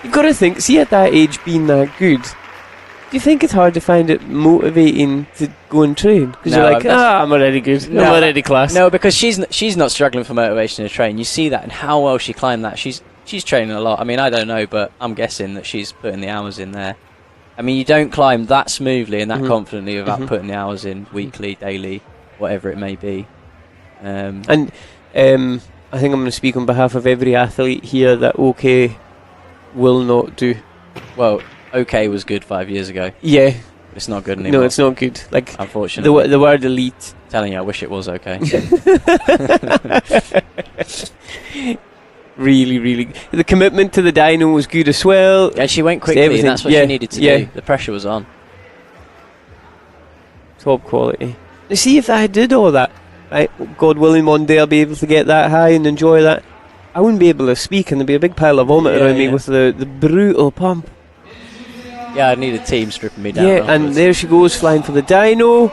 You've got to think, see at that age being that good, do you think it's hard to find it motivating to go and train? Because you're like, I'm already good. I'm already class. No, because she's not struggling for motivation to train. You see that and how well she climbed that. She's training a lot. I mean, I don't know, but I'm guessing that she's putting the hours in there. I mean, you don't climb that smoothly and that confidently without putting the hours in weekly, daily, whatever it may be. I think I'm going to speak on behalf of every athlete here that OK will not do. Well, OK was good 5 years ago. Yeah. It's not good anymore. No, it's not good. Like, unfortunately. The word elite. Telling you, I wish it was OK. Really, really. The commitment to the dyno was good as well. Yeah, she went quickly, and that's what she needed to do. The pressure was on. Top quality. Now see if I did all that, right? God willing, one day I'll be able to get that high and enjoy that. I wouldn't be able to speak, and there'd be a big pile of vomit around me with the brutal pump. Yeah, I'd need a team stripping me down. Yeah, and there she goes, flying for the dyno.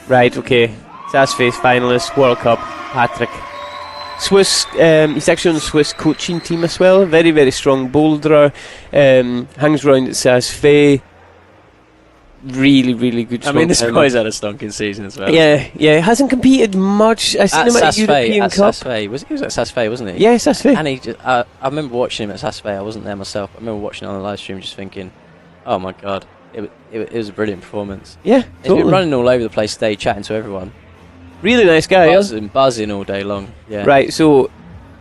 Right, okay. Sassface finalist, World Cup, Patrick. Swiss, he's actually on the Swiss coaching team as well. Very, very strong boulderer. Hangs around at Sassface. Really, really good. I mean, this guy's had a stonking season as well. Yeah. Hasn't competed much. I've seen him at the European Cup. He was at Sassface, wasn't he? Yeah, Sassface. And I remember watching him at Sassface. I wasn't there myself. I remember watching it on the live stream, just thinking, "Oh my god, it was a brilliant performance." Yeah, he's been running all over the place today, chatting to everyone. Really nice guy. Buzzing all day long. Yeah. Right, so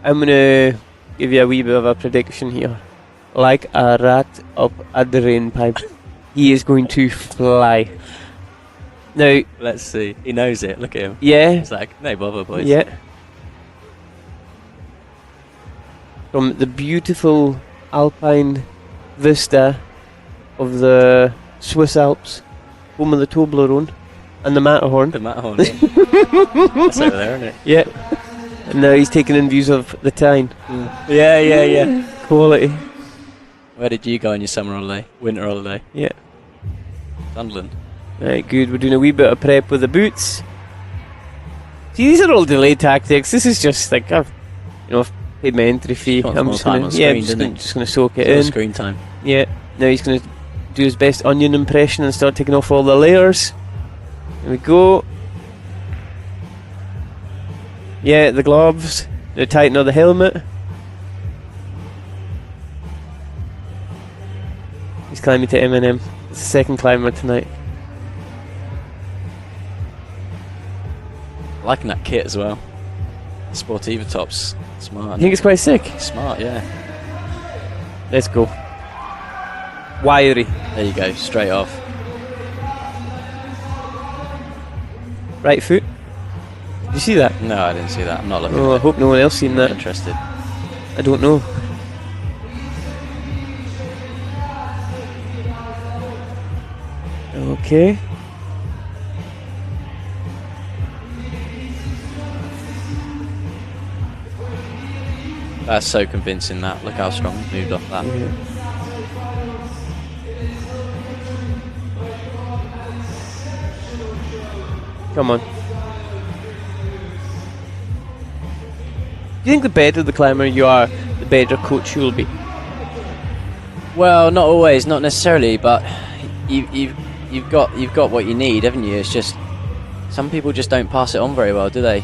I'm gonna give you a wee bit of a prediction here. Like a rat up a drain pipe, he is going to fly. Now, let's see. He knows it. Look at him. Yeah. It's like, no bother, boys. Yeah. From the beautiful alpine vista of the Swiss Alps, home of the Toblerone and the Matterhorn. The Matterhorn. That's over there, isn't it? Yeah. And now he's taking in views of the Tyne. Yeah. Quality. Where did you go on your summer holiday? Winter holiday? Yeah. Sunderland. Right, good. We're doing a wee bit of prep with the boots. See, these are all delay tactics. This is just like I've paid my entry fee. I'm just gonna soak it in. Screen time. Yeah. Now he's gonna do his best onion impression and start taking off all the layers. Here we go. Yeah, the gloves. Now tighten on the helmet. He's climbing to M&M. It's the second climber tonight. Liking that kit as well. Sportiva tops. Smart. I think it's quite sick. Smart, yeah. Let's go. Wiry. There you go, straight off. Right foot. Did you see that? No, I didn't see that. I'm not looking. Oh, I hope no one else seen that. Interested. I don't know. Okay. That's so convincing, that. Look how strong he moved off that. Yeah. Come on. Do you think the better the climber you are, the better coach you'll be? Well, not always, not necessarily, but you've got what you need, haven't you? It's just some people just don't pass it on very well, do they?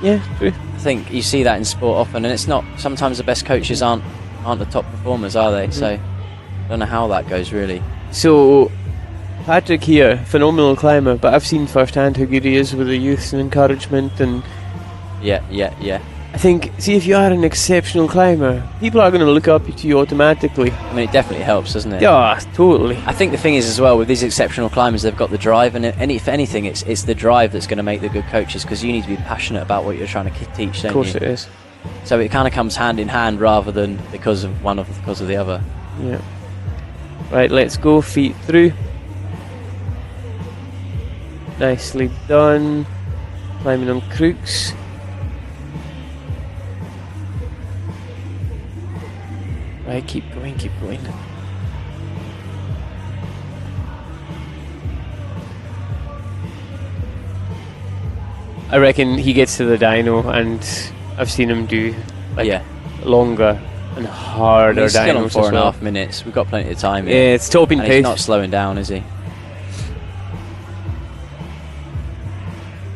Yeah, true. I think you see that in sport often, and it's not. Sometimes the best coaches aren't the top performers, are they? So I don't know how that goes really. So Patrick here, phenomenal climber, but I've seen firsthand how good he is with the youth and encouragement and. Yeah. I think, see, if you are an exceptional climber, people are going to look up to you automatically. I mean, it definitely helps, doesn't it? Yeah, totally. I think the thing is as well, with these exceptional climbers, they've got the drive, and if anything, it's the drive that's going to make the good coaches, because you need to be passionate about what you're trying to teach, don't you? Of course it is. So it kind of comes hand in hand rather than because of the other. Yeah. Right, let's go. Feet through. Nicely done. Climbing on crooks. Right, keep going. I reckon he gets to the dyno, and I've seen him do longer and harder He's still on dynos as well. 4.5 minutes. We've got plenty of time Yeah, here. it's topping and pace. he's not slowing down, is he?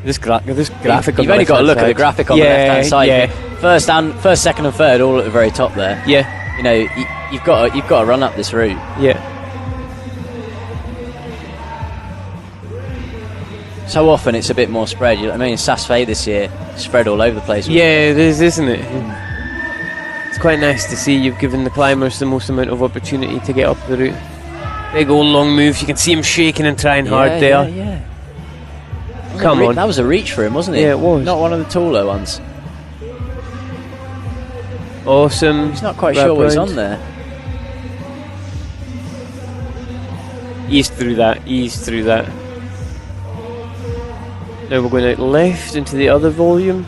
This graphic. You've only got to look at the graphic on the left-hand side. Yeah. First, second, and third, all at the very top there. Yeah. You know, you've got to run up this route. Yeah. So often it's a bit more spread. You know what I mean? Sasfay this year spread all over the place. Yeah, it is, isn't it? It's quite nice to see you've given the climbers the most amount of opportunity to get up the route. Big old long moves. You can see him shaking and trying hard there. Yeah. Come on. That was a reach for him, wasn't it? Yeah, it was. Not one of the taller ones. Awesome. He's not quite sure what he's on there. Ease through that. Now we're going out left into the other volume.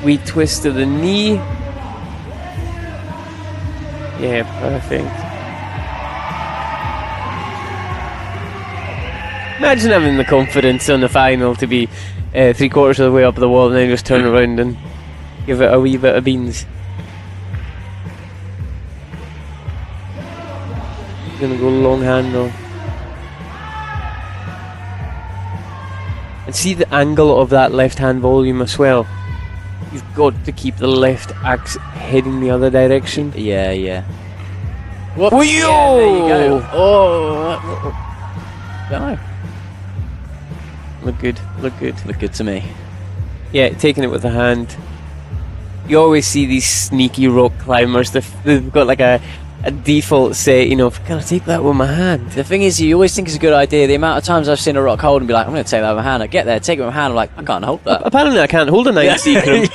Wee twist of the knee. Yeah, perfect. Imagine having the confidence on the final to be 3/4 of the way up the wall and then just turn around and give it a wee bit of beans. Gonna go long handle. And see the angle of that left hand volume as well. You've got to keep the left axe heading the other direction. Yeah. Whoa! Yeah, there you go. Oh. No. Look good. Look good to me. Yeah, taking it with the hand. You always see these sneaky rock climbers. They've got like a default setting of, can I take that with my hand? The thing is, you always think it's a good idea. The amount of times I've seen a rock hold and be like, I'm going to take that with my hand. I get there, take it with my hand. I'm like, I can't hold that. Apparently I can't hold a 9 secret.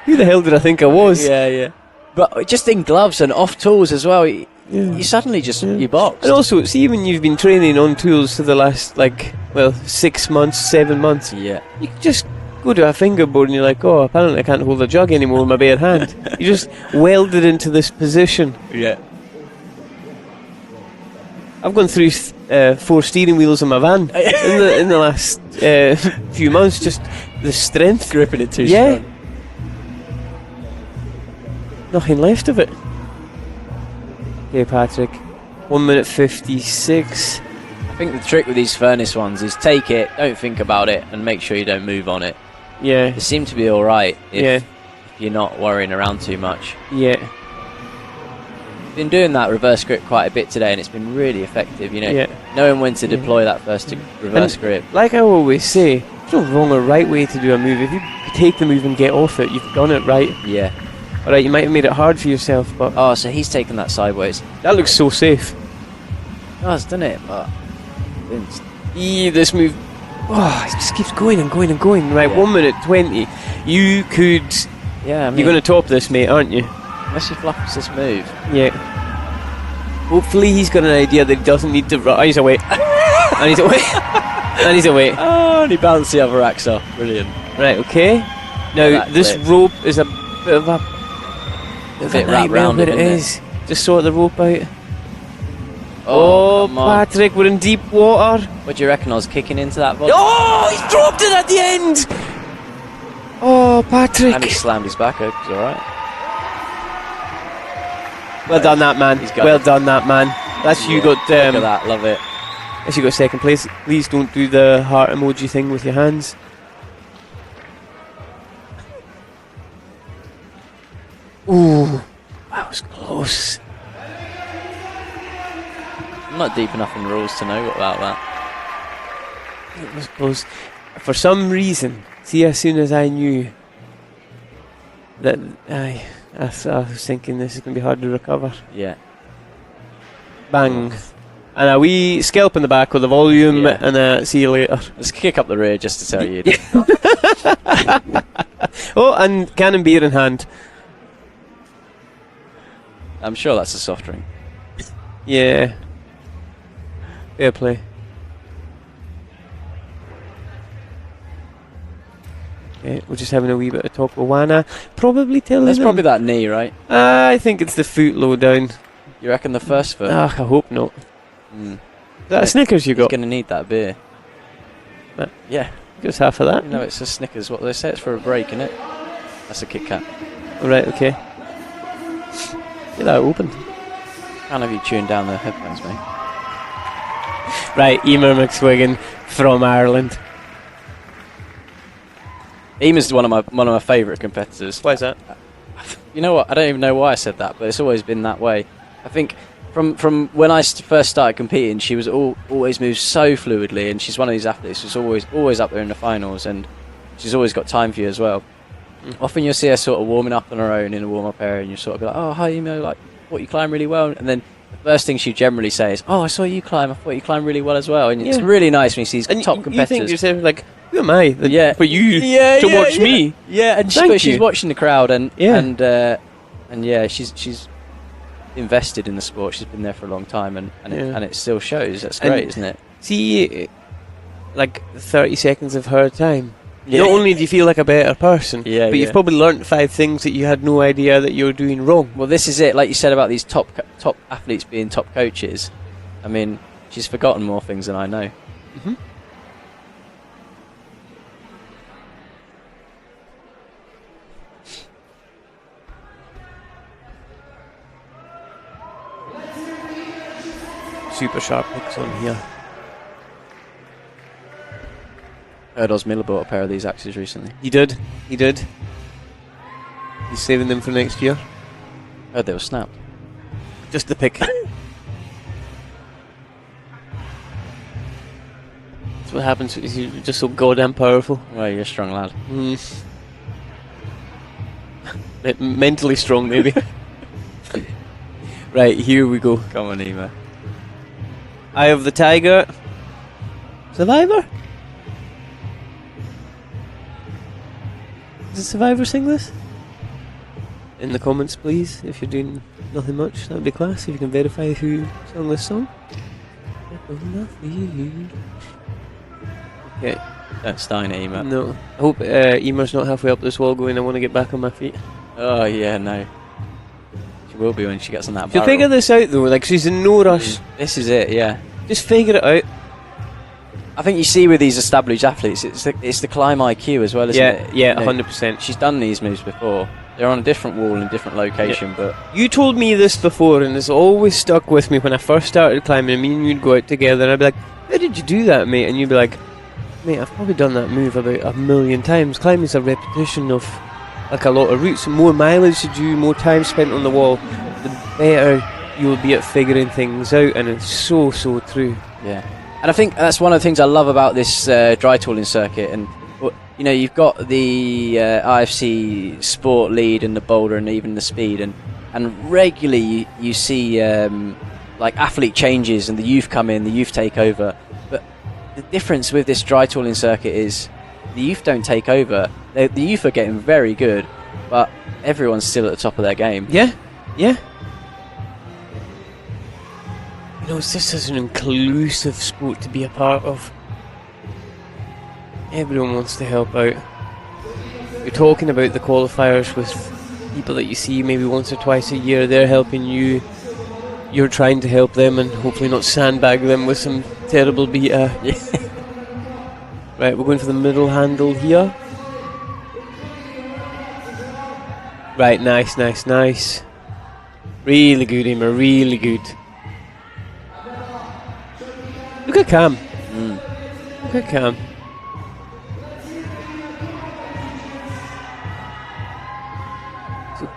Who the hell did I think I was? Yeah. But just in gloves and off tools as well, you suddenly just, you box. And also, see, when you've been training on tools for the last, 6 months, 7 months, yeah, you can just go to a fingerboard and you're like, oh, apparently I can't hold a jug anymore with my bare hand. You just welded into this position. Yeah. I've gone through 4 steering wheels in my van in the last few months. Just the strength, gripping it too strong. Nothing left of it. Okay, Patrick. 1 minute 56. I think the trick with these furnace ones is take it, don't think about it, and make sure you don't move on it. Yeah. They seem to be alright if you're not worrying around too much. Yeah. Been doing that reverse grip quite a bit today, and it's been really effective, knowing when to deploy that first reverse grip. Like I always say, there's no wrong or right way to do a move. If you take the move and get off it, you've done it right. Yeah. Alright, you might have made it hard for yourself, but... Oh, so he's taken that sideways. That looks so safe. Oh, it's done it, but... This move... Oh, it just keeps going and going and going. Right, 1 minute 20. You could... Yeah, I mean... You're going to top this, mate, aren't you? Unless he fluffs this move. Yeah. Hopefully he's got an idea that he doesn't need to... Oh, he's away. And he's away. And he's away. Oh, and he bounced the other axe off. Brilliant. Right, okay. Now, this rope is a bit of a... A bit wrapped round it is. Just sort the rope out. Oh, Patrick, we're in deep water. What do you reckon? I was kicking into that volume? Oh, he's dropped it at the end. Oh, Patrick. And he slammed his back out. It's alright. Well done, that man. Well done, that man. That's you got... Look at that, love it. That's you got second place. Please don't do the heart emoji thing with your hands. Ooh, that was close. I'm not deep enough in the rules to know about that. It was close. For some reason, see, as soon as I knew that, I was thinking this is going to be hard to recover. Yeah. Bang. And a wee scalp in the back with the volume, and see you later. Let's kick up the rear just to tell you. Oh, and cannon beer in hand. I'm sure that's a soft drink. Yeah. Fair play. Okay, we're just having a wee bit of talk with Wana. Probably telling That's them. probably that knee, right? I think it's the foot low down. You reckon the first foot? I hope not. Is that a Snickers you got? He's going to need that beer. But yeah. Give us half of that. No, it's a Snickers. What they say, it's for a break, isn't it? That's a Kit Kat. Right, okay. Get that open. Can't have you chewing down the headphones, mate. Right, Emer McSwiggan from Ireland. Emer's one of my favourite competitors. Why is that? You know what? I don't even know why I said that, but it's always been that way. I think from when I first started competing, she was always moved so fluidly, and she's one of these athletes who's always up there in the finals, and she's always got time for you as well. Often you'll see her sort of warming up on her own in a warm-up area, and you sort of be like, oh, hi, like, what, you climb really well? And then the first thing she generally says is, oh, I saw you climb, I thought you climbed really well as well. And it's really nice when you see these top competitors. You think yourself, like, who am I for you to watch me? Yeah, and she's watching the crowd, and she's invested in the sport. She's been there for a long time, and it still shows. That's great, isn't it? See, like 30 seconds of her time. Not only do you feel like a better person, but you've probably learnt 5 things that you had no idea that you were doing wrong. Well, this is it. Like you said about these top athletes being top coaches. I mean, she's forgotten more things than I know. Super sharp hooks on here. Heard Oz Miller bought a pair of these axes recently. He did. He's saving them for next year. Heard they were snapped. Just the pick. That's what happens when you're just so goddamn powerful. Well, you're a strong lad. Mentally strong, maybe. Right, here we go. Come on, Ema. Eye of the Tiger. Survivor? Does Survivor sing this? In the comments, please, if you're doing nothing much. That would be class, if you can verify who sung this song. Okay. Don't stein Ema. No. I hope Emer's not halfway up this wall going, I want to get back on my feet. Oh, yeah, no. She will be when she gets on that She'll barrel. figure this out, though, like, she's in no rush. This is it, yeah. Just figure it out. I think you see with these established athletes, it's the climb IQ as well, isn't it? Yeah, 100%. She's done these moves before. They're on a different wall in a different location, but... You told me this before, and it's always stuck with me when I first started climbing. Me and you'd go out together, and I'd be like, how did you do that, mate? And you'd be like, mate, I've probably done that move about 1,000,000 times. Climbing's a repetition of, like, a lot of routes. The more mileage you do, more time spent on the wall, the better you'll be at figuring things out, and it's so true. Yeah. And I think that's one of the things I love about this dry tooling circuit. And you know, you've got the IFC Sport Lead and the Boulder and even the Speed, and regularly you see like athlete changes and the youth come in, the youth take over. But the difference with this dry tooling circuit is the youth don't take over. The youth are getting very good, but everyone's still at the top of their game. Yeah. You know, it's just such an inclusive sport to be a part of. Everyone wants to help out. You're talking about the qualifiers with people that you see maybe once or twice a year. They're helping you. You're trying to help them and hopefully not sandbag them with some terrible beta. Right, we're going for the middle handle here. Right, nice. Really good, Emma, really good. Look at Cam. Look at Cam. So,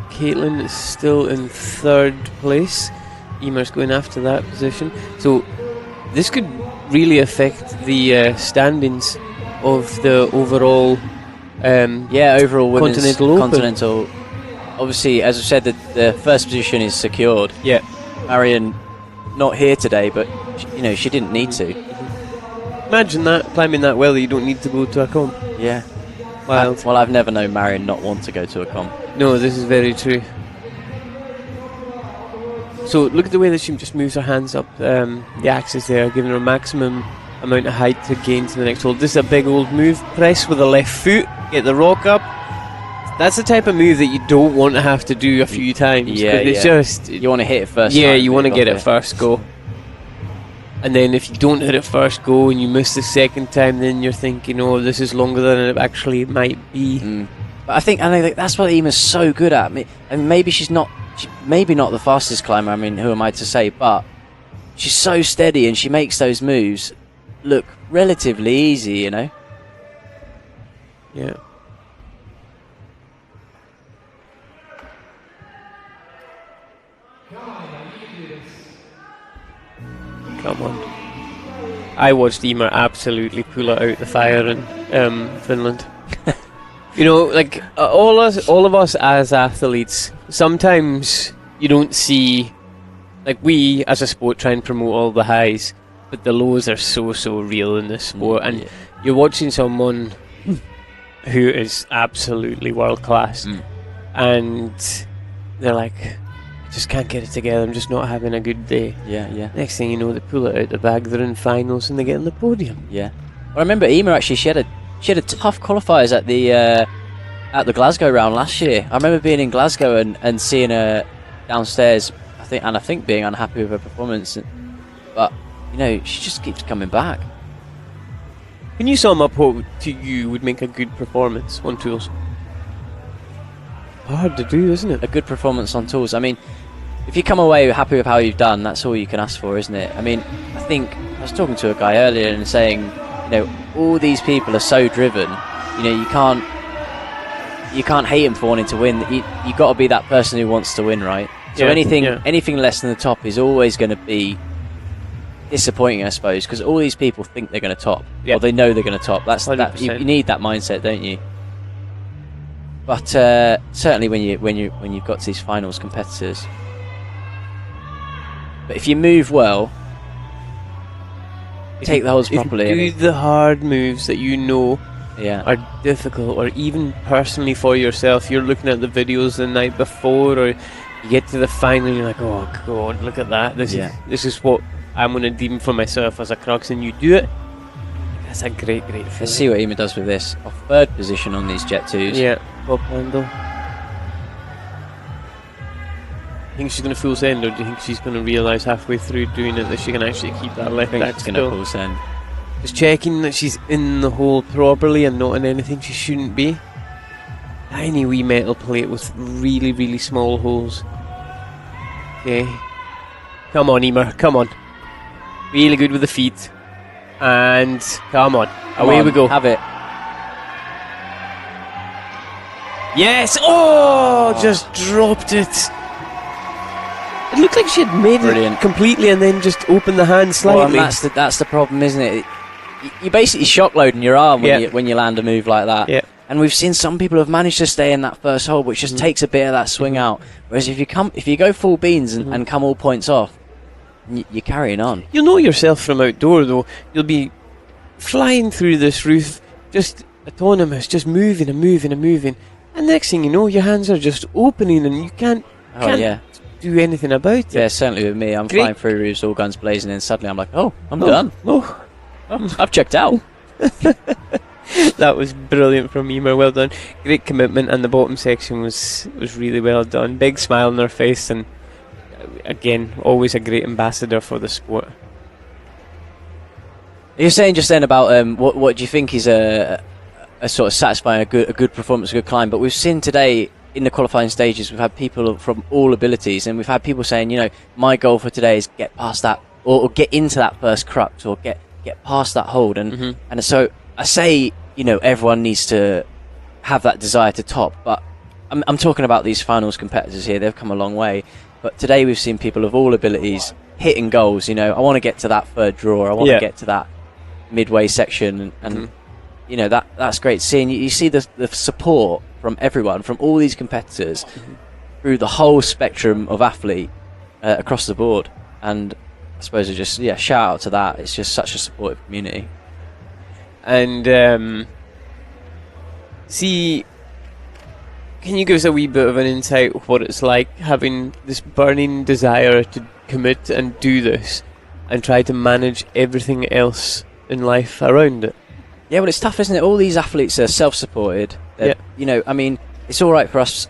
Caitlin is still in 3rd place. Emer's going after that position. So, this could really affect the standings of the overall overall women's Continental Open. Obviously, as I said, the first position is secured. Yeah. Marion not here today, but she didn't need to. Imagine that, climbing that well that you don't need to go to a comp. Yeah. Wild. Well, I've never known Marion not want to go to a comp. No, this is very true. So look at the way that she just moves her hands up the axis there, giving her a maximum amount of height to gain to the next hole. This is a big old move. Press with the left foot, get the rock up. That's the type of move that you don't want to have to do a few times. Yeah, it's just... You want to hit it first. Yeah, you want to get it first go. And then if you don't hit it first go and you miss the second time, then you're thinking, oh, this is longer than it actually might be. But I think that's what Ema's so good at. And maybe she's maybe not the fastest climber. I mean, who am I to say? But she's so steady and she makes those moves look relatively easy, you know? Yeah. Come on. I watched Ema absolutely pull it out the fire in Finland. You know, like all of us as athletes, sometimes you don't see, like we as a sport try and promote all the highs, but the lows are so real in this sport. And you're watching someone who is absolutely world class, and they're like, just can't get it together, I'm just not having a good day. Yeah. Next thing you know, they pull it out the bag, they're in finals and they get on the podium. Yeah. Well, I remember Ema actually, she had a tough qualifiers at the Glasgow round last year. I remember being in Glasgow and seeing her downstairs, I think being unhappy with her performance, but you know, she just keeps coming back. Can you sum up what to you would make a good performance on tools? Hard to do, isn't it? A good performance on tools. I mean, if you come away happy with how you've done, that's all you can ask for, isn't it? I mean, I think I was talking to a guy earlier and saying, you know, all these people are so driven. You know, you can't hate them for wanting to win. You got to be that person who wants to win, right? So anything less than the top is always going to be disappointing, I suppose, because all these people think they're going to top, or they know they're going to top. That's that. You need that mindset, don't you? But certainly when you've got to these finals competitors. But if you move well, take the holds properly. Do the hard moves that you know are difficult, or even personally for yourself. You're looking at the videos the night before, or you get to the final and you're like, oh God, look at that. This is what I'm going to deem for myself as a crux, and you do it. That's a great feeling. Let's see what Ema does with this. Off third position on these Jet 2s. Yeah, top handle. Do you think she's going to full send, or do you think she's going to realise halfway through doing it that she can actually keep that left back still? Going to full send. Just checking that she's in the hole properly and not in anything she shouldn't be. Tiny wee metal plate with really small holes. Okay. Come on, Emer, come on. Really good with the feet. And come on, away we go. Have it. Yes! Oh, just dropped it. It looked like she had made it completely and then just opened the hand slightly. Well, that's the problem, isn't it? You're basically shock loading your arm when you land a move like that. Yeah. And we've seen some people have managed to stay in that first hole, which just takes a bit of that swing out. Whereas if you go full beans and come all points off, you're carrying on. You'll know yourself from outdoor though. You'll be flying through this roof, just autonomous, just moving and moving and moving. And next thing you know, your hands are just opening and you can't do anything about it. Yeah, certainly with me. I'm flying through roofs, all guns blazing, and suddenly I'm like, I'm done. I've checked out. That was brilliant from Ema. Well done. Great commitment, and the bottom section was really well done. Big smile on her face, and again, always a great ambassador for the sport. You're saying just then about what do you think is a sort of satisfying, a good performance, a good climb? But we've seen today in the qualifying stages, we've had people from all abilities, and we've had people saying, you know, my goal for today is get past that, or get into that first crux, or get past that hold, and so I say, you know, everyone needs to have that desire to top, but I'm talking about these finals competitors here. They've come a long way, but today we've seen people of all abilities hitting goals. You know, I want to get to that third draw, I want to get to that midway section, and you know, that's great seeing. You see the support from everyone, from all these competitors, through the whole spectrum of athlete across the board, and I suppose it's just shout out to that. It's just such a supportive community. And see, can you give us a wee bit of an insight of what it's like having this burning desire to commit and do this and try to manage everything else in life around it? Yeah, well, it's tough, isn't it? All these athletes are self-supported. You know, I mean, it's all right for us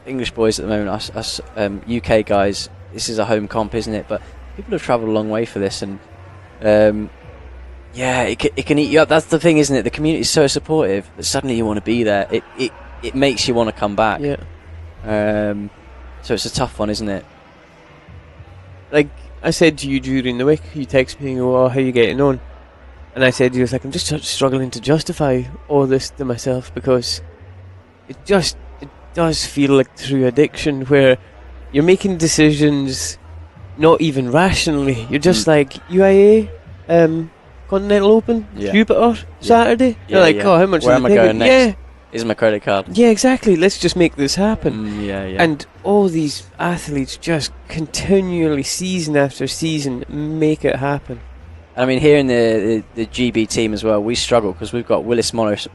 English boys at the moment, us UK guys. This is a home comp, isn't it? But people have travelled a long way for this, and it can eat you up. That's the thing, isn't it? The community is so supportive that suddenly you want to be there. It makes you want to come back. Yeah. So it's a tough one, isn't it? Like I said to you during the week, you text me, "Oh, how you getting on?" And I said, "You was like, I'm just struggling to justify all this to myself because it does feel like true addiction where you're making decisions not even rationally. You're just like UIAA, Continental Open, Jupiter, Saturday. You're like, oh, how much? Where am I going next? Yeah. Here's my credit card. Yeah, exactly. Let's just make this happen. Yeah. And all these athletes just continually, season after season, make it happen. I mean, here in the GB team as well, we struggle because we've got Willis Morris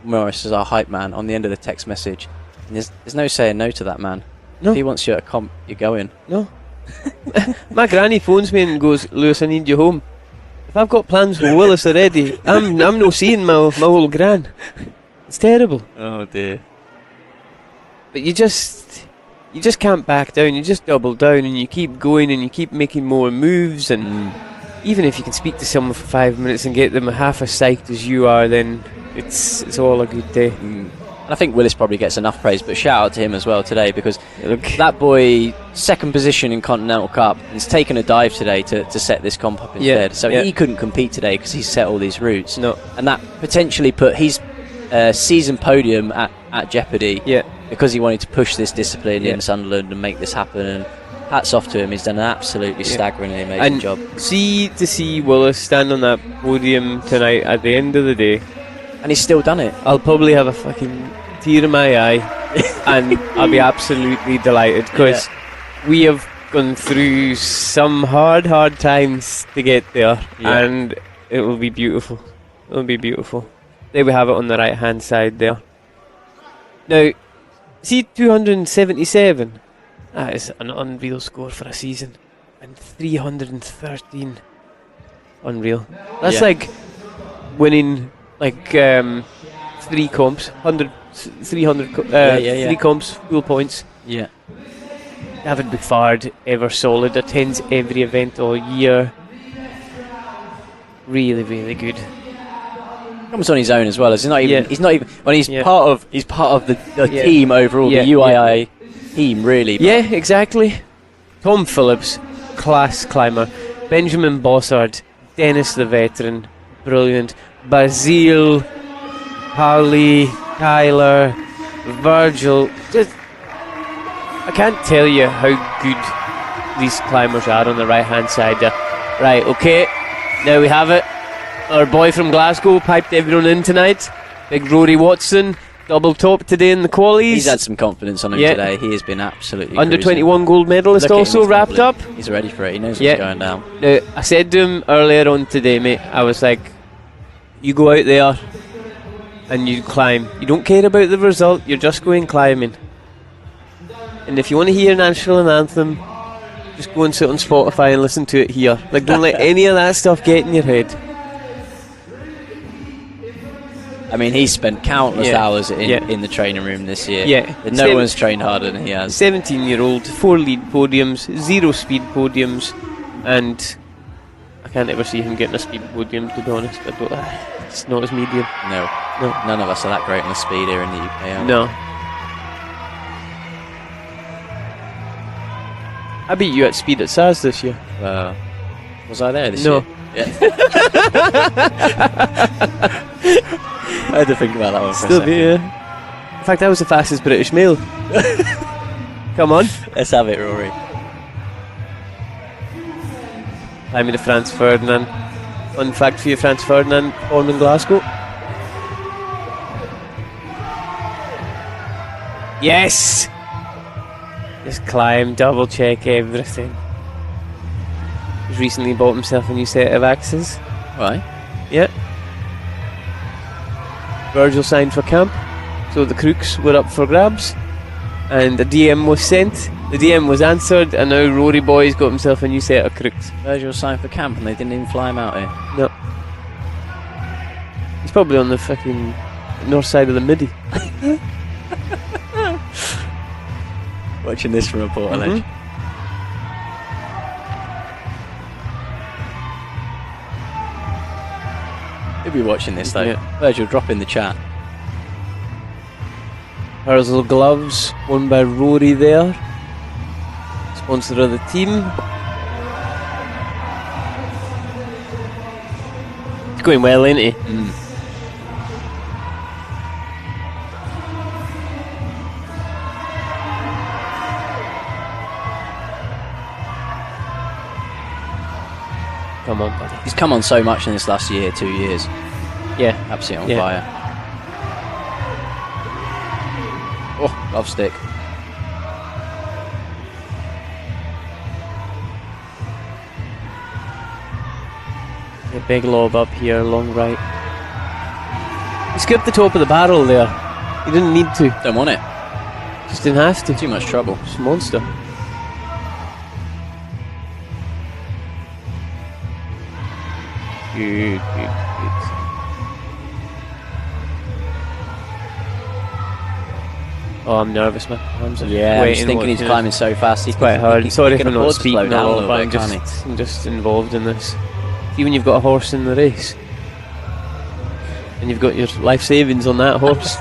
as our hype man on the end of the text message. And there's no saying no to that man. No. If he wants you at a comp, you're going. No. My granny phones me and goes, "Lewis, I need you home." If I've got plans with Willis already, I'm no seeing my old gran. It's terrible. Oh dear. But you just can't back down. You just double down and you keep going and you keep making more moves. And even if you can speak to someone for 5 minutes and get them half as psyched as you are, then it's all a good day. And I think Willis probably gets enough praise, but shout out to him as well today, because that boy, second position in Continental Cup, has taken a dive today to set this comp up instead. So he couldn't compete today because he set all these routes. No. And that potentially put his season podium at jeopardy because he wanted to push this discipline in Sunderland and make this happen. And hats off to him. He's done an absolutely staggeringly amazing job. To see Willis stand on that podium tonight at the end of the day, and he's still done it. I'll probably have a fucking tear in my eye and I'll be absolutely delighted because we have gone through some hard times to get there, and it will be beautiful. It will be beautiful. There we have it on the right hand side there. Now, see 277? That is an unreal score for a season. And 313. Unreal. That's like winning like 3 comps, 300 3 comps, full points. Yeah. David Buffard, ever solid, attends every event all year. Really, really good. Comes on his own as well. He's not even. Well, he's part of the team overall, the UIAA team, really. Yeah, exactly. Tom Phillips, class climber. Benjamin Bossard, Dennis the veteran, brilliant. Basile, Harley, Tyler, Virgil. Just, I can't tell you how good these climbers are on the right hand side there. Right, okay, now we have it. Our boy from Glasgow piped everyone in tonight. Big Rory Watson, double top today in the qualies. He's had some confidence on him today. He has been absolutely Under cruising. 21 gold medalist also wrapped up. He's ready for it. He knows what's going down. Now, I said to him earlier on today, mate, I was like, you go out there and you climb. You don't care about the result, you're just going climbing. And if you want to hear National Anthem, just go and sit on Spotify and listen to it here. Like, don't let any of that stuff get in your head. I mean, he's spent countless hours in the training room this year. Yeah. No one's trained harder than he has. 17-year-old, 4 lead podiums, 0 speed podiums, and I can't ever see him getting a speed podium, to be honest. It's not his medium. No. None of us are that great on the speed here in the UK, are we? No. I beat you at speed at SAS this year. Was I there this year? No. Yeah. I had to think about that one for a second. In fact, I was the fastest British male. Come on. Let's have it, Rory. Climbing to Franz Ferdinand. Fun fact for you, Franz Ferdinand, born in Glasgow. Yes! Just climb, double check everything. He's recently bought himself a new set of axes. Right. Yeah. Virgil signed for camp, so the crooks were up for grabs, and a DM was sent. The DM was answered, and now Rory Boy's got himself a new set of crooks. Virgil signed for camp, and they didn't even fly him out here. No. He's probably on the fucking north side of the Midi. Watching this from a Portaledge. He'll be watching this though. Yeah. Virgil, drop in the chat. Hazel gloves, won by Rory there. Sponsor of the team. It's going well, ain't he? Come on, buddy. He's come on so much in this last year, 2 years. Yeah. Absolutely on fire. Oh, love stick. A big lob up here, long right. He skipped the top of the barrel there. He didn't need to. Don't want it. Just didn't have to. Too much trouble. It's a monster. Good, good, good. Oh, I'm nervous, man. I'm just I'm just thinking he's climbing so fast. He's quite hard. Sorry if I'm not speaking a all, but I'm just involved in this. Even you've got a horse in the race, and you've got your life savings on that horse.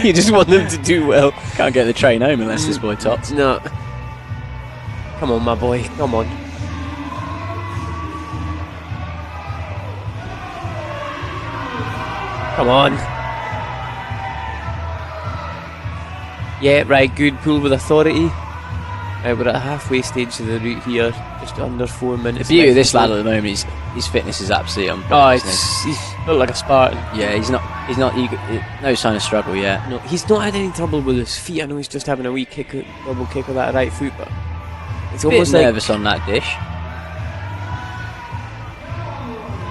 You just want them to do well. Can't get the train home unless this boy tops. No. Come on, my boy. Come on. Come on. Yeah, right, good. Pull with authority. We're at a halfway stage of the route here, just under 4 minutes. The beauty of this lad at the moment is his fitness is absolutely unbelievable. He's built like a Spartan. Yeah, he's not no sign of struggle yet. No, he's not had any trouble with his feet. I know he's just having a wee kick, double kick with that right foot, but it's almost bit like nervous on that dish.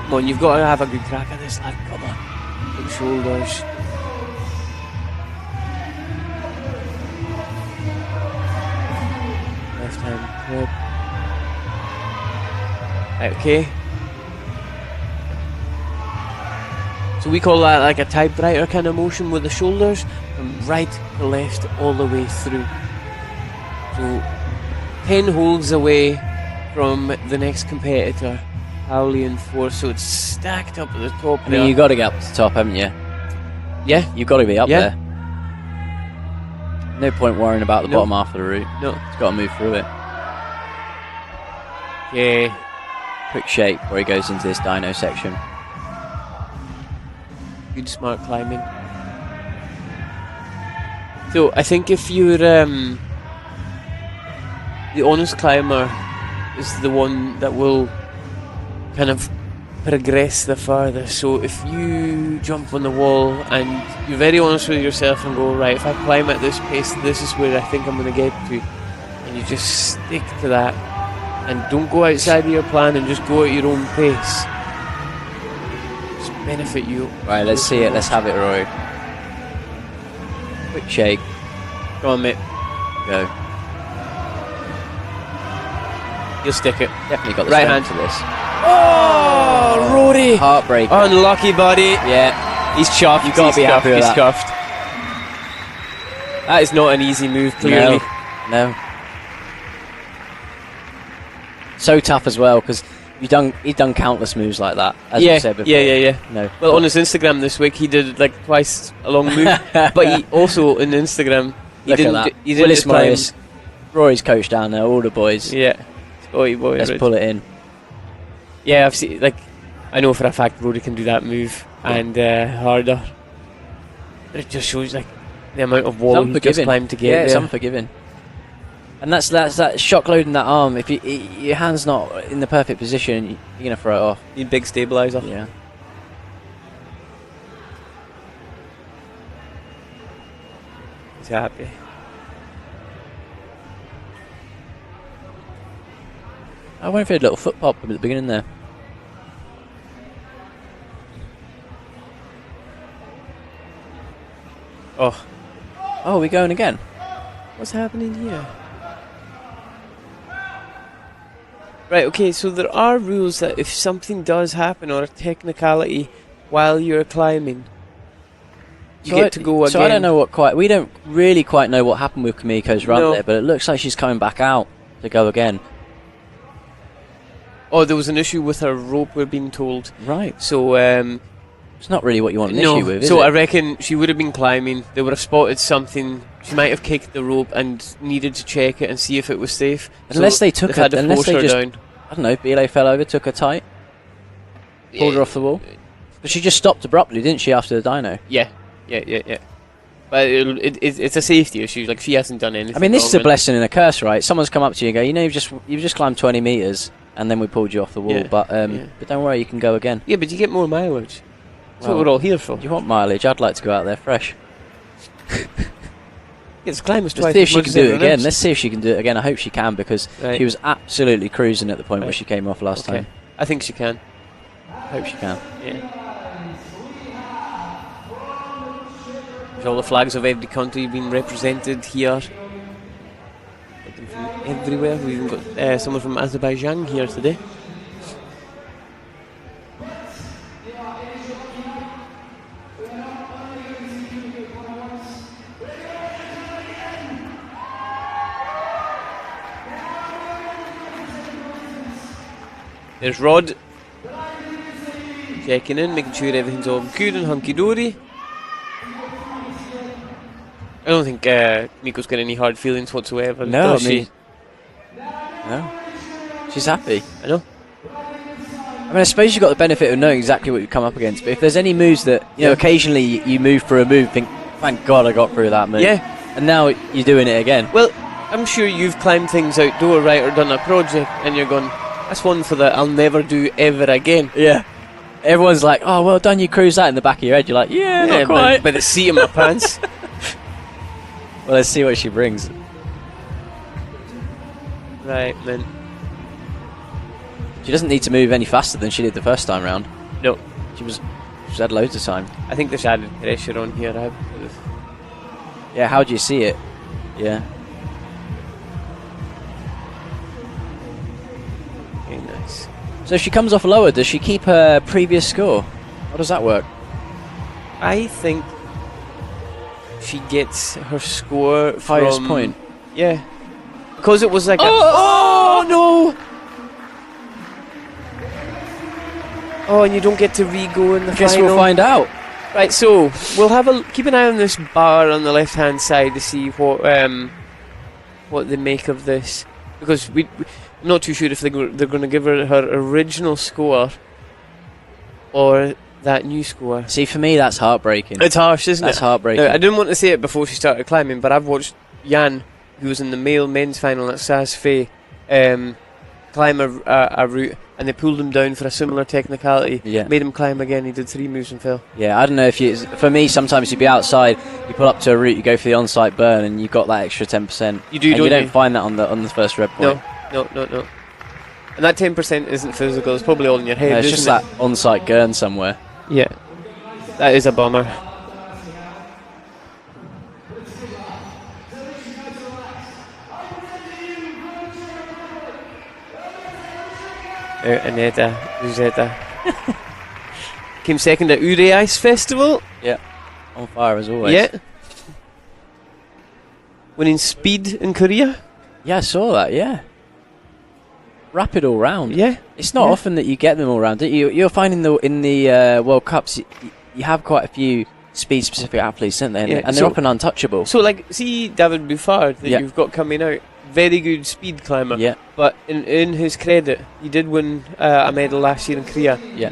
Come on, you've got to have a good crack at this lad. Come on, big shoulders. Left hand grip. Right, okay. So we call that like a typewriter kind of motion with the shoulders from right to left all the way through. So 10 holds away from the next competitor, Howley and 4, so it's stacked up at the top. I mean, you've got to get up to the top, haven't you? Yeah. You've got to be up there. No point worrying about the bottom half of the route. No. It's got to move through it. Okay. Quick shake where he goes into this dyno section. Good smart climbing. So I think if you're the honest climber is the one that will kind of progress the farthest. So if you jump on the wall and you're very honest with yourself and go, right, if I climb at this pace, this is where I think I'm going to get to, and you just stick to that and don't go outside of your plan and just go at your own pace. Just benefit you. Right, let's see it. Let's have it, Rory. Quick shake. Go on, mate. Go. You'll stick it. Definitely got the right strength hand to this. Oh, Rory! Heartbreak. Unlucky, buddy. Yeah. He's chuffed. You've got to be happy with He's that. cuffed. That is not an easy move, clearly. No. So tough as well, because he's done countless moves like that, as you said before. Yeah. No. Well, on his Instagram this week, he did like twice a long move, but he also on Instagram he Look didn't. at that. He didn't Willis just climb. Morris, Rory's coach down there, all the boys. Yeah. Oi, boy. Let's pull it in. Yeah, I've seen. Like, I know for a fact Rory can do that move and harder. But it just shows like the amount of wall he just climbed to get there. Yeah, it's unforgiving. And that's that shock loading that arm. If your hand's not in the perfect position, you're gonna throw it off. Need big stabilizer. Yeah. He's happy. I wonder if he had a little foot pop at the beginning there. Oh, we're going again. What's happening here? Right, okay, so there are rules that if something does happen or a technicality while you're climbing, you get to go again. So I don't know we don't really quite know what happened with Kamiko's run there, but it looks like she's coming back out to go again. Oh, there was an issue with her rope, we're being told. Right. So, it's not really what you want an issue with, is so it? I reckon she would have been climbing, they would have spotted something, she might have kicked the rope and needed to check it and see if it was safe. Unless so they took her, unless they just, down. I don't know, belay fell over, took her tight, pulled her off the wall. But she just stopped abruptly, didn't she, after the dyno? Yeah. But it's a safety issue, like she hasn't done anything. I mean, this is a wrong. blessing and a curse, right? Someone's come up to you and go, you know, you've just climbed 20 metres and then we pulled you off the wall, but don't worry, you can go again. Yeah, but you get more mileage. That's what we're all here for. You want mileage? I'd like to go out there fresh. It's climbers twice. Let's see if she can do it again. else. Let's see if she can do it again. I hope she can, because she was absolutely cruising at the point where she came off last time. I think she can. I hope she can. Yeah. There's all the flags of every country being represented here. Got them from everywhere. We've even got someone from Azerbaijan here today. There's Rod checking in, making sure everything's all good and hunky-dory. I don't think Miko's got any hard feelings whatsoever. No, does she? No. She's happy. I know. I mean, I suppose you've got the benefit of knowing exactly what you come up against, but if there's any moves that, you know, occasionally you move for a move, think, thank God I got through that move. Yeah. And now you're doing it again. Well, I'm sure you've climbed things outdoor, right, or done a project, and you're going, that's one for that I'll never do ever again. Yeah. Everyone's like, oh, well done, you cruise that in the back of your head. You're like, yeah, not quite. By the seat of my pants. Well, let's see what she brings. Right, then. She doesn't need to move any faster than she did the first time round. No. She's had loads of time. I think there's added pressure on here. Yeah, how do you see it? Yeah. Very nice. So if she comes off lower, does she keep her previous score? How does that work? I think she gets her score Highest from... point? Yeah. Because it was like Oh no! Oh, and you don't get to re-go in the Guess final. we'll find out. Right, so we'll have keep an eye on this bar on the left-hand side to see what they make of this, because I'm not too sure if they're going to give her original score or that new score. See, for me, that's heartbreaking. It's harsh, isn't it? That's heartbreaking. Now, I didn't want to say it before she started climbing, but I've watched Jan, who was in the men's final at Sas Fé, climb a route, and they pulled him down for a similar technicality. Yeah. Made him climb again. He did 3 moves and fell. Yeah, I don't know if you... For me, sometimes you'd be outside, you pull up to a route, you go for the on-site burn, and you've got that extra 10%. You do, and don't you don't you? find that on the first red point. No. And that 10% isn't physical. It's probably all in your head, No, it's isn't just it? that on-site gurn somewhere. Yeah. That is a bummer. Aneta, Rosetta. Came second at Uri Ice Festival. Yeah. On fire as always. Yeah. Winning speed in Korea. Yeah, I saw that, yeah. Rapid all round. Yeah. It's not often that you get them all round, do you? You're finding in the World Cups, you have quite a few speed-specific athletes, don't they? And, Yeah, and they're often untouchable. So, like, see David Buffard that Yeah. you've got coming out. Very good speed climber. Yeah. But in his credit, he did win a medal last year in Korea. Yeah.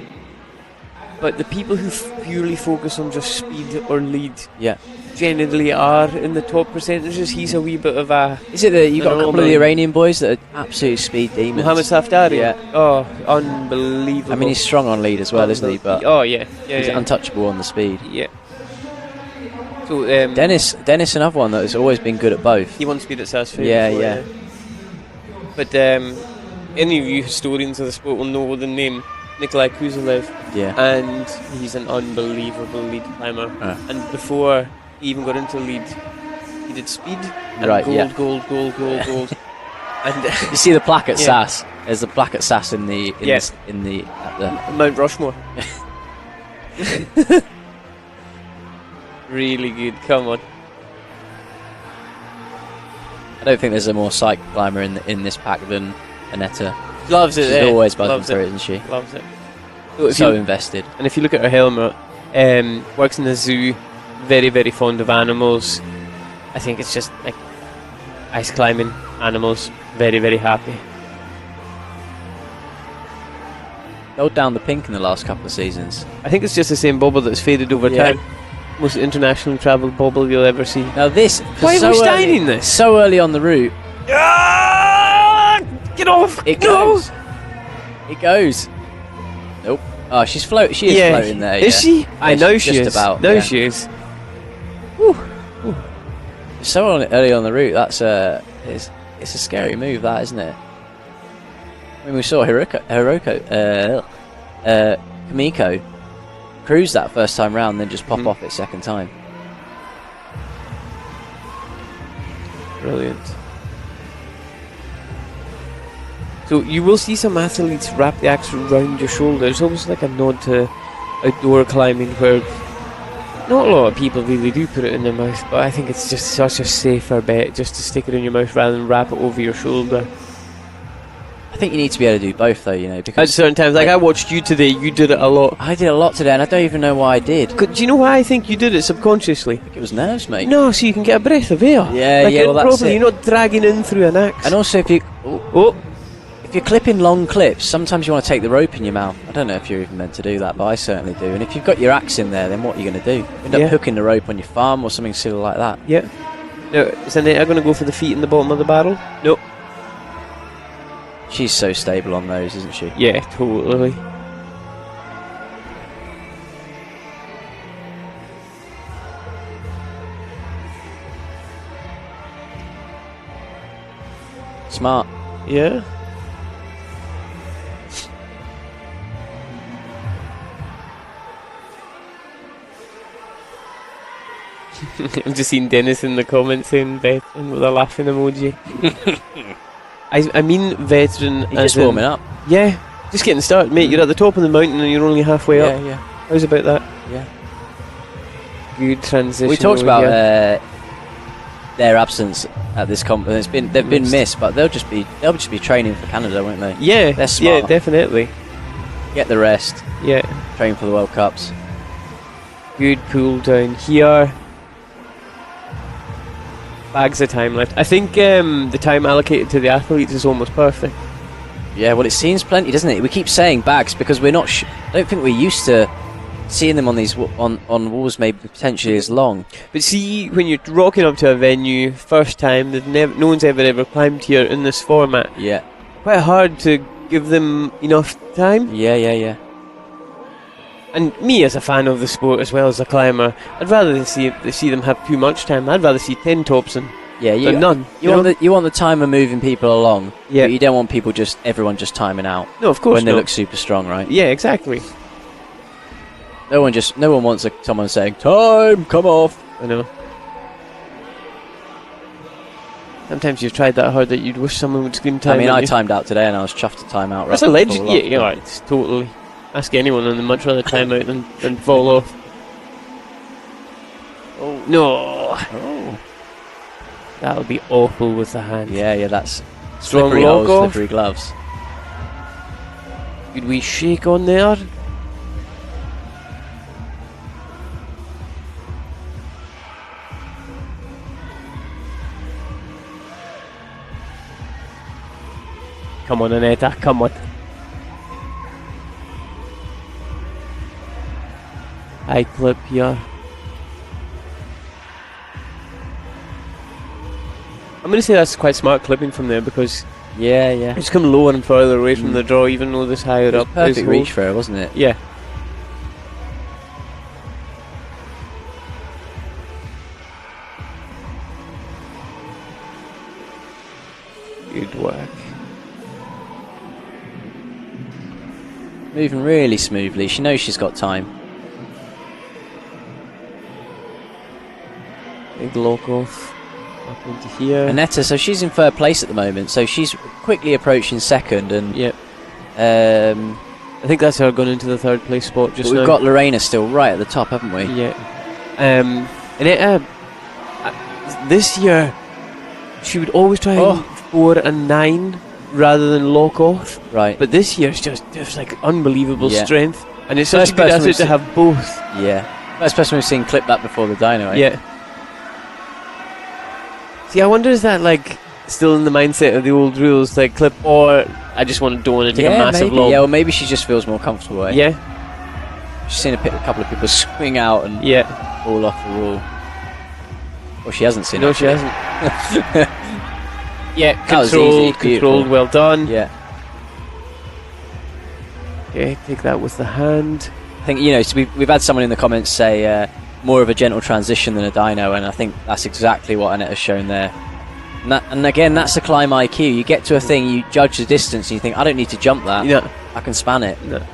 But the people who purely focus on just speed or lead Yeah. generally are in the top percentages. He's a wee bit of a... Is it that you've got a couple of the anomaly. Iranian boys that are absolute speed demons? Mohammed Safdari? Yeah. Oh, unbelievable. I mean, he's strong on lead as well, isn't he? But oh, yeah. he's untouchable on the speed. Yeah. So, Dennis, another one that has always been good at both. He won speed at Sas Fé Yeah, before, yeah. But any of you historians of the sport will know the name Nikolai Kuzelev. Yeah. And he's an unbelievable lead climber. And before he even got into lead, he did speed. And Right, gold, yeah. gold. And You see the plaque at Yeah. SAS. There's the plaque at SAS at the Mount Rushmore. Really good. Come on. I don't think there's a more psych climber in this pack than Aneta. Loves it. She's yeah. always bugging Loves for it. it, isn't she? Loves it. So invested. And if you look at her helmet, works in the zoo, very, very fond of animals. I think it's just like ice climbing, animals, very, very happy. Held down the pink in the last couple of seasons. I think it's just the same bobble that's faded over time. Most international travel bobble you'll ever see. Now this, why are we styling this? So early on the route. Get off! It goes. It goes. Nope. Oh, she's floating. She is floating there. Is she? Yeah, I know she is. About, no, she is. So early on the route. That's it's a scary move, that, isn't it? I mean, we saw Kamiko cruise that first time round, then just pop off it second time. Brilliant. So you will see some athletes wrap the axe around your shoulder. It's almost like a nod to outdoor climbing, where not a lot of people really do put it in their mouth, but I think it's just such a safer bet just to stick it in your mouth rather than wrap it over your shoulder. I think you need to be able to do both, though, you know, because at certain times, like I watched you today, you did it a lot. I did a lot today, and I don't even know why I did. Do you know why I think you did it subconsciously? I think it was nerves, mate. No, so you can get a breath of air. Yeah, like well, that's it. You're not dragging in through an axe. And also, if you if you're clipping long clips, sometimes you want to take the rope in your mouth. I don't know if you're even meant to do that, but I certainly do. And if you've got your axe in there, then what are you going to do? You end up hooking the rope on your thumb or something silly like that. Yeah. No, is Aneta going to go for the feet in the bottom of the barrel? No. She's so stable on those, isn't she? Yeah, totally. Smart. Yeah. I've just seen Dennis in the comments saying veteran with a laughing emoji. I mean veteran. He's just warming up. Yeah, just getting started, mate. You're at the top of the mountain and you're only halfway up. Yeah. How's about that? Yeah. Good transition. We talked about their absence at this conference. They've been missed, but they'll just be training for Canada, won't they? Yeah, they're smart. Yeah, definitely. Get the rest. Yeah. Train for the World Cups. Good pull down here. Bags of time left. I think the time allocated to the athletes is almost perfect. Yeah, well, it seems plenty, doesn't it? We keep saying bags because we're not. I don't think we're used to seeing them on these on walls, maybe potentially as long. But see, when you're rocking up to a venue first time, no one's ever climbed here in this format. Yeah. Quite hard to give them enough time. Yeah. And me as a fan of the sport as well as a climber, I'd rather see them have too much time. I'd rather see 10 tops than none. You want the timer moving people along. Yeah. But you don't want everyone just timing out. No, of course when not. They look super strong, right? Yeah, exactly. No one wants someone saying time, come off. I know. Sometimes you've tried that hard that you'd wish someone would scream time. I mean, I timed out today and I was chuffed to time out. That's a legend. Yeah, right, totally. Ask anyone and they'd much rather time out than fall off. Oh no! Oh, that'll be awful with the hand. Yeah, that's strong slippery lock off. Slippery gloves. Could we shake on there? Come on, Aneta, come on. High clip here. I'm going to say that's quite smart clipping from there because yeah, it's come lower and further away from the draw, even though this higher up. Perfect reach for her, wasn't it? Yeah. Good work. Moving really smoothly. She knows she's got time. Big lock off. Up into here. Aneta, so she's in third place at the moment. So she's quickly approaching second. And yep. I think that's her going into the third place spot just now. We've got Lorena still right at the top, haven't we? Yeah. Aneta, this year, she would always try and 4 and 9 rather than lock off. Right. But this year's just like unbelievable Yeah. strength, and it's such a good asset to have both. Yeah. First person we've seen clip that before the dyno. Eh? Yeah. See, I wonder, is that like still in the mindset of the old rules, like clip, or I just don't want to take a massive maybe. lob. Yeah, or maybe she just feels more comfortable. Eh? Yeah. She's seen a couple of people swing out and fall off the wall. Well, she hasn't seen it. No, she hasn't. Yeah, That was easy, controlled, well done. Yeah. Okay, take that with the hand. I think, so we've had someone in the comments say more of a gentle transition than a dyno, and I think that's exactly what Annette has shown there. And again, that's the climb IQ. You get to a thing, you judge the distance, and you think, I don't need to jump that. Yeah. I can span it. No.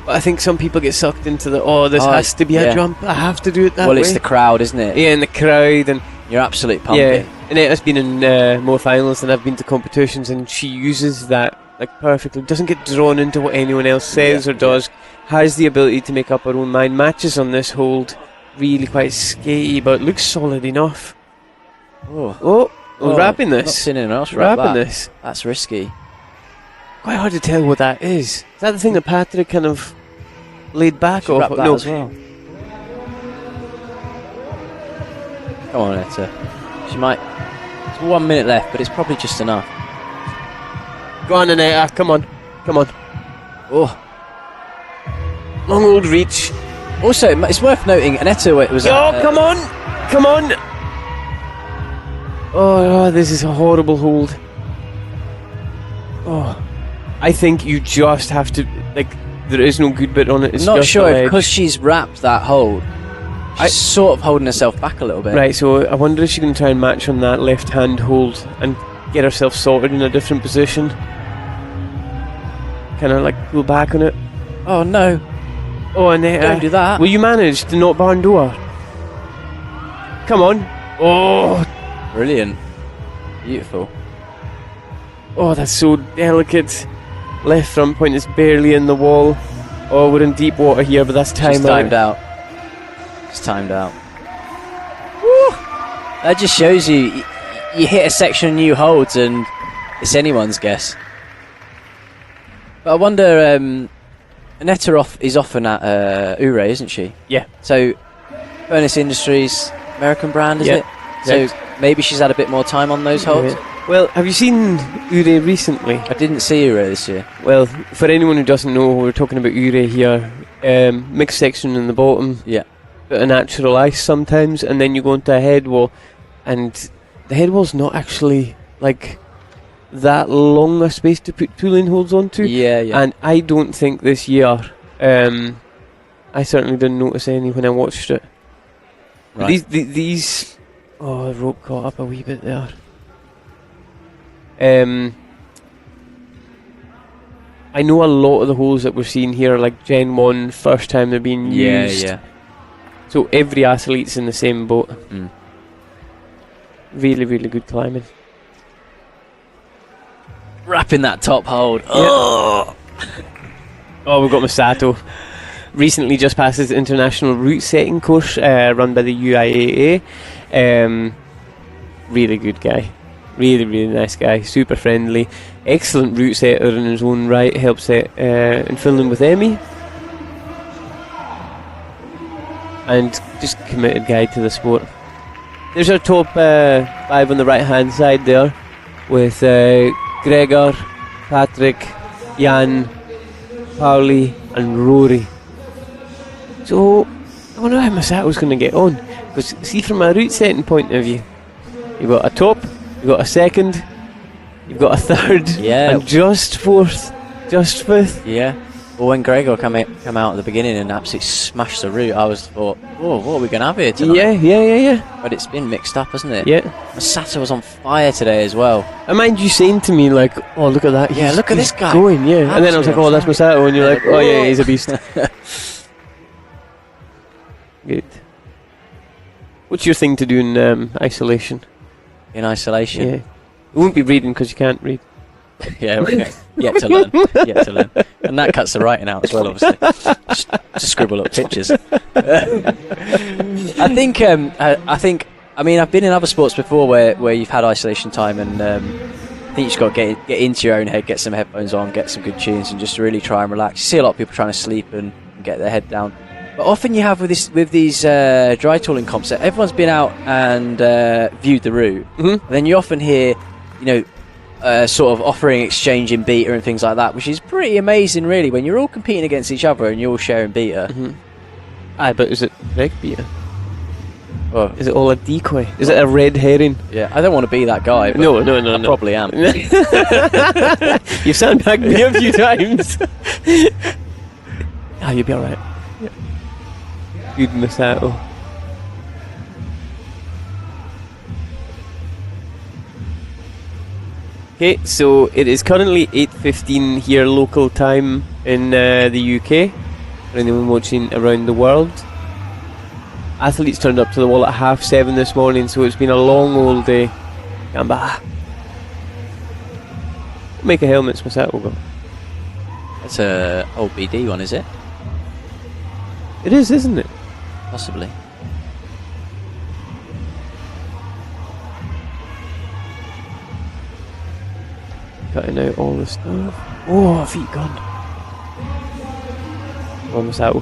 But I think some people get sucked into this has to be a jump. I have to do it that way. Well, it's the crowd, isn't it? Yeah, and the crowd, and you're absolutely pumped. Yeah, Annette has been in more finals than I've been to competitions, and she uses that like perfectly. Doesn't get drawn into what anyone else says or does. Has the ability to make up her own mind. Matches on this hold really quite skatey, but looks solid enough. Wrapping this. Not seen anyone else wrap wrapping that. this. That's risky. Quite hard to tell what that is. Is that the thing that Patrick kind of laid back off? Wrap that as well. Come on, Etta. She might. It's 1 minute left, but it's probably just enough. Go on, Annette. Come on. Come on. Oh. Long old reach. Also, it's worth noting, Annetta was... come on! Come on! Oh, this is a horrible hold. Oh. I think you just have to... there is no good bit on it. It's not just sure if because she's wrapped that hold, she's sort of holding herself back a little bit. Right, so I wonder if she can try and match on that left-hand hold and get herself sorted in a different position. Kind of pull back on it. Oh, no. Oh, Annette. Don't do that. Will you manage to not barn door? Come on. Oh. Brilliant. Beautiful. Oh, that's so delicate. Left front point is barely in the wall. Oh, we're in deep water here, but that's timed out. Timed out. It's timed out. Woo! That just shows you hit a section of new holds and it's anyone's guess. But I wonder, Annetta is often at UIAA, isn't she? Yeah. So, Furnace Industries, American brand, is it? So maybe she's had a bit more time on those holds. Yeah. Well, have you seen UIAA recently? I didn't see UIAA this year. Well, for anyone who doesn't know, we're talking about UIAA here. Mixed section in the bottom. Yeah. Bit of natural ice sometimes, and then you go into a head wall, and the head wall's not actually that long a space to put tooling holds onto. Yeah. And I don't think this year, I certainly didn't notice any when I watched it. Right. These the rope caught up a wee bit there. I know a lot of the holes that we're seeing here are Gen 1, first time they're being used. Yeah. So every athlete's in the same boat. Mm. Really, really good climbing. Wrapping that top hold. Yeah. Oh, we've got Masato. Recently just passed his international route setting course run by the UIAA. Really good guy. Really, really nice guy. Super friendly. Excellent route setter in his own right. Helped set in Finland with Emmy. And just committed guy to the sport. There's our top 5 on the right hand side there, with Gregor, Patrick, Jan, Pauli and Rory. So I wonder how Masato's going to get on, because see, from a route setting point of view, you've got a top, you've got a second, you've got a third, and just fourth, just fifth. Yeah. Well, when Gregor come out at the beginning and absolutely smashed the route, I thought, oh, what are we going to have here tonight? Yeah. But it's been mixed up, hasn't it? Yeah. Masato was on fire today as well. I mind you saying to me, oh, look at that. Yeah, look at this guy. Going, yeah. And then I was like, oh, that's Masato. And you're like, oh, yeah, he's a beast. Good. What's your thing to do in isolation? In isolation? Yeah. You won't be reading because you can't read. Yeah, okay. Yet to learn. And that cuts the writing out as well, obviously. Just scribble up pictures. I think. I mean, I've been in other sports before where you've had isolation time, and I think you just got to get into your own head, get some headphones on, get some good tunes, and just really try and relax. You see a lot of people trying to sleep and get their head down. But often you have with these dry tooling comps, that everyone's been out and viewed the route. And then you often hear, sort of offering exchange in beta and things like that, which is pretty amazing, really, when you're all competing against each other and you're all sharing beta. Aye, but is it reg beta? Oh. Is it all a decoy? Is it a red herring? Yeah, I don't want to be that guy. But No. I probably am. You've sandbagged me a few times. You'll be alright. Good Masato. Okay, so it is currently 8:15 here local time in the UK. For anyone watching around the world. Athletes turned up to the wall at 7:30 this morning, so it's been a long old day. Gamba. Make a helmet's Masato go. That's a old BD one, is it? It is, isn't it? Possibly. Cutting out all the stuff. Oh, feet gone. Almost out.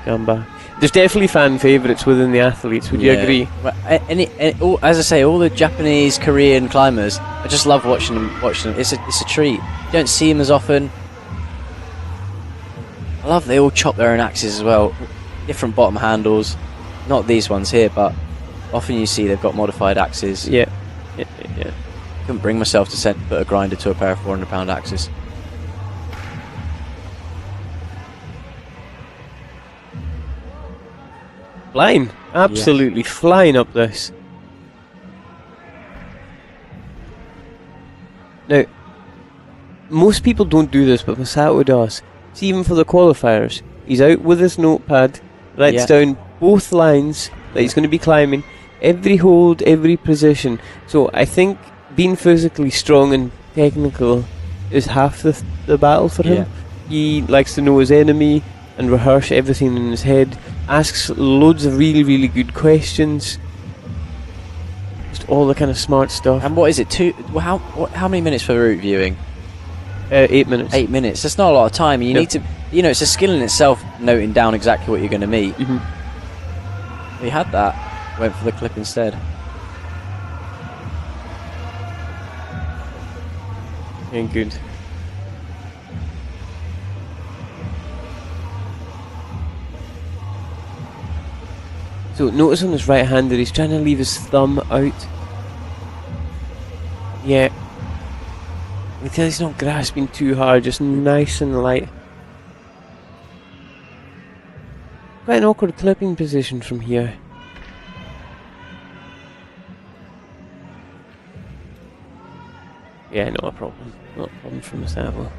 Gamba. There's definitely fan favourites within the athletes, would you agree? Well, as I say, all the Japanese, Korean climbers, I just love watching them. It's a treat. You don't see them as often. I love they all chop their own axes as well. Different bottom handles. Not these ones here, but often you see they've got modified axes. Yeah. Couldn't bring myself to put a grinder to a pair of 400-pound axes. Flying. Absolutely flying up this. Now, most people don't do this, but Masato does. See, even for the qualifiers, he's out with his notepad, writes down both lines that he's going to be climbing, every hold, every position. So I think being physically strong and technical is half the battle for him. He likes to know his enemy and rehearse everything in his head, asks loads of really, really good questions. Just all the kind of smart stuff. And what is it? How many minutes for route viewing? 8 minutes. 8 minutes. That's not a lot of time. You need to, it's a skill in itself, noting down exactly what you're going to meet. We had that. Went for the clip instead. Ain't good. So notice on his right hander, he's trying to leave his thumb out. Yeah. Until he's not grasping too hard, just nice and light. Quite an awkward clipping position from here. Yeah, not a problem. Not a problem from Masato.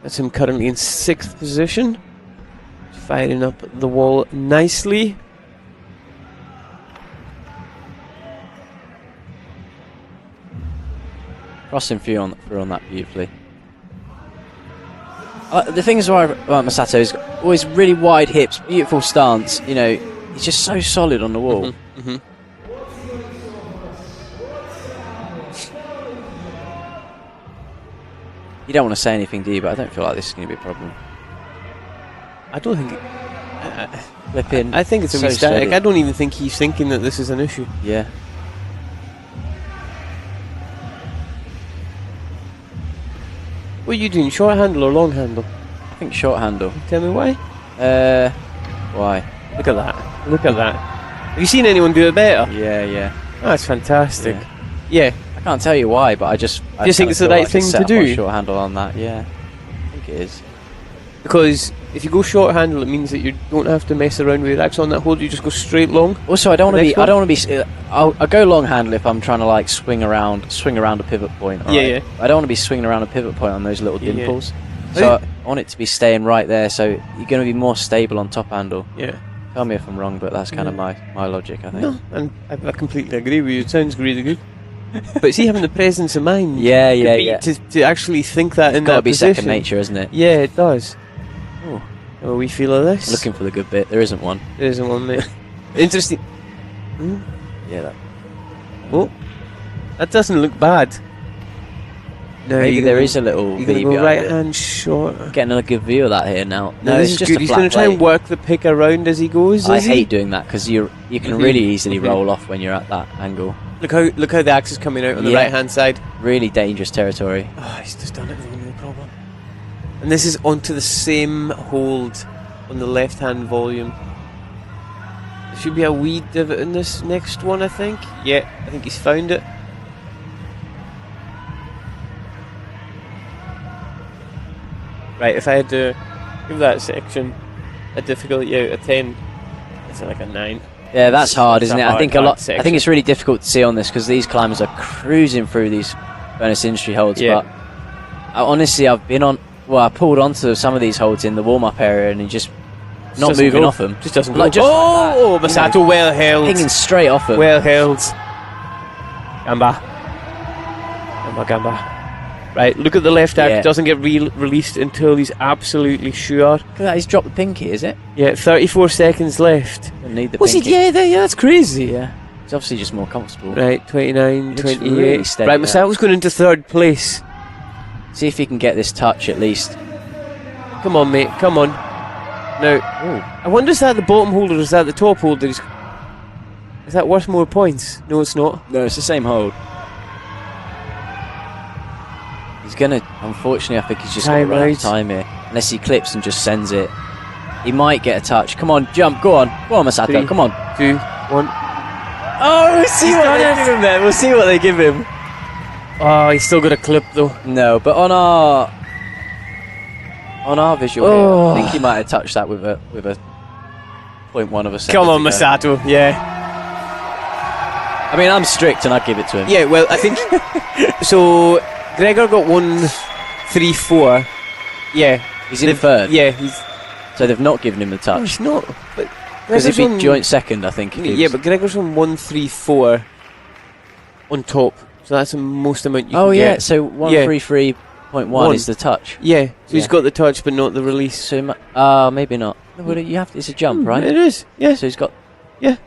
That's him currently in 6th position. Firing up the wall nicely. Crossing through on that beautifully. The thing is about Masato is always really wide hips, beautiful stance. He's just so solid on the wall. You don't want to say anything, do you? But I don't feel like this is going to be a problem. I don't think... Flipping. I think it's a so wee static. steady. I don't even think he's thinking that this is an issue. Yeah. What are you doing? Short handle or long handle? I think short handle. Tell me why? Why? Look at that. Look at that. Have you seen anyone do it better? Yeah. Oh, that's fantastic. Yeah. I can't tell you why, but I just... Do you think it's the right thing to do? Short handle on that, yeah. I think it is. Because if you go short handle, it means that you don't have to mess around with your axe on that hold. You just go straight long. Also, I don't want to be. I'll go long handle if I'm trying to swing around a pivot point. Yeah. I don't want to be swinging around a pivot point on those little dimples. So I want it to be staying right there. So you're going to be more stable on top handle. Yeah. Tell me if I'm wrong, but that's kind of my logic, I think. No, and I completely agree with you. It sounds really good. But see, having the presence of mind. Yeah. To actually think that in it's got that to be position. second nature, isn't it? Yeah, it does. Oh. Have a wee feel of this? Looking for the good bit. There isn't one. There isn't one, mate. Interesting. Yeah. That. Oh, that doesn't look bad. No, Maybe there is a little you're gonna V go behind right it. hand short. Getting a good view of that here now. No, it's this is just good. a He's flat going to try and plate. work the pick around as he goes. I is he? hate doing that because you can really easily roll off when you're at that angle. Look how the axe is coming out on the Yeah. right hand side. Really dangerous territory. Oh, he's just done it wrong, no problem. And this is onto the same hold on the left hand volume. There should be a wee divot in this next one, I think. Yeah, I think he's found it. Right, if I had to give that section a difficulty out of 10, it's like a 9. Yeah, that's hard, It's isn't a it? I think hard I think section. it's really difficult to see on this because these climbers are cruising through these bonus industry holds. Yeah. But honestly, I pulled onto some of these holds in the warm-up area and he just not doesn't moving go. off them. Just doesn't Like, go. just Oh, like that. Masato, well held. Pinging straight off them. Well held. Gamba. Gamba. Right, look at the left act. Yeah. Doesn't get released until he's absolutely sure. Look at that, he's dropped the pinky, is it? Yeah, 34 seconds left. Doesn't need the What's he? pinky. Yeah, that's crazy. Yeah. He's obviously just more comfortable. Right, 29, Looks 28. really steady Right, now. Masato's going into third place. See if he can get this touch at least. Come on, mate. Come on. Now, I wonder is that the bottom holder or is that the top holder? Is that worth more points? No, it's not. No, it's the same hold. He's gonna, unfortunately, I think he's just Time gonna run out out. of time here. Unless he clips and just sends it. He might get a touch. Come on, jump, go on. Go on, Masato, 3, come on. 2, 1. Oh, we'll see what they give him then. We'll see what they give him. Oh, he's still got a clip though. No, but on our visual Oh. here, I think he might have touched that with a 0.1 of a second. Come on, to go. Masato. Yeah. I mean, I'm strict and I'd give it to him. Yeah, well, I think so. Gregor got 1-3-4. Yeah, He's in third. Yeah, he's. So they've not given him the No, touch. he's not. But Because Gregor's he'd be on- joint second, I think. if he Yeah, was- but Gregor's on 1-3-4 on top, so that's the most amount you oh can yeah, get. so 133.1 is the touch. Yeah, so he's Yeah. got the touch, but not the release. So maybe not. No, but you have to, it's a jump, right? It is. Yeah. So he's got. Yeah.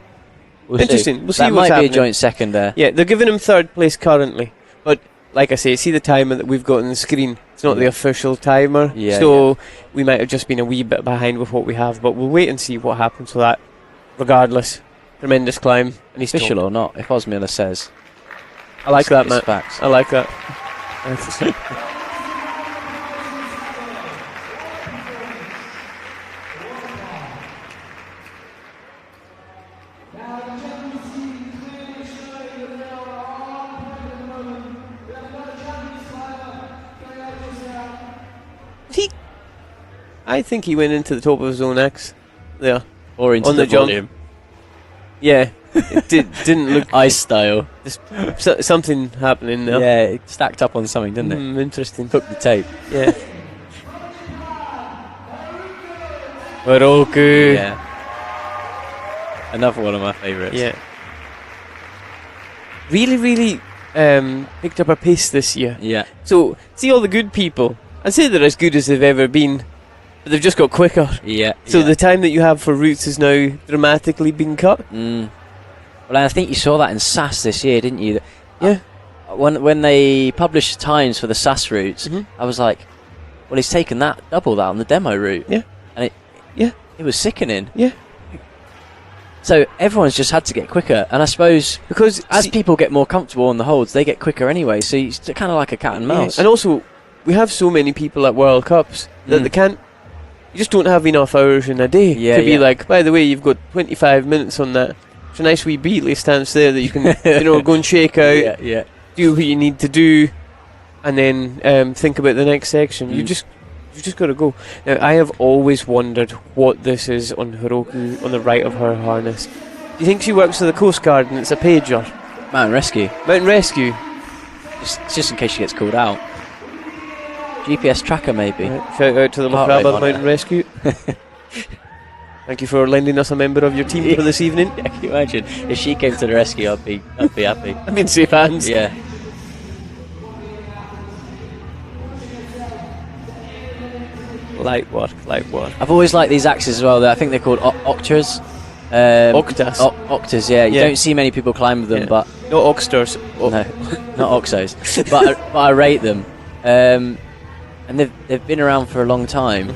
We'll Interesting. See. We'll see that what's might happening. be a joint second there. Yeah, they're giving him third place currently, but like I say, see the timer that we've got on the screen. It's not the official timer, Yeah, so we might have just been a wee bit behind with what we have. But we'll wait and see what happens with that. Regardless, tremendous climb, and he's Official top. or not, if Osmiller says. I like that, It's man. facts. I like that. I think he went into the top of his own X there. Or into on the jump. volume. Yeah, it didn't look ice style. Just something happening there. Yeah, it stacked up on something, didn't it? Interesting. Hooked the tape. Yeah. Roku. Yeah. Another one of my favourites. Yeah. Really, picked up a pace this year. Yeah. So, see all the good people. I'd say they're as good as they've ever been, but they've just got quicker. Yeah. So yeah. the time that you have for routes is now dramatically being cut. Well, I think you saw that in SAS this year, didn't you? Yeah. When they published times for the SAS routes, I was like, well, he's taken double that on the demo route. Yeah. And it was sickening. Yeah. So everyone's just had to get quicker, and I suppose because as people get more comfortable on the holds, they get quicker anyway. So it's kind of like a cat and mouse. Yeah. And also, we have so many people at World Cups that they can't. You just don't have enough hours in a day to be like. By the way, you've got 25 minutes on that. It's a nice wee Beatley stance there that you can, go and shake out. Yeah. Do what you need to do, and then think about the next section. You just got to go. Now, I have always wondered what this is on Hiroku on the right of her harness. Do you think she works for the Coast Guard and it's a pager? Mountain Rescue. Mountain Rescue. Just in case she gets called out. GPS tracker, maybe. Right, shout out to the Heart rate Lafraba monitor. Mountain Rescue. Thank you for lending us a member of your team for this evening. Yeah, can you imagine if she came to the rescue? I'd be happy. I'm in safe hands. Yeah. Light work. I've always liked these axes as well. I think they're called Octras. Octas. Octas, yeah. You don't see many people climb with them, but not Oxsters. No, not Oxos. but I rate them, and they've been around for a long time.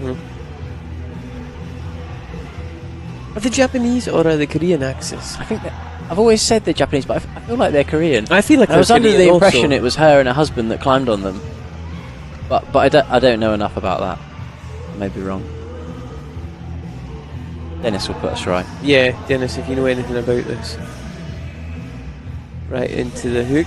Are they Japanese or are they Korean axes? I think I've always said they're Japanese, but I feel like they're Korean. I feel like I was under the Korean impression also. it was her and her husband that climbed on them, but I don't know enough about that. I may be wrong. Dennis will put us right. Yeah, Dennis, if you know anything about this. Right into the hook.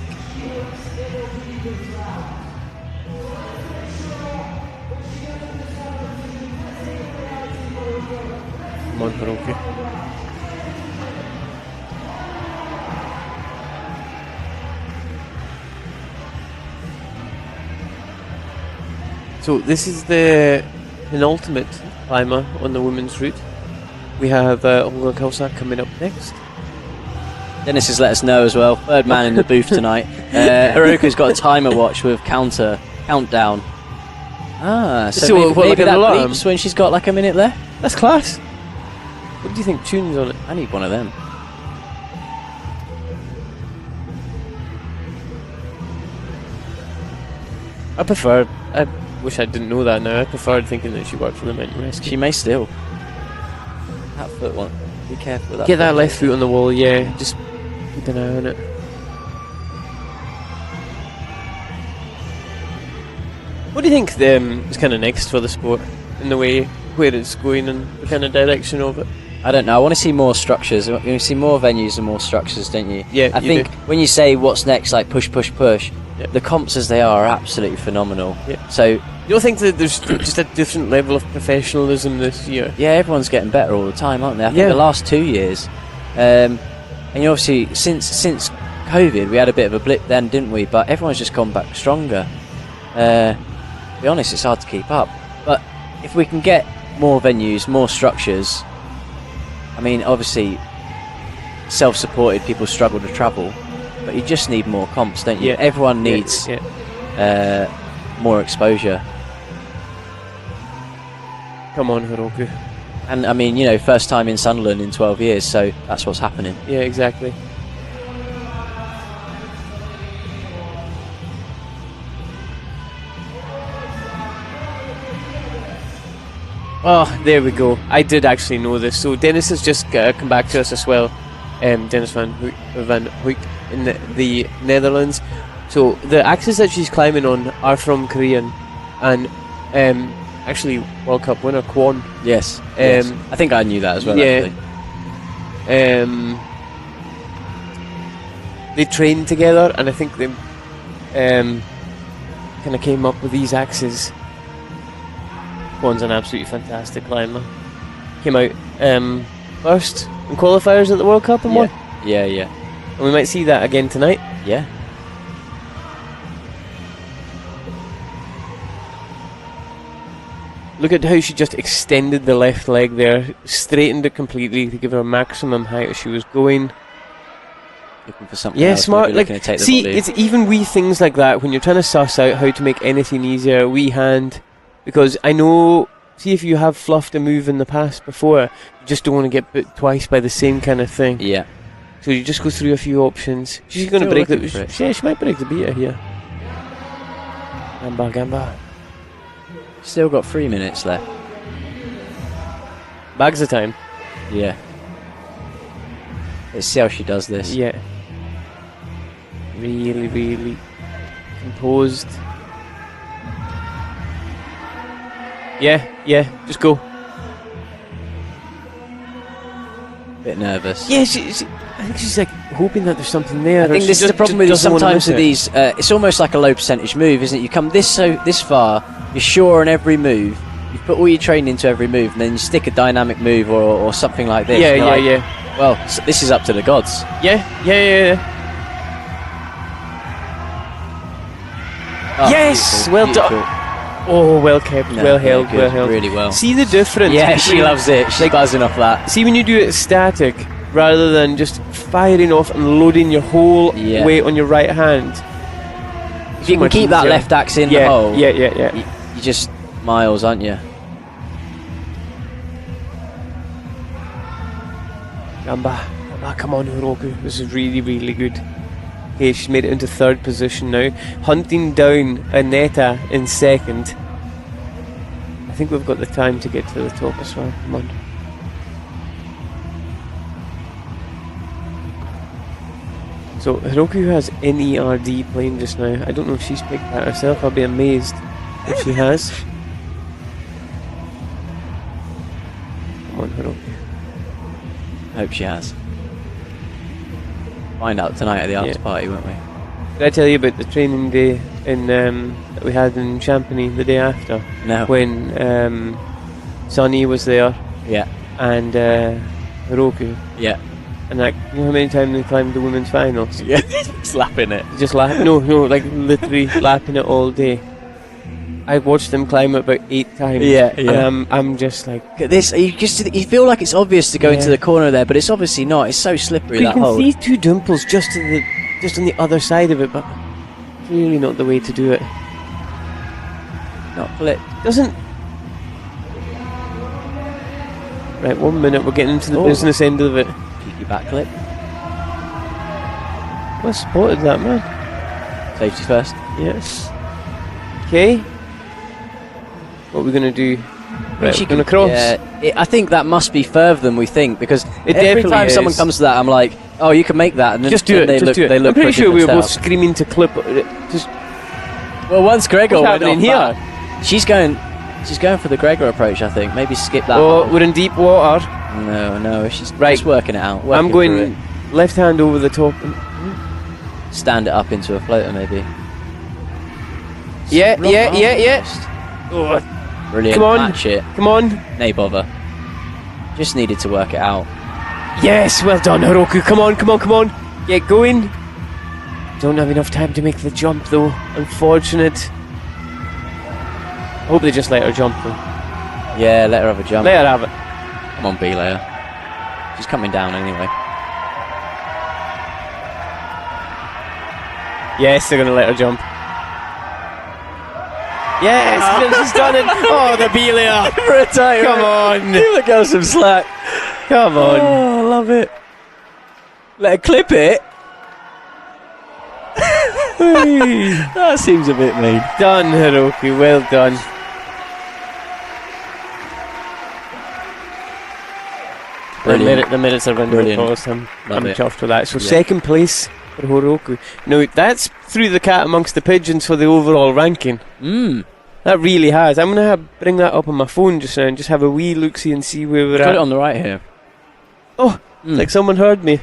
Come on, Haruki. So this is the penultimate climber on the women's route. We have Olga Kalsak coming up next. Dennis has let us know as well. Third man in the booth tonight. Haruka's got a timer watch with countdown. So maybe that bleeps when she's got like a minute left. That's class. What do you think tunes on it? I need one of them. I wish I didn't know that now. I preferred thinking that she worked for the mountain rescue. She may still. That foot one. Be careful with that. Get that left foot on the wall, yeah. Just keep an eye on it. What do you think is kind of next for the sport in the way where it's going and the kind of direction of it? I don't know. I want to see more structures. You see more venues and more structures, don't you? Yeah, I think when you say what's next, like push, the comps as they are absolutely phenomenal. Yeah. So you don't think that there's just a different level of professionalism this year? Yeah, everyone's getting better all the time, aren't they? I think the last 2 years, and you obviously since COVID, we had a bit of a blip then, didn't we? But everyone's just gone back stronger. To be honest, it's hard to keep up. But if we can get more venues, more structures, I mean, obviously, self-supported people struggle to travel, but you just need more comps, don't you? Yeah. Everyone needs more exposure. Come on, Hiroku. And I mean, you know, first time in Sunderland in 12 years, so that's what's happening. Yeah, exactly. Oh, there we go. I did actually know this. So Dennis has just come back to us as well. Dennis van Hoek in the Netherlands. So the axes that she's climbing on are from Korean, and actually World Cup winner Kwon. Yes. Yes. I think I knew that as well. Yeah. Actually. They trained together, and I think they kind of came up with these axes. Kwon's an absolutely fantastic climber. Came out first in qualifiers at the World Cup and won. Yeah. And we might see that again tonight. Yeah. Look at how she just extended the left leg there, straightened it completely to give her maximum height as she was going. Looking for something else, smart. maybe looking to take the see, volley. it's even wee things like that when you're trying to suss out how to make anything easier. Wee hand, because I know. See, if you have fluffed a move in the past before, you just don't want to get bit twice by the same kind of thing. Yeah. So you just go through a few options. She's going to break the. Yeah, she might break the beater here. Gamba. Still got 3 minutes left. Bags of time. Yeah. Let's see how she does this. Yeah. Really, really composed. Yeah, just go. Bit nervous. Yeah, I think she's like hoping that there's something there. I think this is the problem with sometimes with these. It's almost like a low percentage move, isn't it? You come this far, you're sure on every move. You put all your training into every move, and then you stick a dynamic move or something like this. Yeah. Well, this is up to the gods. Yeah. Oh, yes, beautiful, well beautiful. done. Oh, well kept, well held. Really well. See the difference? Yeah, she loves it. She's buzzing off that. See when you do it static, rather than just firing off and loading your whole weight on your right hand. If you can keep that left axe in the hole, Yeah. You're just miles, aren't you? Gamba, come on, Hiroku. This is really, really good. Okay, she's made it into third position now. Hunting down Aneta in second. I think we've got the time to get to the top as well. Come on. So Hiroku has NERD playing just now. I don't know if she's picked that herself. I'll be amazed if she has. Come on, Hiroku. I hope she has. Find out tonight at the after party, won't we? Did I tell you about the training day in that we had in Champagny the day after? No. When Sonny was there. Yeah. And Hiroku. Yeah. And like, you know how many times they climbed the women's finals? Yeah. Just lapping it. Just lapping. No, like literally lapping it all day. I watched them climb it about 8 times. Yeah. And I'm just like, look at this. You feel like it's obvious to go into the corner there, but it's obviously not. It's so slippery. You that can hole. see 2 dimples just on the other side of it, but clearly not the way to do it. Not flip. Doesn't. Right, 1 minute. We're getting into the business end of it. Cheeky backflip. Well spotted that, man. Safety first. Yes. Okay. What are we going to do? Right, we're going to cross. Yeah, I think that must be further than we think, because It every definitely time someone is. comes to that, I'm like, oh, you can make that. And then, Just do it. They Just look, do it. They look I'm pretty sure we were both setup. screaming to clip. Just. Well, once Gregor What's went happening off here? that, she's going for the Gregor approach, I think. Maybe skip that. Oh, one. we're in deep water. No, she's Right. just working it out. I'm working through going it. left hand over the top. Stand it up into a floater, maybe. Yeah. Oh, Brilliant. Come on. Match it. come on. No bother. Just needed to work it out. Yes, well done, Hiroku. Come on. Get going. Don't have enough time to make the jump, though. Unfortunate. I hope they just let her jump, though. Yeah, let her have a jump. Let her have it. Come on, B-layer. She's coming down anyway. Yes, they're going to let her jump. Yes, she's done it. Oh, the B-layer. For a tight. Come on. Give the girl some slack. Come on. Oh, I love it. Let her clip it. That seems a bit mean. Done, Hiroku. Well done. Brilliant. The minutes are running Brilliant. across. I'm Love it. chuffed with that. So Yeah. second place for Hiroku. Now that's threw the cat amongst the pigeons for the overall ranking. That really has. I'm gonna bring that up on my phone just now and just have a wee look-see and see where we're Got at. it on the right here. Oh, like someone heard me.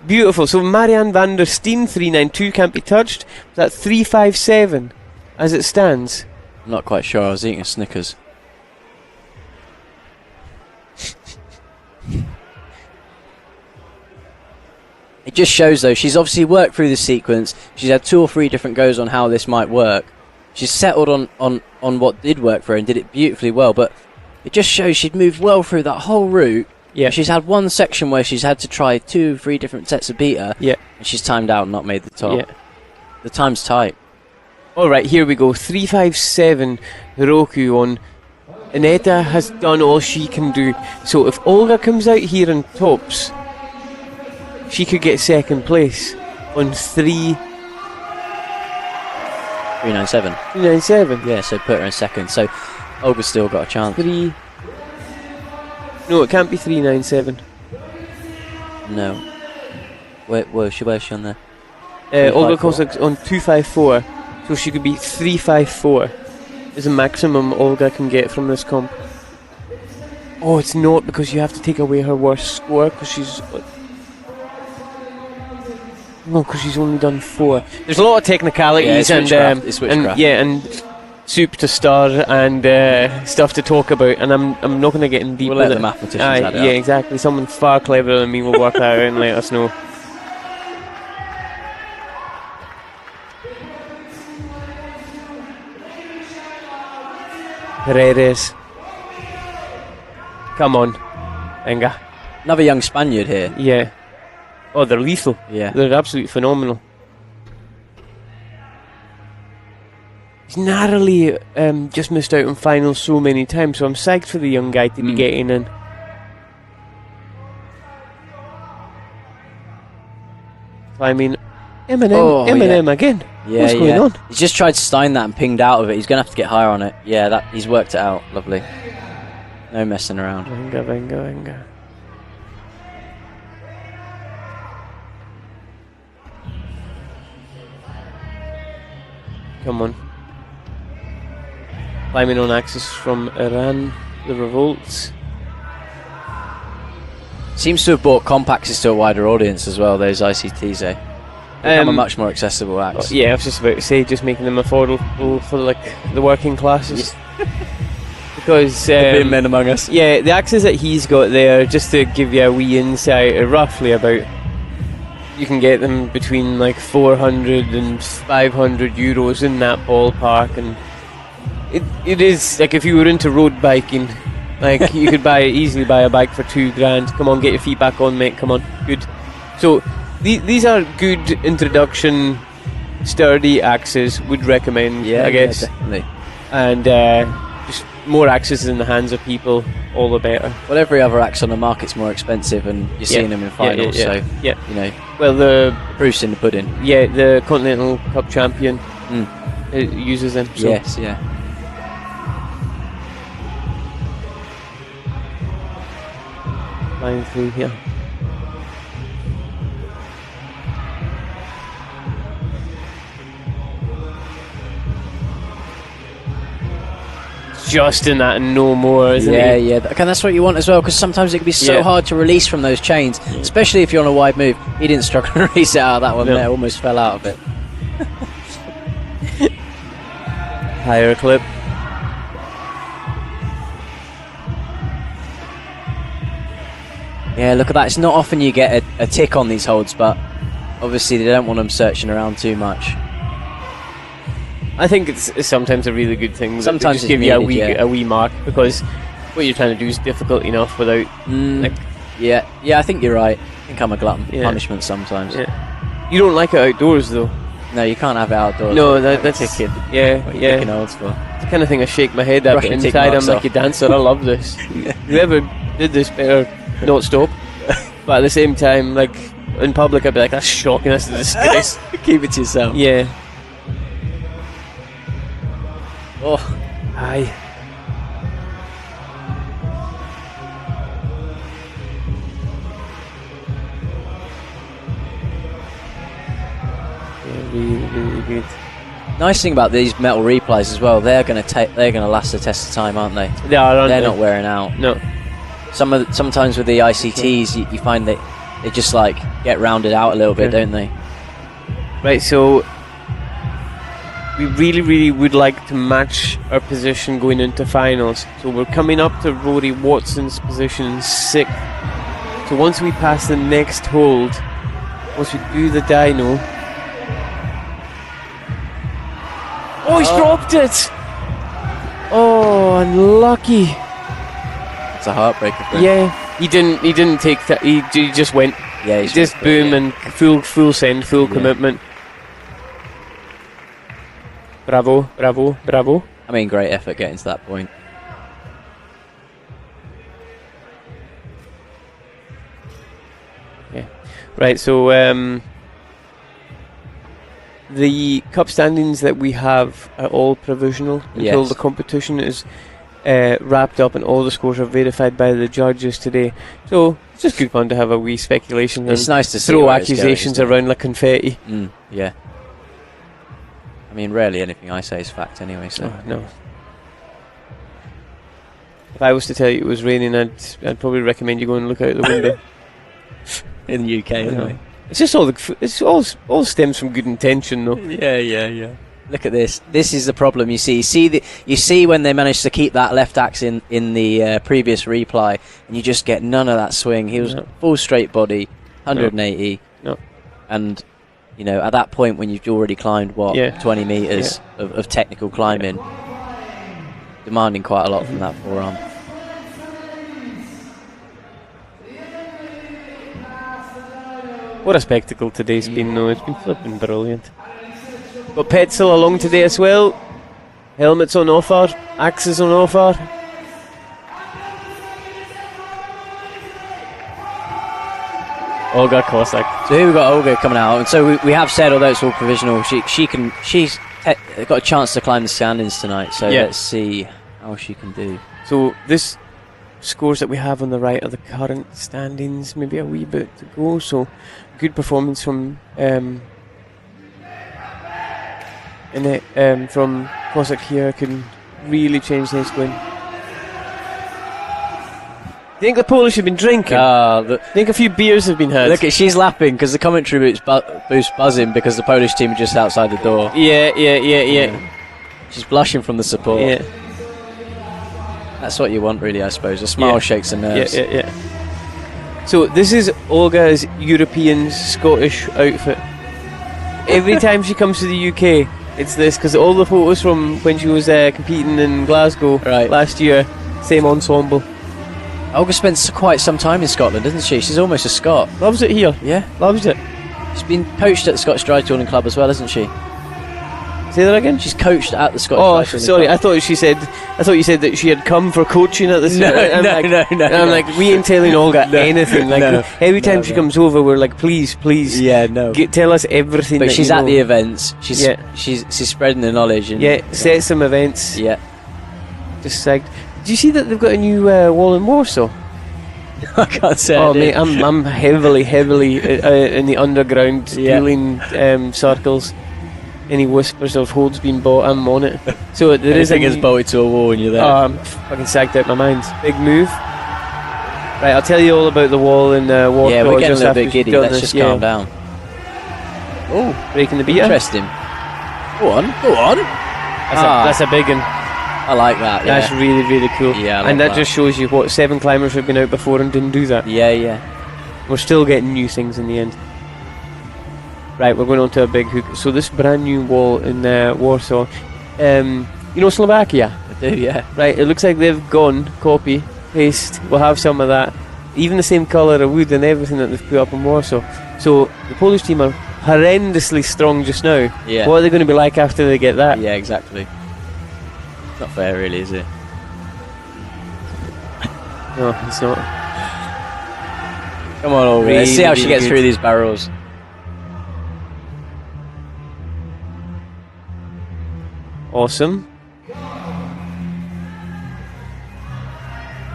Beautiful. So Marianne van der Steen 392 can't be touched. That's 357 as it stands. I'm not quite sure. I was eating a Snickers. It just shows, though, she's obviously worked through the sequence. She's had 2 or 3 different goes on how this might work. She's settled on what did work for her and did it beautifully well. But it just shows she'd moved well through that whole route. Yeah. She's had one section where she's had to try 2, 3 different sets of beater. Yeah. And she's timed out and not made the top. Yeah. The time's tight. Alright, here we go. 357 Hiroku on. Aneta has done all she can do. So if Olga comes out here and tops, she could get second place on 397. 397. Yeah, so put her in second. So Olga's still got a chance. No, it can't be 397. No. Where's she on there? Olga Kozak's on 254, so she could be 354 is the maximum Olga can get from this comp. Oh, it's not, because you have to take away her worst score, because she's... No, because she's only done 4. There's a lot of technicalities it's witchcraft. and soup to star and stuff to talk about, and I'm not going to get in deep We'll with let it. the mathematicians add it Yeah, up. exactly. Someone far cleverer than me will work that out and let us know. Paredes. Come on. Venga. Another young Spaniard here. Yeah. Oh, they're lethal. Yeah. They're absolutely phenomenal. He's narrowly just missed out on finals so many times, so I'm psyched for the young guy to be getting in. Climbing. Eminem again. Yeah, What's going on? He's just tried to stein that and pinged out of it. He's going to have to get higher on it. Yeah, he's worked it out. Lovely. No messing around. Venga. Come on. Climbing on axis from Iran, the revolts. Seems to have brought compacts to a wider audience as well, those ICTs, eh? Become a much more accessible axe. Yeah, I was just about to say, just making them affordable for like the working classes. Because the bin men among us. Yeah, the axes that he's got there, just to give you a wee insight, are roughly about, you can get them between like 400 and 500 euros in that ballpark, and it is like, if you were into road biking, like you could easily buy a bike for £2,000. Come on, get your feet back on, mate. Come on, good. So these are good introduction, sturdy axes. Would recommend, I guess. Yeah, definitely. And just more axes in the hands of people, all the better. Well, every other axe on the market's more expensive, and you're seeing them in finals. So you know, well, the proof's in the pudding. Yeah, the Continental Cup champion uses them. So. Yes, yeah. Flying through here. Just in that and no more, isn't it? Yeah. Okay, that's what you want as well, because sometimes it can be so hard to release from those chains, especially if you're on a wide move. He didn't struggle to release it out of that one there, almost fell out of it. Higher clip. Yeah, look at that. It's not often you get a tick on these holds, but obviously they don't want them searching around too much. I think it's sometimes a really good thing. Sometimes just give you a wee mark, because what you're trying to do is difficult enough without. Yeah, I think you're right. I think I'm a glutton for punishment sometimes. Yeah. You don't like it outdoors though. No, you can't have it outdoors. No, that's kicking. Yeah, what you're kicking holds for. It's the kind of thing I shake my head at, but inside I'm like a dancer. I love this. Whoever did this better not stop. But at the same time, like in public, I'd be like, that's shocking. That's a disgrace. Keep it to yourself. Yeah. Oh, aye. Yeah, really good. Nice thing about these metal replies as well, they're going to last the test of time, aren't they? They are, aren't they? They're not wearing out. No. Sometimes with the ICTs, you find that they just like get rounded out a little bit, don't they? Right, so we really would like to match our position going into finals. So we're coming up to Rory Watson's position 6th. So once we pass the next hold, once we do the dyno. Oh, he's dropped it! Oh, unlucky. It's a heartbreaker for him. Yeah, he didn't take that. He just went. Yeah, he just boom and full send, full commitment. Bravo. I mean, great effort getting to that point. Yeah. Right, so the cup standings that we have are all provisional until the competition is wrapped up and all the scores are verified by the judges today. So it's just good fun to have a wee speculation. It's nice to throw accusations around like confetti. Yeah. I mean, rarely anything I say is fact anyway. So no. If I was to tell you it was raining, I'd probably recommend you go and look out the window. In the UK, anyway. It's just it's all stems from good intention, though. Yeah. Look at this. This is the problem. You see when they managed to keep that left axe in the previous reply, and you just get none of that swing. He was full straight body, 180, and you know at that point when you've already climbed 20 meters of technical climbing, demanding quite a lot from that forearm. What a spectacle today's been, though. It's been flipping brilliant. Got Petzl along today as well. Helmets on offer, axes on offer. Olga Cossack. So here we've got Olga coming out, and so we have said, although it's all provisional, she's got a chance to climb the standings tonight. So let's see how she can do. So this scores that we have on the right are the current standings, maybe a wee bit to go. So good performance from from Cossack here can really change things going. Do you think the Polish have been drinking? I think a few beers have been had. Look, she's laughing because the commentary booth's buzzing because the Polish team are just outside the door. Yeah. She's blushing from the support. Yeah. That's what you want, really, I suppose. A smile shakes the nerves. Yeah. So this is Olga's European Scottish outfit. Every time she comes to the UK, it's this, because all the photos from when she was competing in Glasgow last year, same ensemble. Olga spent quite some time in Scotland, doesn't she? She's almost a Scot. Loves it here. Yeah. Loves it. She's been coached at the Scottish Drytooling Club as well, hasn't she? Say that again? She's coached at the Scottish Drytooling sorry, Club. I thought you said that she had come for coaching at the No. I'm like, we ain't telling Olga anything. Like every time she comes over, we're like, please. Yeah, no. Tell us everything. But that she's you at know. the events. She's spreading the knowledge. And, set some events. Yeah. Just psyched. Do you see that they've got a new wall in Warsaw? I can't say. Oh mate, I'm heavily in the underground dueling circles. Any whispers of holds being bought, I'm on it. So there is Anything is bolted to a wall when you're there. Oh, I'm fucking sagged out my mind. Big move. Right, I'll tell you all about the wall in Warsaw. Yeah, we're getting a little bit giddy. Let's just calm down. Oh, breaking the beat. Interesting. Go on. That's a big one. I like that. Yeah. That's really, really cool. Yeah, and that just shows you what 7 climbers have been out before and didn't do that. Yeah. We're still getting new things in the end. Right, we're going on to a big hook. So this brand new wall in Warsaw, you know Slovakia? I do, yeah. Right, it looks like they've gone copy, paste. We'll have some of that. Even the same colour of wood and everything that they've put up in Warsaw. So the Polish team are horrendously strong just now. Yeah. What are they going to be like after they get that? Yeah, exactly. It's not fair, really, is it? No, it's not. Come on, Olga. Let's see how she gets through these barrels. Awesome.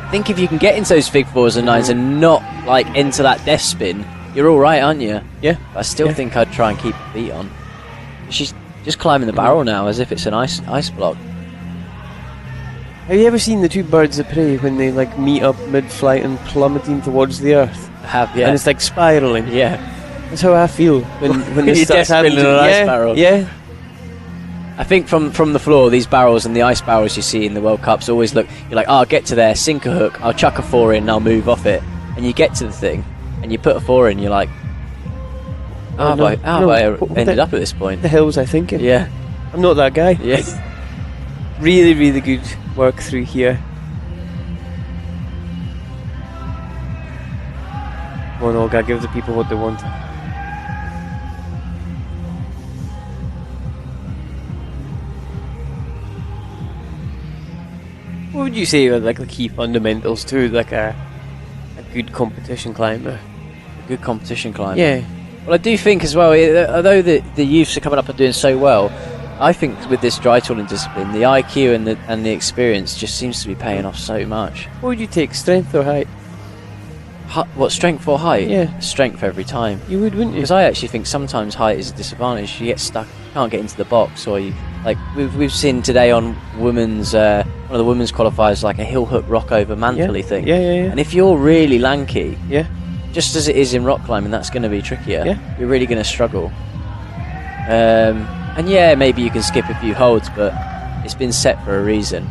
I think if you can get into those big 4s and 9s and not like into that death spin, you're all right, aren't you? Yeah. But I still think I'd try and keep the beat on. She's just climbing the barrel now as if it's an ice block. Have you ever seen the two birds of prey when they like meet up mid-flight and plummeting towards the earth? I have, yeah. And it's like spiralling. Yeah. That's how I feel when this you're starts happening. in an ice barrel. Yeah. I think from the floor, these barrels and the ice barrels you see in the World Cups always look. You're like, I'll get to there, sink a hook, I'll chuck a 4 in, and I'll move off it. And you get to the thing, and you put a 4 in, you're like, how have I ended up at this point? What the hell was I thinking? Yeah. I'm not that guy. Yeah. Really, really good work through here. Come on, Olga, give the people what they want. What would you say are like the key fundamentals to like a good competition climber? A good competition climber? Yeah. Well, I do think as well, although the youths are coming up and doing so well, I think with this drytooling discipline, the IQ and the experience just seems to be paying off so much. What would you take, strength or height? What, strength or height? Yeah. Strength every time. You would, wouldn't you? Because I actually think sometimes height is a disadvantage. You get stuck, you can't get into the box, or you like we've seen today on women's one of the women's qualifiers, like a hill hook rock over mantly thing. Yeah. And if you're really lanky, yeah, just as it is in rock climbing, that's going to be trickier. Yeah. You're really going to struggle. And yeah, maybe you can skip a few holds, but it's been set for a reason.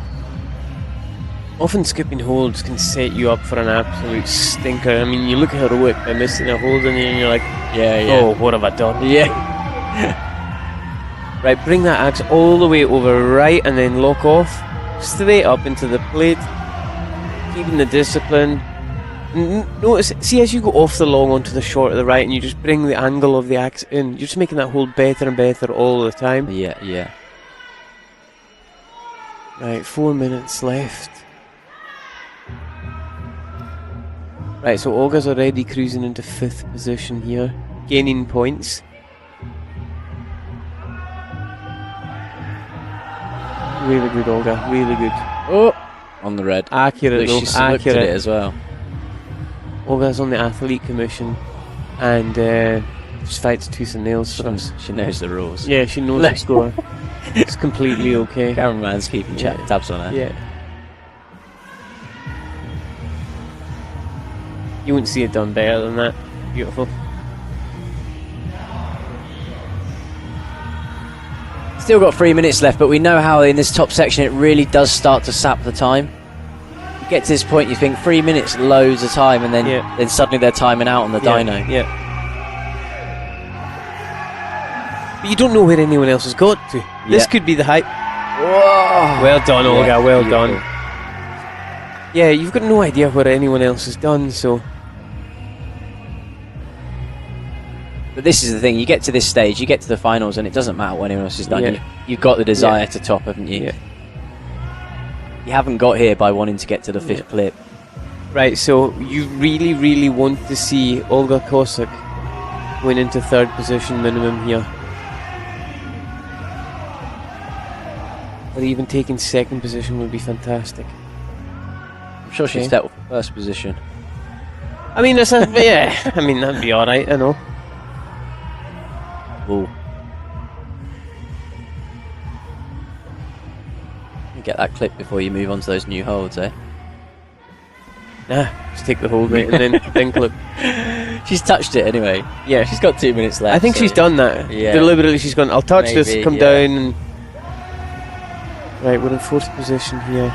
Often skipping holds can set you up for an absolute stinker. I mean, you look heroic by missing a hold in and you're like, oh, what have I done? Yeah. Right, bring that axe all the way over right and then lock off. Straight up into the plate. Keeping the discipline. Notice, see as you go off the long onto the short of the right and you just bring the angle of the axe in, you're just making that hold better and better all the time. Yeah. Right, 4 minutes left. Right, so Olga's already cruising into 5th position here, gaining points. Really good, Olga, really good. Oh, on the red. Accurate, though, She's looked at it as well. Olga's on the Athlete Commission, and she fights tooth and nails for us. She knows the rules. Yeah, she knows the score. It's completely okay. Cameraman's keeping tabs on her. Yeah. You wouldn't see it done better than that. Beautiful. Still got 3 minutes left, but we know how in this top section it really does start to sap the time. You get to this point, you think 3 minutes, loads of time, and then suddenly they're timing out on the dyno. Yeah. But you don't know where anyone else has got to. This could be the hype. Whoa! Well done, Olga. Yeah, well beautiful. done. Yeah, you've got no idea what anyone else has done, so. But this is the thing, you get to this stage, you get to the finals, and it doesn't matter what anyone else has done. Yeah. You've got the desire to top, haven't you? Yeah. You haven't got here by wanting to get to the 5th clip. Right, so you really, really want to see Olga Kossak win into 3rd position minimum here. Or even taking 2nd position would be fantastic. I'm sure she'd settle for 1st position. I mean, that's yeah. I mean, that'd be alright, I know. Ooh. You get that clip before you move on to those new holds, eh? Nah, just take the hold, mate, and then clip. She's touched it anyway. Yeah. She's got 2 minutes left. I think she's done that. Yeah. Deliberately, she's gone, I'll touch this, Maybe, come yeah. down, and... Right, we're in 4th position here.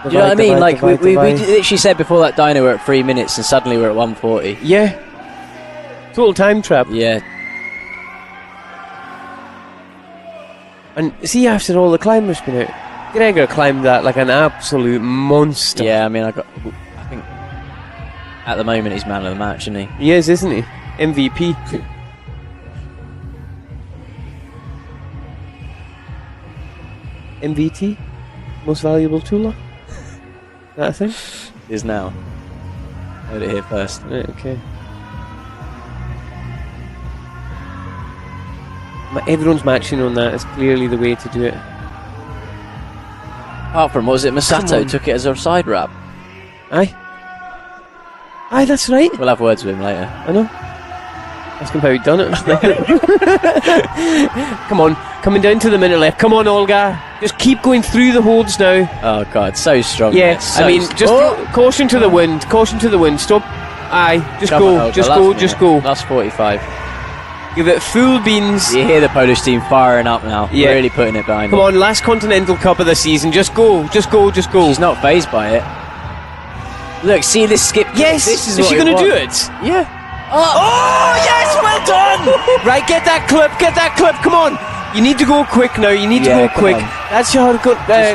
Do you know what I mean? Like, we literally said before that dyno we're at 3 minutes, and suddenly we're at 1:40. Yeah. Total time trap. Yeah. And see, after all the climbers been out, Gregor climbed that like an absolute monster. Yeah, I mean, I think at the moment he's man of the match, isn't he? He is, isn't he? MVP. MVT? Most valuable Tula? That a thing? Is now. Heard it here first. Right, okay. Everyone's matching on that. It's clearly the way to do it. Apart from, what was it, Masato took it as a side wrap. Aye. Aye, that's right. We'll have words with him later. I know. Ask him how he'd done it. Come on, coming down to the minute left. Come on, Olga. Just keep going through the holds now. Oh god, so strong. Yeah, so I mean, just caution to the wind. Caution to the wind. Stop. Aye, just Come go. on, Just Olga, go. last Just minute. go. Last 45. Give it full beans. You hear the Polish team firing up now. Yeah. Really putting it behind Come it. on, last Continental Cup of the season. Just go. Just go. Just go. She's not fazed by it. Look, see this skip. Yes. This is is she going to do it? Yeah. Oh yes, well done. Right, get that clip. Get that clip. Come on. You need to go quick now. You need to go come quick. on. That's how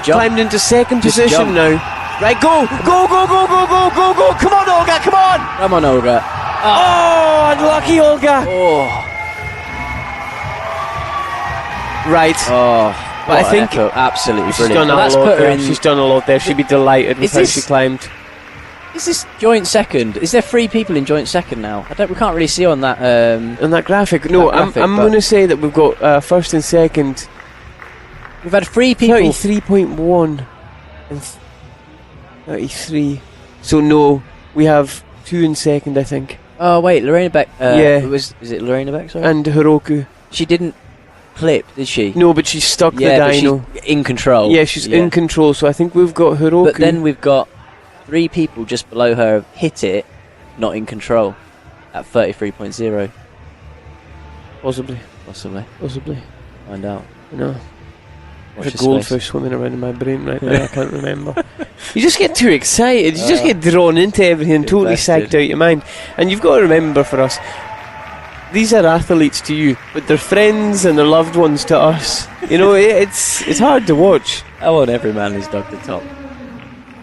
climbed into 2nd Just position jump. now. Right, go. Go, go, go, go, go, go, go. Come on, Olga. Come on. Come on, Olga. Oh, unlucky, Olga. Oh. Right. Oh. But I think absolutely she's brilliant. done Well, a lot there. in. She's done a lot there. She'd be delighted with how she climbed. Is this joint second? Is there 3 people in joint second now? We can't really see on that. On that graphic. No, I'm going to say that we've got 1st and 2nd. We've had 3 people. 33.1 and 33. So no, we have 2 in 2nd, I think. Oh wait, Lorena Beck. Yeah. Is it Lorena Beck? Sorry. And Hiroku. She didn't clip, did she? No, but she's stuck the but dyno. she's in control. Yeah, she's in control. So I think we've got Hiroku. But then we've got 3 people just below her hit it, not in control, at 33.0. Possibly. Find out. No. Watch There's a this goldfish swimming around in my brain right now. I can't remember. You just get too excited. You just get drawn into everything, totally psyched out your mind. And you've got to remember, for us, these are athletes to you, but they're friends and they're loved ones to us. You know, it's hard to watch. I want every man who's dug the top.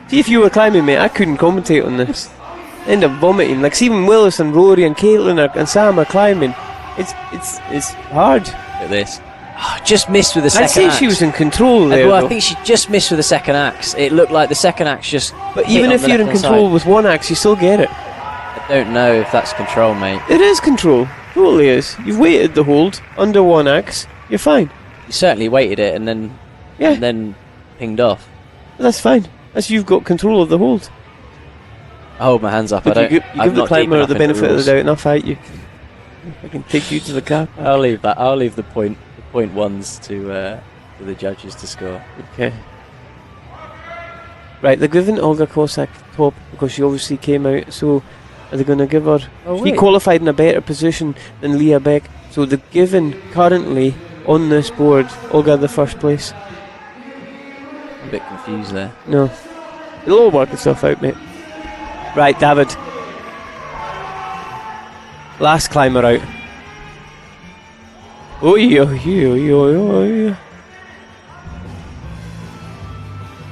See, if you were climbing, mate, I couldn't commentate on this. I end up vomiting. Like, Stephen Willis and Rory and Caitlin and Sam are climbing. It's hard. Look at this. Just missed with the second I'd say axe. she was in control there. Well, though. I think she just missed with the second axe. It looked like the second axe just. But hit even on if the you're in left-hand control side. with one axe, you still get it. I don't know if that's control, mate. It is control. Totally is. You've waited the hold under one axe. You're fine. You certainly weighted it and then pinged off. That's fine. That's you've got control of the hold. I hold my hands up. But I don't. you I'm give the not deep climber enough the into benefit of the rules. doubt, and I'll fight you. I can take you to the car. I'll leave that. I'll leave the point ones to the judges to score. Okay. Right, they're giving Olga Cossack top because she obviously came out. So are they going to give her? Oh, She wait. qualified in a better position than Leah Beck. So they're giving currently on this board Olga the first place. I'm a bit confused there. No, it'll all work itself out, mate. Right, David. Last climber out. Oi, oi, oi, oi, oi. I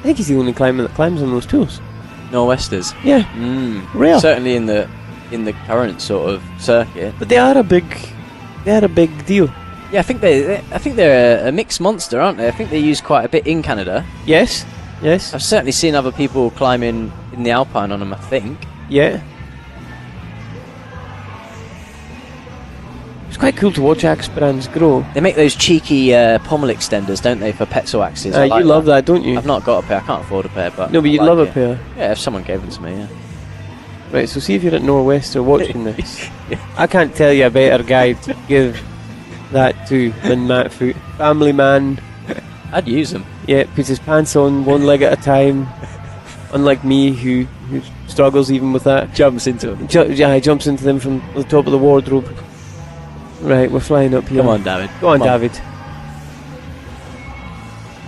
think he's the only climber that climbs on those tools. Nor'westers. Yeah. Rare. Certainly in the current sort of circuit. But they are a big deal. Yeah, I think they're a mixed monster, aren't they? I think they use quite a bit in Canada. Yes. Yes. I've certainly seen other people climbing in the Alpine on them, I think. Yeah. It's quite cool to watch axe brands grow. They make those cheeky pommel extenders, don't they, for petrol axes? I You like love that, don't you? I've not got a pair. I can't afford a pair, but No, but I you'd like love a it. pair. Yeah, if someone gave them to me, yeah. Right, so see if you're at Norwester watching this. I can't tell you a better guy to give that to than Matt Foot. Family man. I'd use them. Yeah, puts his pants on one leg at a time. Unlike me, who struggles even with that. Jumps into them. He jumps into them from the top of the wardrobe. Right, we're flying up here. Come on, David. Go on, Come on.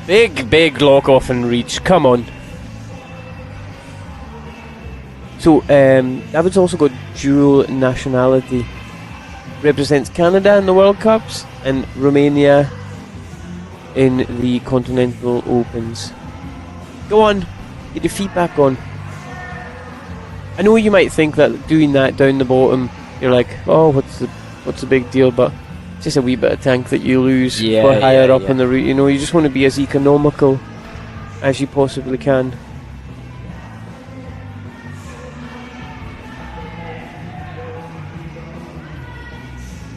David. Big lock off and reach. Come on. So, David's also got dual nationality. Represents Canada in the World Cups and Romania in the Continental Opens. Go on, get your feet back on. I know you might think that doing that down the bottom, you're like, oh, what's the big deal? But it's just a wee bit of tank that you lose for higher up in the route. You know, you just want to be as economical as you possibly can.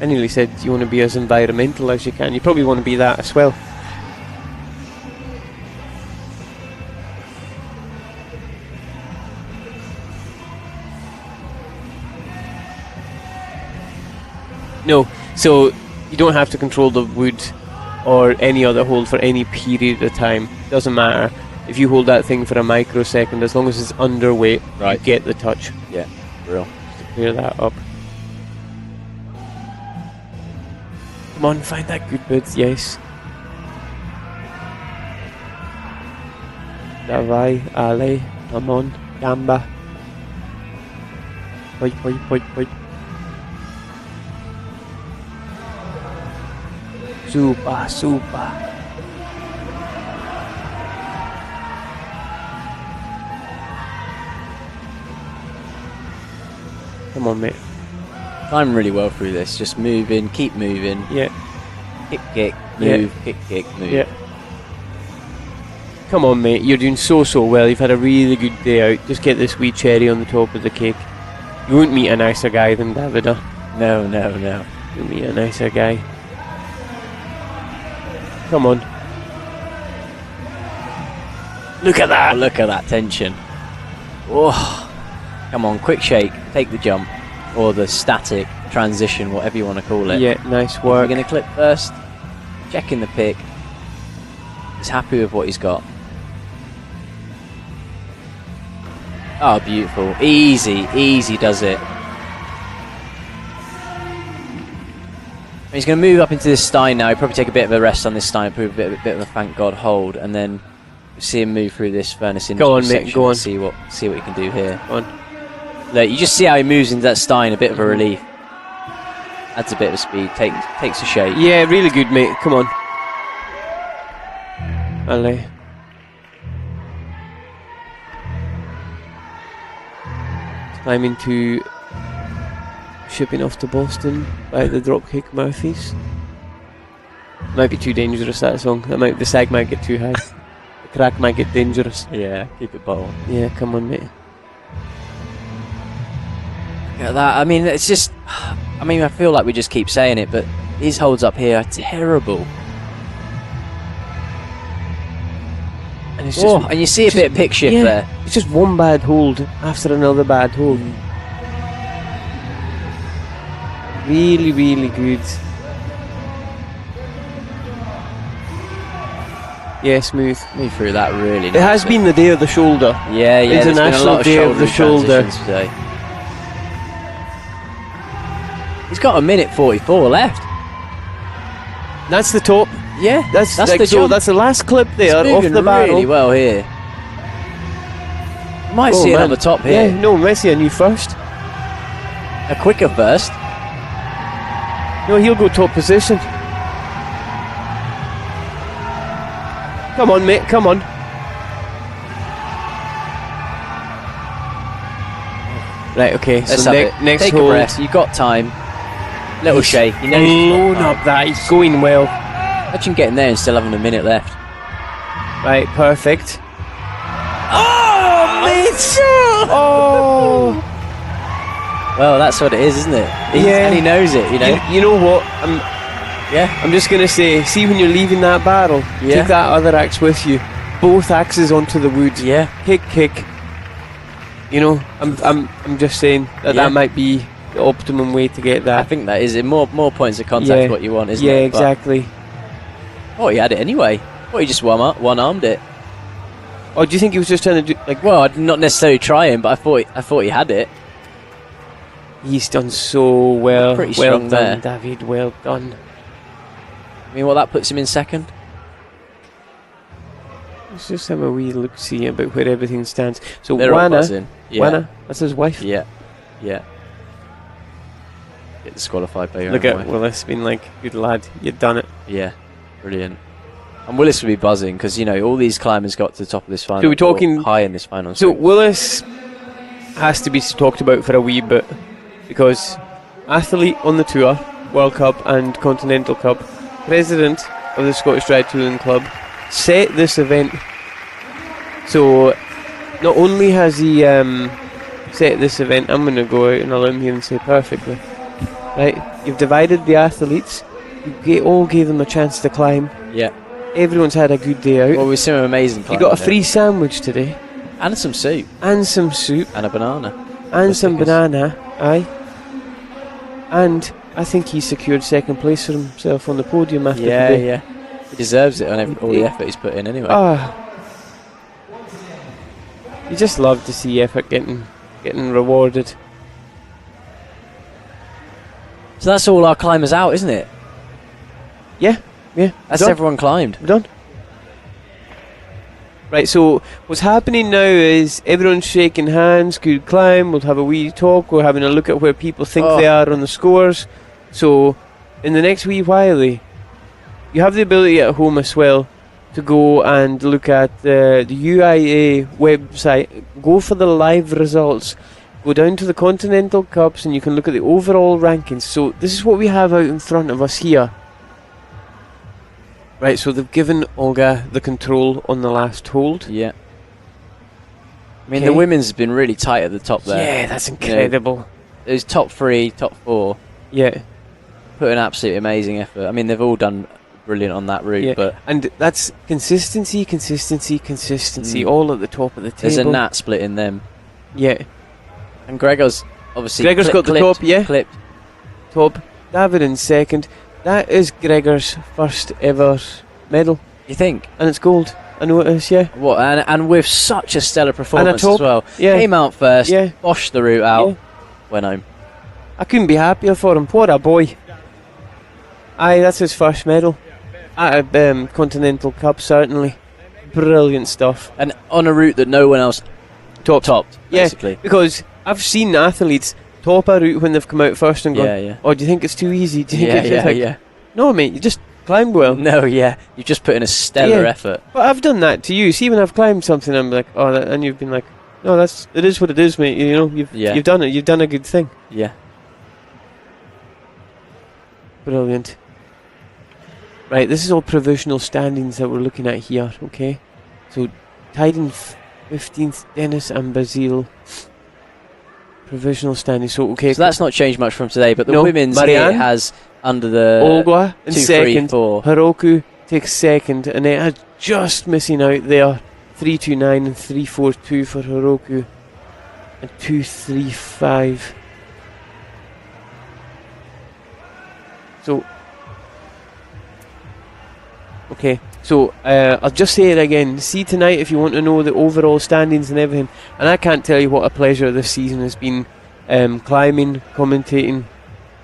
I nearly said you want to be as environmental as you can. You probably want to be that as well. No, so you don't have to control the wood or any other hold for any period of time. Doesn't matter. If you hold that thing for a microsecond, as long as it's underweight, you get the touch. Yeah, real. Just to clear that up. Come on, find that good bit, yes. Davai, Ale, come on, Gamba. Hoi. Super. Come on, mate. Climb really well through this. Just moving, keep moving. Yeah. Kick, move, kick, move. Yeah. Come on, mate. You're doing so well. You've had a really good day out. Just get this wee cherry on the top of the cake. You won't meet a nicer guy than David, huh? No. You'll meet a nicer guy. Come on. Look at that. Oh, look at that tension. Oh. Come on, quick shake. Take the jump. Or the static transition, whatever you want to call it. Yeah, nice work. We're going to clip first. Checking the pick. He's happy with what he's got. Oh, beautiful. Easy does it. He's going to move up into this stein now. He'll probably take a bit of a rest on this stein, probably a bit of a thank God hold, and then see him move through this furnace Go on, section mate, go on. and see what he can do here. Go on. Look, you just see how he moves into that stein, a bit of a relief. Adds a bit of speed, takes a shake. Yeah, really good, mate. Come on. Ale. Climbing to shipping off to Boston by the Dropkick Murphys. Might be too dangerous, that song. The sag might get too high. The crack might get dangerous. Yeah, keep it bottled. Yeah, come on, mate. Look at that. I mean, it's just... I mean, I feel like we just keep saying it, but these holds up here are terrible. And it's just, and you see a bit of pick shift there. It's just one bad hold after another bad hold. Really, really good. Yeah, smooth. Move through that really. It has been the day of the shoulder. Yeah, yeah. International Day of the Shoulder today. He's got 1:44 left. That's the top. Yeah, that's the so jump. that's the last clip there off the barrel. Really well here. Might see it on the top here. Yeah, no, might see a new first. A quicker first. No, he'll go top position. Come on, mate, come on. Right, okay, so next Take hold. a breath, you've got time. Little shake. You know blown up that, he's going well. Imagine getting there and still having a minute left. Right, perfect. Oh, mate! Oh! Well, that's what it is, isn't it? And he knows it, you know. You know what? I'm just going to say, see when you're leaving that barrel, take that other axe with you. Both axes onto the wood. Yeah. Kick. You know, I'm just saying that might be the optimum way to get that. I think that is it. More points of contact what you want, isn't it? Yeah, exactly. Oh, he had it anyway. Oh, he just one-armed it. Oh, do you think he was just trying to do like? Well, I'm not necessarily trying, but I thought he had it. He's done so well. Pretty well strong done, there. David. Well done. I mean, that puts him in second. Let's just have a wee look, see about where everything stands. So They're all Wana, buzzing. Yeah. that's his wife. Yeah. Get disqualified by your Look own at wife. Willis, been like, good lad, you've done it. Yeah, brilliant. And Willis would be buzzing because all these climbers got to the top of this final. So we're talking high in this final. So Willis has to be talked about for a wee bit because athlete on the tour, World Cup and Continental Cup, president of the Scottish Drytooling Club, set this event. So not only has he set this event, I'm going to go out on a limb here and say perfectly. Right, you've divided the athletes. You all gave them a chance to climb. Yeah. Everyone's had a good day out. Well, we've seen an amazing climb. You got a free sandwich today. And some soup. And some soup. And a banana. And some banana, aye. And I think he secured second place for himself on the podium after today. Yeah. He deserves it on all the effort he's put in anyway. You just love to see effort getting rewarded. So that's all our climbers out, isn't it? Yeah. That's everyone climbed. We're done. Right, so what's happening now is everyone's shaking hands, good climb, we'll have a wee talk, we're having a look at where people think they are on the scores. So in the next wee while, you have the ability at home as well to go and look at the UIAA website, go for the live results, go down to the Continental Cups and you can look at the overall rankings. So this is what we have out in front of us here. Right, so they've given Olga the control on the last hold. Yeah. I mean, the women's has been really tight at the top there. Yeah, that's incredible. There's top 3, top 4. Yeah. Put an absolutely amazing effort. I mean, they've all done brilliant on that route. Yeah. But and that's consistency, all at the top of the table. There's a gnat split in them. Yeah. And Gregor's obviously got the top, yeah. Clipped. Top. David in second. That is Gregor's first ever medal. You think? And it's gold. I know it is, yeah. What? And with such a stellar performance top, as well. Yeah. Came out first, yeah. boshed the route out, went home. I couldn't be happier for him. What a boy. Aye, that's his first medal. At a Continental Cup, certainly. Brilliant stuff. And on a route that no one else topped, basically. Yeah, because I've seen athletes top a route when they've come out first and gone, oh, do you think it's too easy? Do you think it's No, mate, you just climbed well. No, you've just put in a stellar effort. But I've done that to you. See, when I've climbed something, I'm like, and you've been like, no, it is what it is, mate. You know, you've done it. You've done a good thing. Yeah. Brilliant. Right, this is all provisional standings that we're looking at here, okay? So, tied in 15th, Dennis and Basile. Provisional standings, so okay. So that's not changed much from today, but the No, women's Marianne, here has under the Olga in 2, second, 3, 4. Hiroku takes second, and it just missing out there. 329 and 342 for Hiroku, and 235. So, okay, so I'll just say it again. See tonight if you want to know the overall standings and everything. And I can't tell you what a pleasure this season has been. Climbing, commentating,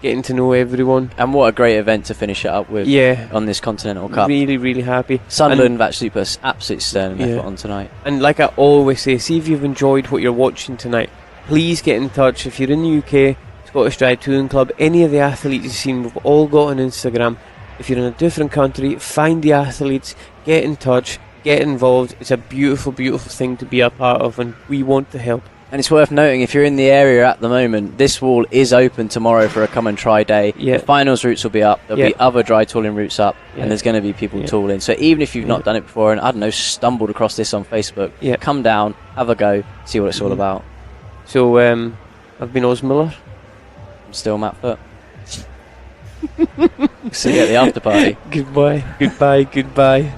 getting to know everyone. And what a great event to finish it up with. Yeah. On this Continental Cup. Really, really happy. Sunderland have actually put an absolute sterling effort on tonight. And like I always say, see if you've enjoyed what you're watching tonight. Please get in touch. If you're in the UK, Scottish Drytooling Club, any of the athletes you've seen, we've all got on Instagram. If you're in a different country, find the athletes, get in touch, get involved. It's a beautiful, beautiful thing to be a part of, and we want to help. And it's worth noting, if you're in the area at the moment, this wall is open tomorrow for a come and try day. Yeah. The finals routes will be up. There'll be other dry tooling routes up, Yeah. and there's going to be people tooling. So even if you've not done it before and, I don't know, stumbled across this on Facebook, come down, have a go, see what it's all about. So, I've been Oz Miller. I'm still Matt Foot. See you at the after party. Goodbye, goodbye, goodbye.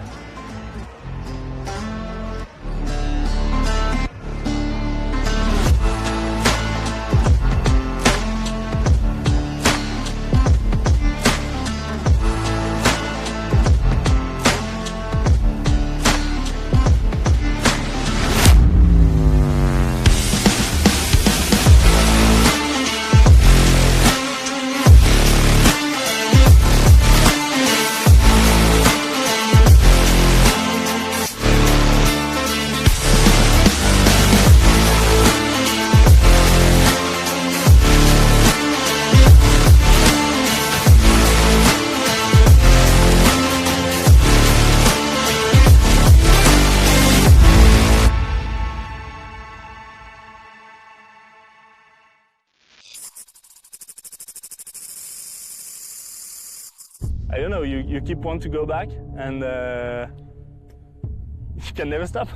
I don't know, you keep wanting to go back and you can never stop.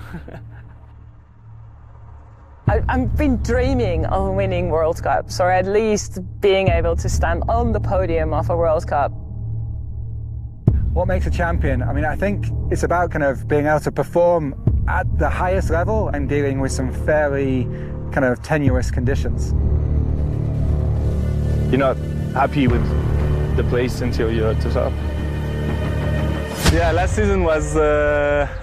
I've been dreaming of winning World Cups, or at least being able to stand on the podium of a World Cup. What makes a champion? I mean, I think it's about kind of being able to perform at the highest level and dealing with some fairly kind of tenuous conditions. You're not happy with the place until you're at the top. Yeah, last season was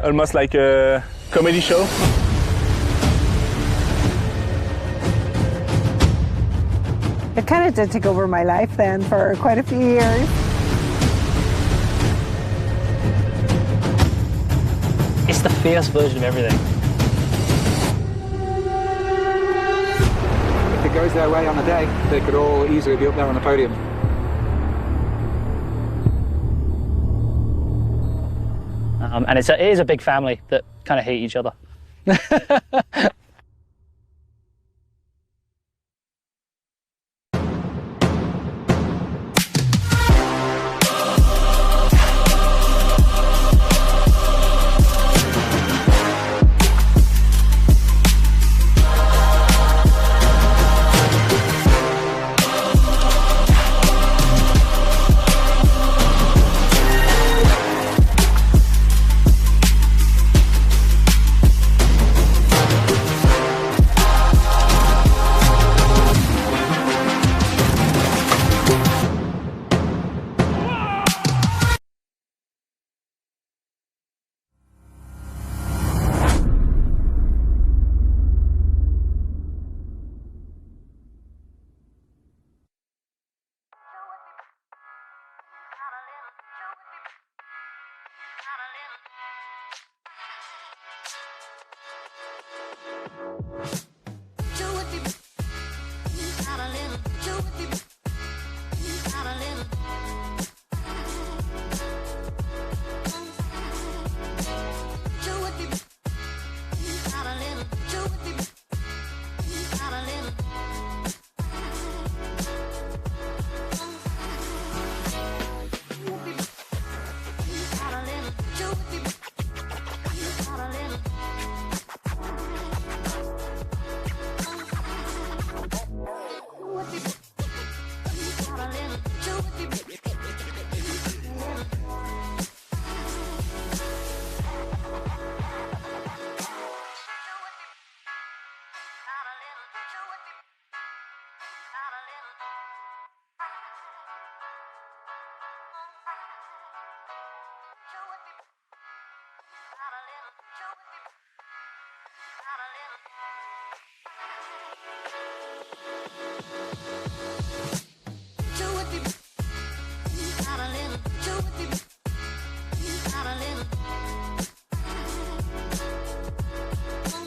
almost like a comedy show. It kind of did take over my life then for quite a few years. It's the fierce version of everything. If it goes their way on the day, they could all easily be up there on the podium. And it is a big family that kind of hate each other. Not a little.